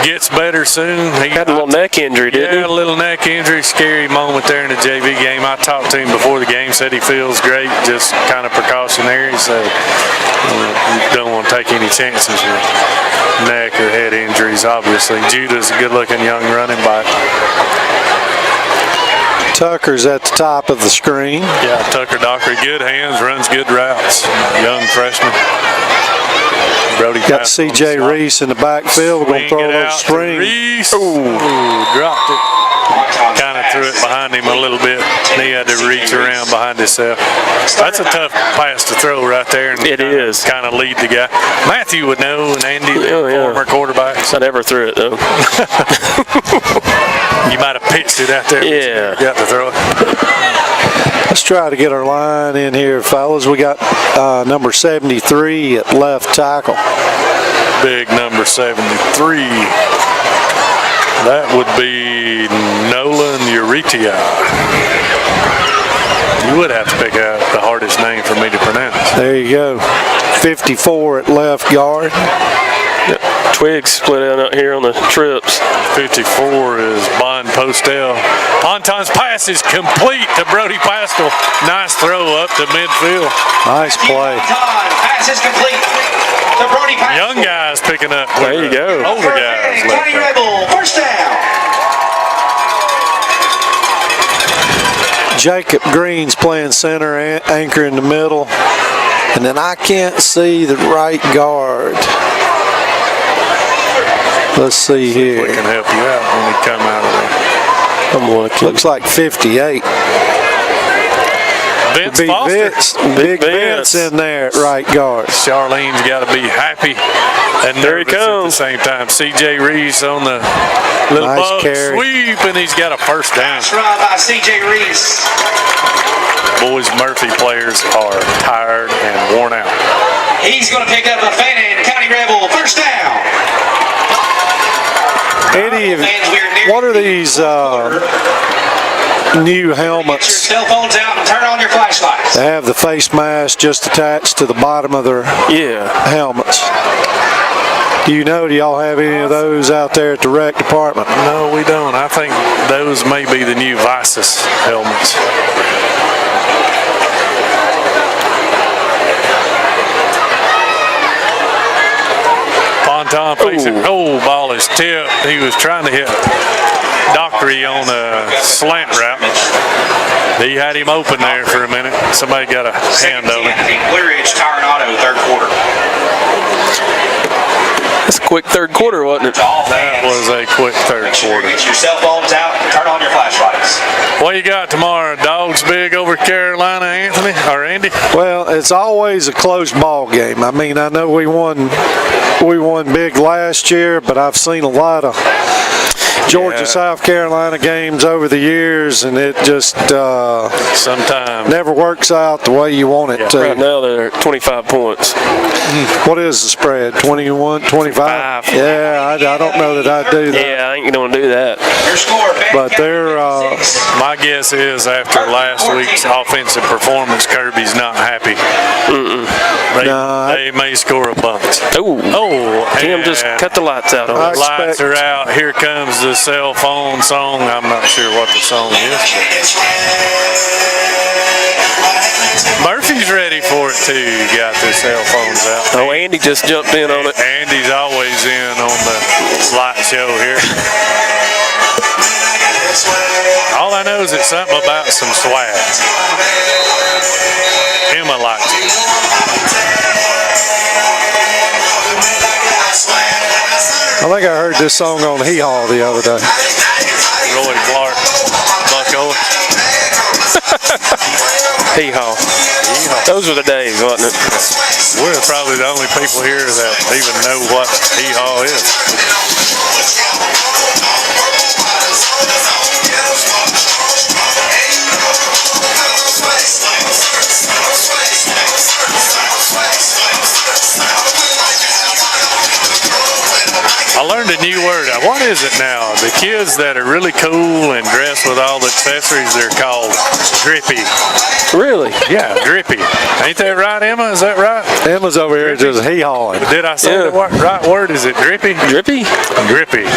gets better soon. He had a little neck injury, didn't he? Yeah, a little neck injury. Scary moment there in the JV game. I talked to him before the game, said he feels great, just kind of precautionary. So you don't want to take any chances with neck or head injuries, obviously. Judah's a good-looking young running back. Tucker's at the top of the screen. Yeah, Tucker Dockery, good hands, runs good routes. Young freshman. Brody got C.J. Reese in the backfield. We're going to throw a little string. Reese. Dropped it. Kind of threw it behind him a little bit. And he had to reach around behind himself. That's a tough pass to throw right there. And it is. Kind of lead the guy. Matthew would know, and Andy, former quarterbacks. I never threw it, though. You might have pitched it out there. Yeah. You got to throw it. Let's try to get our line in here, fellas. We got number 73 at left tackle. Big number 73. That would be Nolan Uritia. You would have to pick out the hardest name for me to pronounce. There you go. 54 at left guard. Yep. Twigs split out here on the trips. 54 is Bond Postel. Ponton's pass is complete to Brody Pascal. Nice throw up to midfield. Nice play. Pass is complete to Brody Pascal. Young guys picking up. There you go. Older guys. County Rebel, first down. Jacob Green's playing center, anchor in the middle. And then I can't see the right guard. Let's see here. We can help you out when we come out of there. I'm looking. Looks like 58. Vince Foster. Big Vince in there at right guard. Charlene's got to be happy and there he nervous comes. at the same time. C.J. Reese on the little Nice bug carry. sweep, and he's got a first down. Nice run by C.J. Reese. Boys Murphy players are tired and worn out. He's going to pick up a Fannin County Rebel, first down. Eddie, what are these new helmets? Get your cell phones out and turn on your flashlights. They have the face mask just attached to the bottom of their helmets. Do you know, do y'all have any of those out there at the rec department? No, we don't. I think those may be the new Visus helmets. Monton facing. Oh, ball is tipped. He was trying to hit Dockery on a slant route. He had him open there for a minute. Somebody got a hand on it. Blue Ridge Tire and Auto, third quarter. That's a quick third quarter, wasn't it? That was a quick third quarter. Get your cell phones out and turn on your flashlights. What you got tomorrow? Dogs big over Carolina, Anthony or Andy? Well, it's always a close ball game. I mean, I know we won big last year, but I've seen a lot of Georgia, South Carolina games over the years, and it just sometimes never works out the way you want it to. Right now they're 25 points. What is the spread? 21, 25? Yeah, I don't know that I'd do that. Yeah, I ain't going to do that. Your score, But they're my guess is after last week's offensive performance, Kirby's not happy. They may score a bunch. Oh, Tim just cut the lights out on us. Lights are out. Here comes the cell phone song. I'm not sure what the song is. Murphy's ready for it too. Got the cell phones out. Oh, Andy just jumped in on it. Andy's always in on the light show here. All I know is it's something about some swag. Emma likes it. I think I heard this song on Hee Haw the other day. Roy Clark, Buck Owens. Hee haw. Those were the days, wasn't it? We're probably the only people here that even know what hee haw is. I learned a new word. What is it now? The kids that are really cool and dress with all the accessories, they're called drippy. Really? Yeah, drippy. Ain't that right, Emma? Is that right? Emma's over here just hee-hawing. Did I say the right word? Is it drippy? Drippy? Drippy.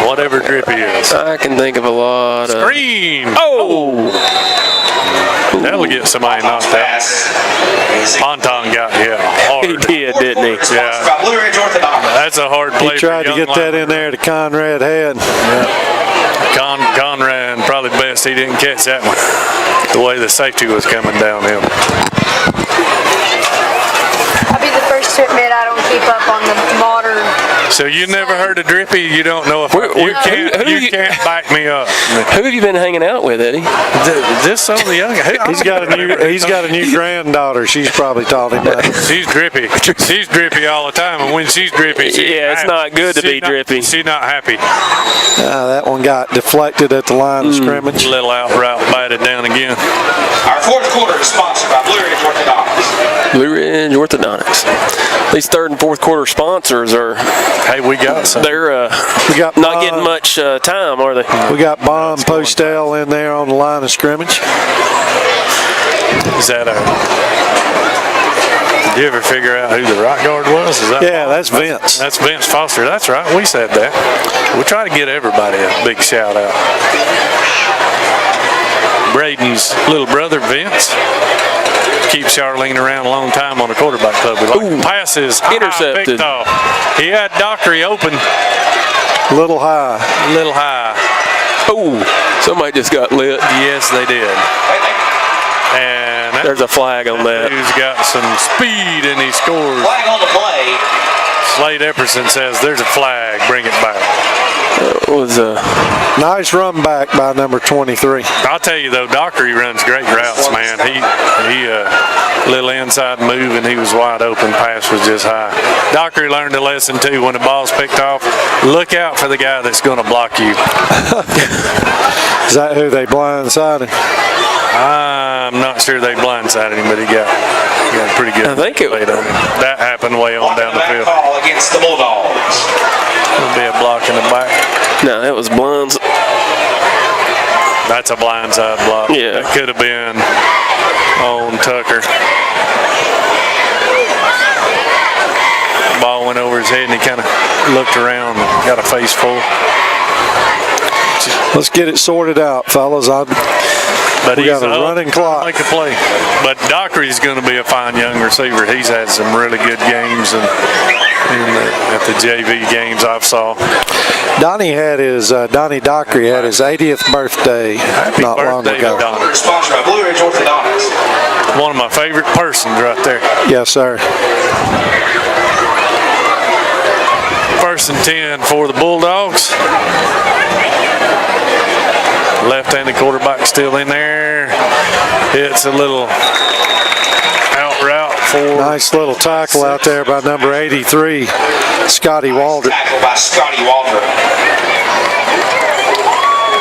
Whatever drippy is. I can think of a lot of... Screen! Oh! That'll get somebody knocked out. Monton got hit hard. He did, didn't he? Yeah. That's a hard play. He tried to get that in there to Conrad head. Yeah. Conrad, probably best he didn't catch that one. The way the safety was coming down him. I'll be the first to admit I don't keep up on the modern. So you never heard of drippy? You don't know if you can't back me up. Who have you been hanging out with, Eddie? This some of the young. He's got a new granddaughter. She's probably taught him that. She's drippy. She's drippy all the time, and when she's drippy, it's not good to be drippy. She's not happy. That one got deflected at the line of scrimmage. Little out route, batted down again. Our fourth quarter is sponsored by Blue Ridge Orthodontics. Blue Ridge Orthodontics. These third and fourth quarter sponsors are. Hey, we got some. They're We got not getting much time, are they? We got Bomb Postel in there on the line of scrimmage. Is that did you ever figure out who the right guard was? Is that that's Vince. That's Vince Foster. That's right. We said that. We try to get everybody a big shout out. Braden's little brother, Vince, keeps Charlene around a long time on the quarterback club. Passes intercepted. He had Dockery open. Little high. Oh, somebody just got lit. Yes, they did. And there's a flag on that. He's got some speed and he scores. Flag on the play. Slade Epperson says there's a flag. Bring it back. It was a nice run back by number 23. I'll tell you though, Dockery runs great routes, man. He little inside move and he was wide open. Pass was just high. Dockery learned a lesson too. When the ball's picked off, look out for the guy that's going to block you. Is that who they blindsided? I'm not sure they blindsided him, but he got a pretty good. I think it was. That happened way on down the field. Call against the Bulldogs. It'll be a block in the back. No, that was blinds. That's a blindside block. Yeah. That could have been on Tucker. Ball went over his head and he kind of looked around and got a face full. Let's get it sorted out, fellas. But We he's got a up, running trying to clock. Make a play. But Dockery's going to be a fine young receiver. He's had some really good games at the JV games I've saw. Donnie Dockery had his 80th birthday not long birthday ago. to Donnie. Sponsored by Blue Ridge Orthodontics. One of my favorite persons right there. Yes, sir. 1st and 10 for the Bulldogs. Left-handed quarterback still in there. It's a little out route for. Nice little tackle out there by number 83, Scotty Walter. Tackled by Scotty Walter.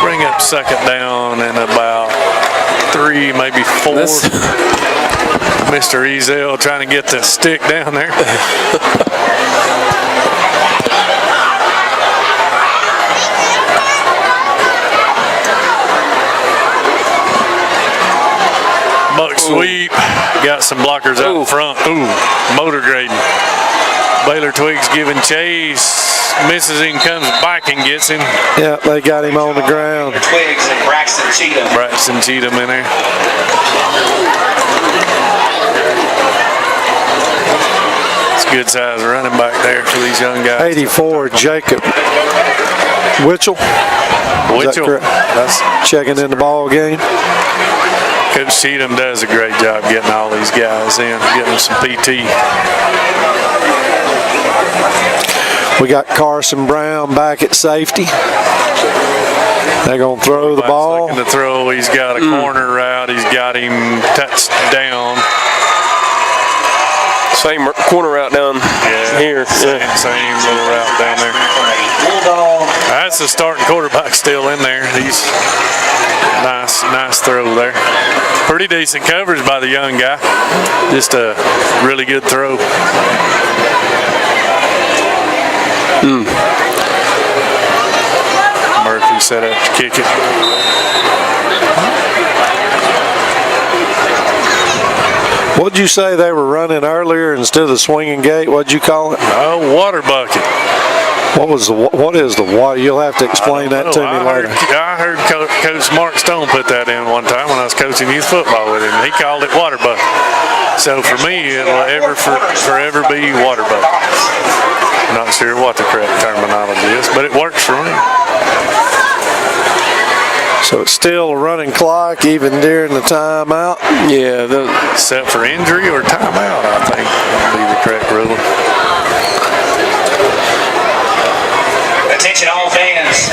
Bring up 2nd down and about 3, maybe 4. Mr. Ezel trying to get the stick down there. Buck sweep. Got some blockers out front. Ooh, motor grading. Baylor Twiggs giving chase. Misses him, comes back and gets him. Yeah, they got him on the ground. Twiggs and Braxton Cheatham. Braxton Cheatham in there. It's a good size running back there for these young guys. 84, Jacob Witchell. Witchell. That's checking in the ball game. Coach Cheatham does a great job getting all these guys in, getting them some PT. We got Carson Brown back at safety. They're going to throw the ball. Looking to throw. He's got a corner route. He's got him touchdown. Same corner route down here. Same little route down there. That's the starting quarterback still in there. He's nice throw there. Pretty decent coverage by the young guy. Just a really good throw. Murphy set up to kick it. What'd you say they were running earlier instead of the swinging gate? What'd you call it? Oh, water bucket. What is the water? You'll have to explain that to me later. I heard Coach Mark Stone put that in one time when I was coaching youth football with him. He called it water bucket. So for me, it'll forever be water bucket. Not sure what the correct terminology is, but it works for me. So it's still a running clock even during the timeout. Yeah, except for injury or timeout, I think would be the correct rule. Attention all fans.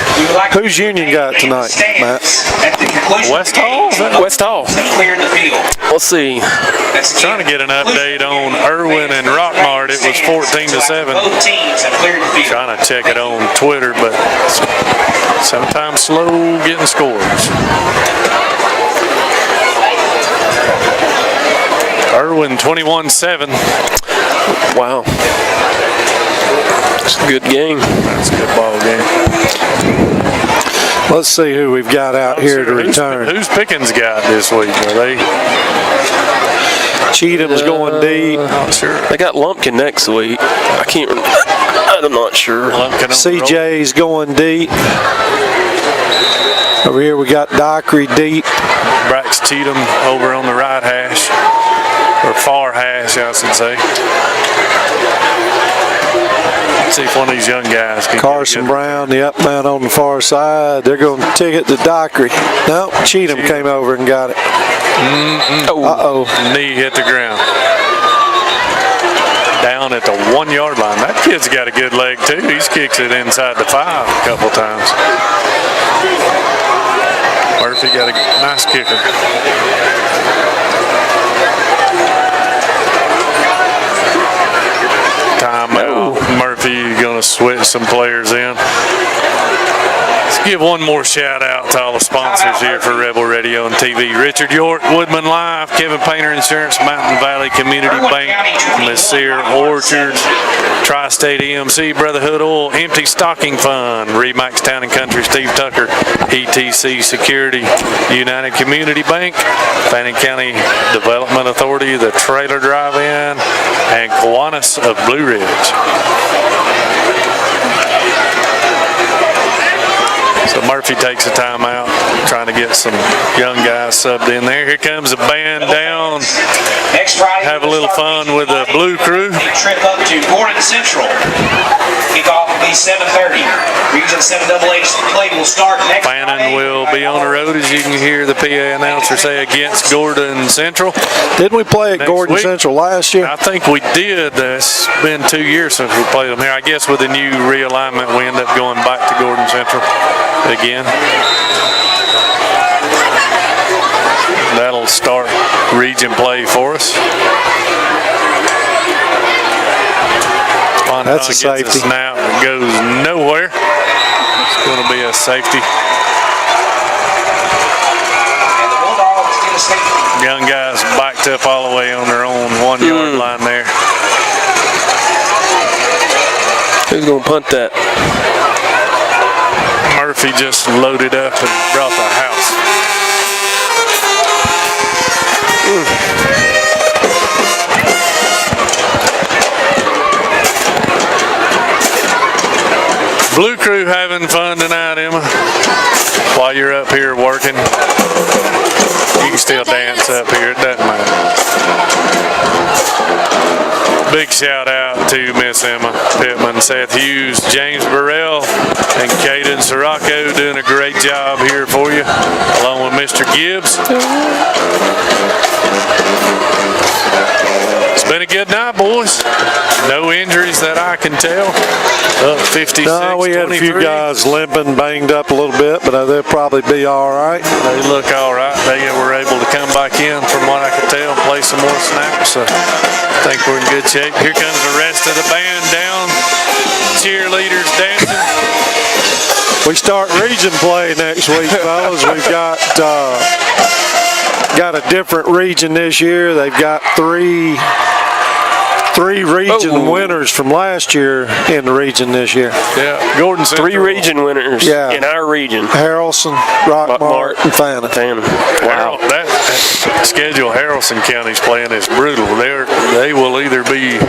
Who's Union got tonight, Matt? At the conclusion West Hall? West Hall. Cleared the field. Let's see. Trying to get an update on Irwin and Rockmart. It was 14-7. Both teams have cleared the field. Trying to check it on Twitter, but sometimes slow getting scores. Irwin 21-7. Wow. It's a good game. That's a good ball game. Let's see who we've got out here to return. Who's Pickens got this week? Are they? Cheatham's going deep. Not sure. They got Lumpkin next week. I can't remember. I'm not sure. CJ's going deep. Over here we got Dockery deep. Brax Cheatham over on the right hash. Or far hash, I should say. Let's see if one of these young guys can Carson Brown, the up man on the far side. They're going to take it to Dockery. No, Cheatham came over and got it. Uh-oh. Knee hit the ground. Down at the 1 yard line. That kid's got a good leg too. He's kicks it inside the 5 a couple times. Murphy got a nice kicker. Timeout. Murphy going to switch some players in. Let's give one more shout out to all the sponsors here for Rebel Radio and TV. Richard York, Woodman Live, Kevin Painter Insurance, Mountain Valley Community Bank, Messire Orchards, Tri-State EMC, Brotherhood Oil, Empty Stocking Fund, Remax Town and Country, Steve Tucker, ETC Security, United Community Bank, Fannin County Development Authority, the Trailer Drive-In, and Kiwanis of Blue Ridge. So Murphy takes a timeout. trying to get some young guys subbed in there. Here comes the band down. Next Friday, Have a little fun with the Blue Crew. Trip up to Gordon Central. Kickoff will be 7:30. Region 7AA play will start next Fannin Friday. will be on the road, as you can hear the PA announcer say, against Gordon Central. Didn't we play at Next Gordon week. Central last year? I think we did. It's been 2 years since we played them here. I guess with the new realignment, we end up going back to Gordon Central again. That'll start region play for us. That's a Gets safety. Snap goes nowhere. It's going to be a safety. And the Bulldogs get a safety. Young guys backed up all the way on their own 1 yard line there. Who's going to punt that? Murphy just loaded up and brought the house. Blue Crew having fun tonight, Emma. While you're up here working, you can still dance up here. It doesn't matter. Big shout out to Miss Emma Pittman, Seth Hughes, James Burrell, and Caden Sirocco doing a great job here for you, along with Mr. Gibbs. It's been a good night, boys. No injuries that I can tell. Up 56, No, we had a few 23. guys limping, banged up a little bit, but they'll probably be all right. They look all right. They were able to come back in, from what I could tell, and play some more snaps. So I think we're in good shape. Here comes the rest of the band down. Cheerleaders dancing. We start region play next week, fellas. We've got a different region this year. They've got three region winners from last year in the region this year. Yeah, Gordon Central. 3 region winners in our region. Harrelson, Rockmart, and Fannin. Fannin. Wow, that schedule Harrelson County's playing is brutal. They will either be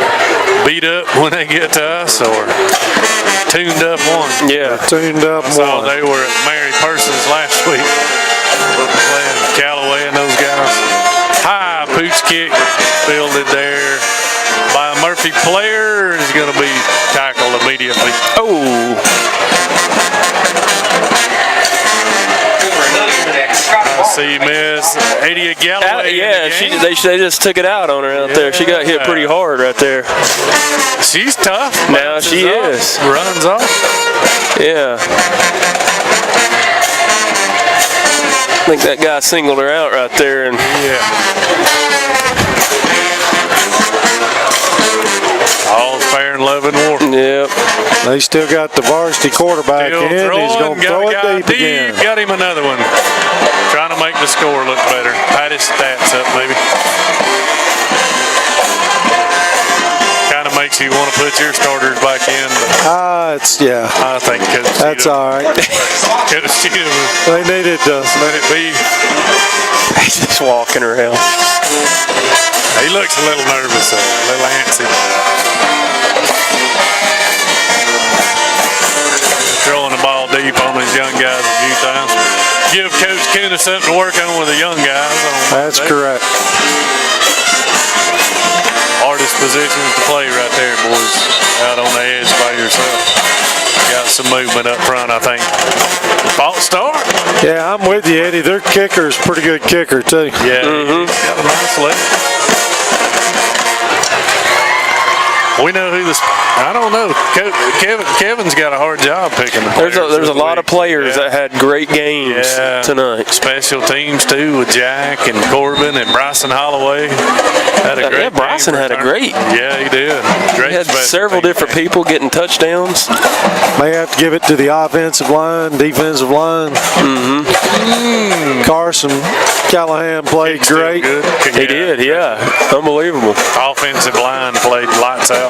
beat up when they get to us or tuned up one. Yeah. Tuned up I saw one. they were at Mary Persons last week playing Callaway and those guys. High pooch kick fielded there by a Murphy player is going to be tackled immediately. Oh. I see Miss Adia Galloway. Yeah, they just took it out on her out there. She got hit pretty hard right there. She's tough. Now Bounces she off, is. Runs off. Yeah. I think that guy singled her out right there. And Yeah. All fair and love and war. yep. They still got the varsity quarterback Still in. He's going to got throw a it guy deep again. Got him another one. Trying to make the score look better. Pat his stats up, maybe. Kind of makes you want to put your starters back in. But I think Coach That's Cheatham- all right. Coach Cheatham They needed to. let it be. He's just walking around. He looks a little nervous, though, a little antsy. Throwing the ball deep on these young guys a few times. Give Coach Kuna something to work on with the young guys. That's correct. Hardest positions to play right there, boys. Out on the edge by yourself. Got some movement up front, I think. False start. Yeah, I'm with you, Eddie. Their kicker's a pretty good kicker, too. Yeah, he's got a nice leg. We know who this. I don't know. Kevin's got a hard job picking the players. There's a lot of players that had great games tonight. Special teams too with Jack and Corbin and Bryson Holloway. Had a great Bryson game had a return. great. Yeah, he did. Great. He had special several team different game. people getting touchdowns. May have to give it to the offensive line, defensive line. Carson Callahan played Still great. good. He did, yeah. Unbelievable. Offensive line played lights out.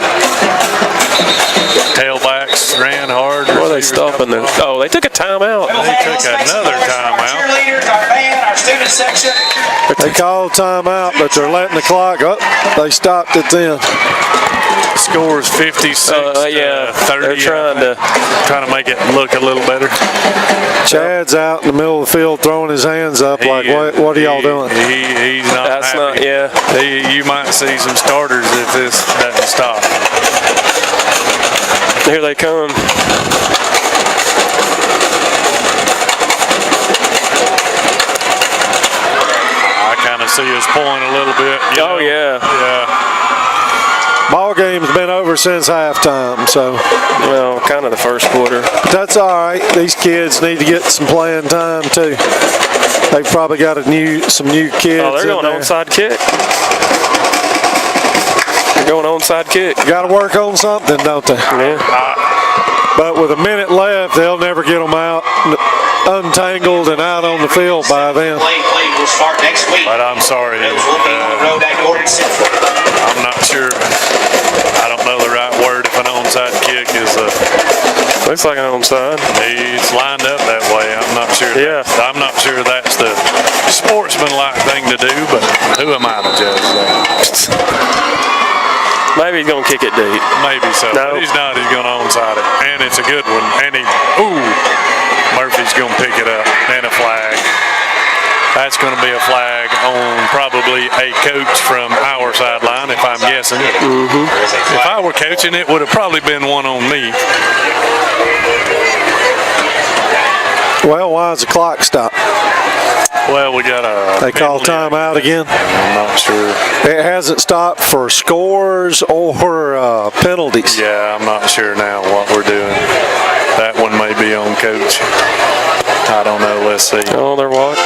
Tailbacks ran hard. Why are they Receivers stopping there? Oh, they took a timeout. They took another timeout. Cheerleaders, our band, our student section. They called timeout, but they're letting the clock up. They stopped it then. score's 56 yeah, to 30. they're trying to make it look a little better. Chad's out in the middle of the field throwing his hands up like, what are y'all doing? He's not That's happy. not, yeah. You might see some starters if this doesn't stop. Here they come. I kind of see us pulling a little bit. Oh, yeah. Ball game's been over since halftime, so Well, kind of the first quarter. that's all right. These kids need to get some playing time too. They've probably got some new kids. Oh, they're going in there. onside kick. They're going onside kick. Got to work on something, don't they? Yeah. But with a minute left, they'll never get them out untangled and out on the field by then. Play will start next week. But I'm sorry. Those will be on the road at Gordon Central. I'm not sure. I don't know the right word if an onside kick is Looks like an onside. He's lined up that way. I'm not sure. Yeah. I'm not sure that's the sportsmanlike thing to do, but who am I to judge that? Maybe he's going to kick it deep. Maybe so. No. But he's not. He's going to onside it. And it's a good one. And Murphy's going to pick it up. And a flag. That's going to be a flag on probably a coach from our sideline, if I'm guessing. If I were coaching, it would have probably been one on me. Well, why is the clock stopped? Well, we got a. They call penalty. timeout again? I'm not sure. It hasn't stopped for scores or penalties. Yeah, I'm not sure now what we're doing. That one may be on coach. I don't know. Let's see. Oh, they're what?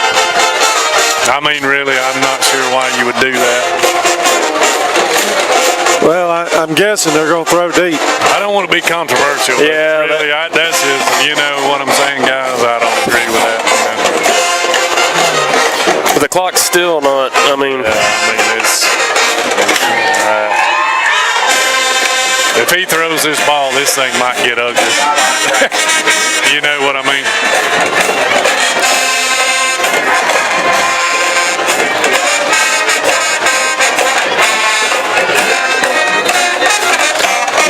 I mean, really, I'm not sure why you would do that. Well, I'm guessing they're going to throw deep. I don't want to be controversial. But Yeah, really, that's just, you know what I'm saying, guys. I don't agree with that. But the clock's still not, I mean. It's. If he throws this ball, this thing might get ugly. You know what I mean?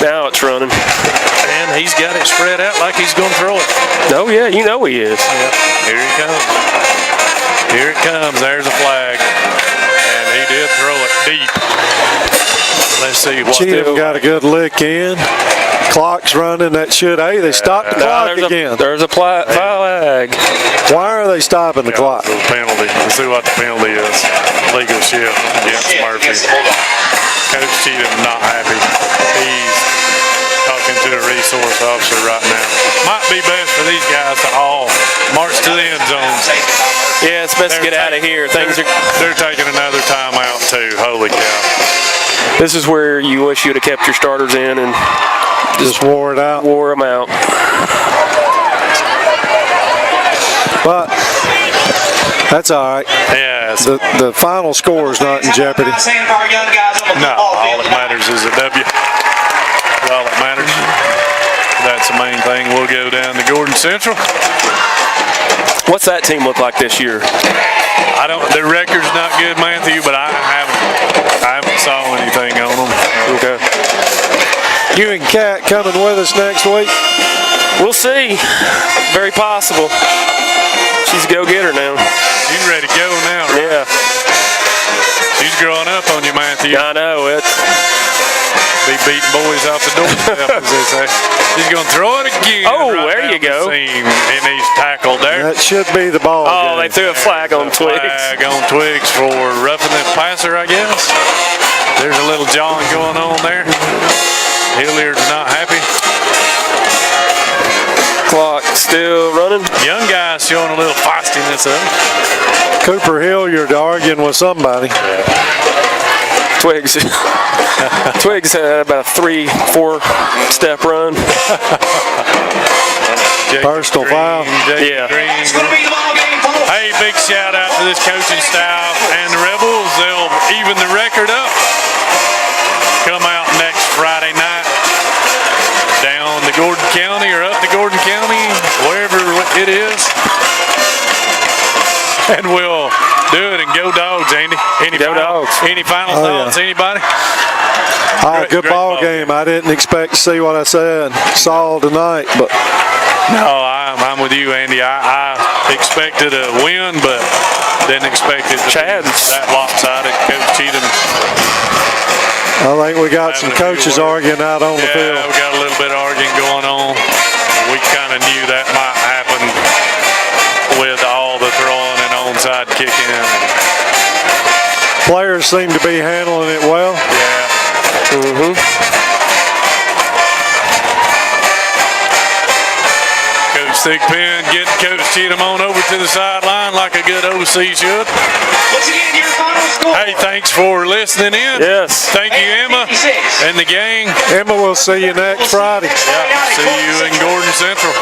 Now it's running. And he's got it spread out like he's going to throw it. Oh, yeah, you know he is. Here he comes. Here it comes. There's a flag. And he did throw it deep. Let's see what Cheatham got a good lick in. Clock's running. That should. Hey, they stopped the clock again. There's a flag. Why are they stopping the clock? The penalty. Let's see what the penalty is. Legal shift against Murphy. Coach Cheatham not happy. He's talking to a resource officer right now. Might be best for these guys to all march to the end zone. Yeah, it's best to get out of here. They're taking another timeout too. Holy cow. This is where you wish you'd have kept your starters in and Just wore it out. wore them out. But that's all right. Yeah. The final score is not in jeopardy. No, all that matters is a W. All that matters. That's the main thing. We'll go down to Gordon Central. What's that team look like this year? Their record's not good, Matthew, but I haven't saw anything on them. Okay. You and Kat coming with us next week? We'll see. Very possible. She's a go-getter now. She's ready to go now, right? Yeah. She's growing up on you, Matthew. I know it. Be beating boys off the doorstep, as they say. He's going to throw it again. Oh, right there you down go. the seam, and he's tackled there. That should be the ball. Oh, game. they threw a flag on Twigs. Flag on Twigs for roughing the passer, I guess. There's a little jawing going on there. Hilliard's not happy. Clock still running. Young guys showing a little feistiness of it. Cooper Hilliard arguing with somebody. Twigs. Twigs had about a 3-4 step run. Personal foul. Yeah. Hey, big shout out to this coaching staff and the Rebels. They'll even the record up. Come out next Friday night down to Gordon County or up to Gordon County, wherever it is. And we'll do it and go Dogs, Andy. Go Dogs. Any final thoughts, anybody? Good ball game. I didn't expect to see what I saw tonight, but No, I'm with you, Andy. I expected a win, but didn't expect it to be that lopsided. Coach Cheatham. I think we got some coaches arguing out on the field. Yeah, we got a little bit of arguing going on. We kind of knew that might happen with all the throwing and onside kicking. Players seem to be handling it well. Yeah. Coach Thigpen getting Coach Cheatham on over to the sideline like a good OC should. Once again, your final score. Hey, thanks for listening in. Yes. Thank you, Emma, 56. and the gang. Emma, we'll see you next Friday. Yeah, see you in Gordon Central.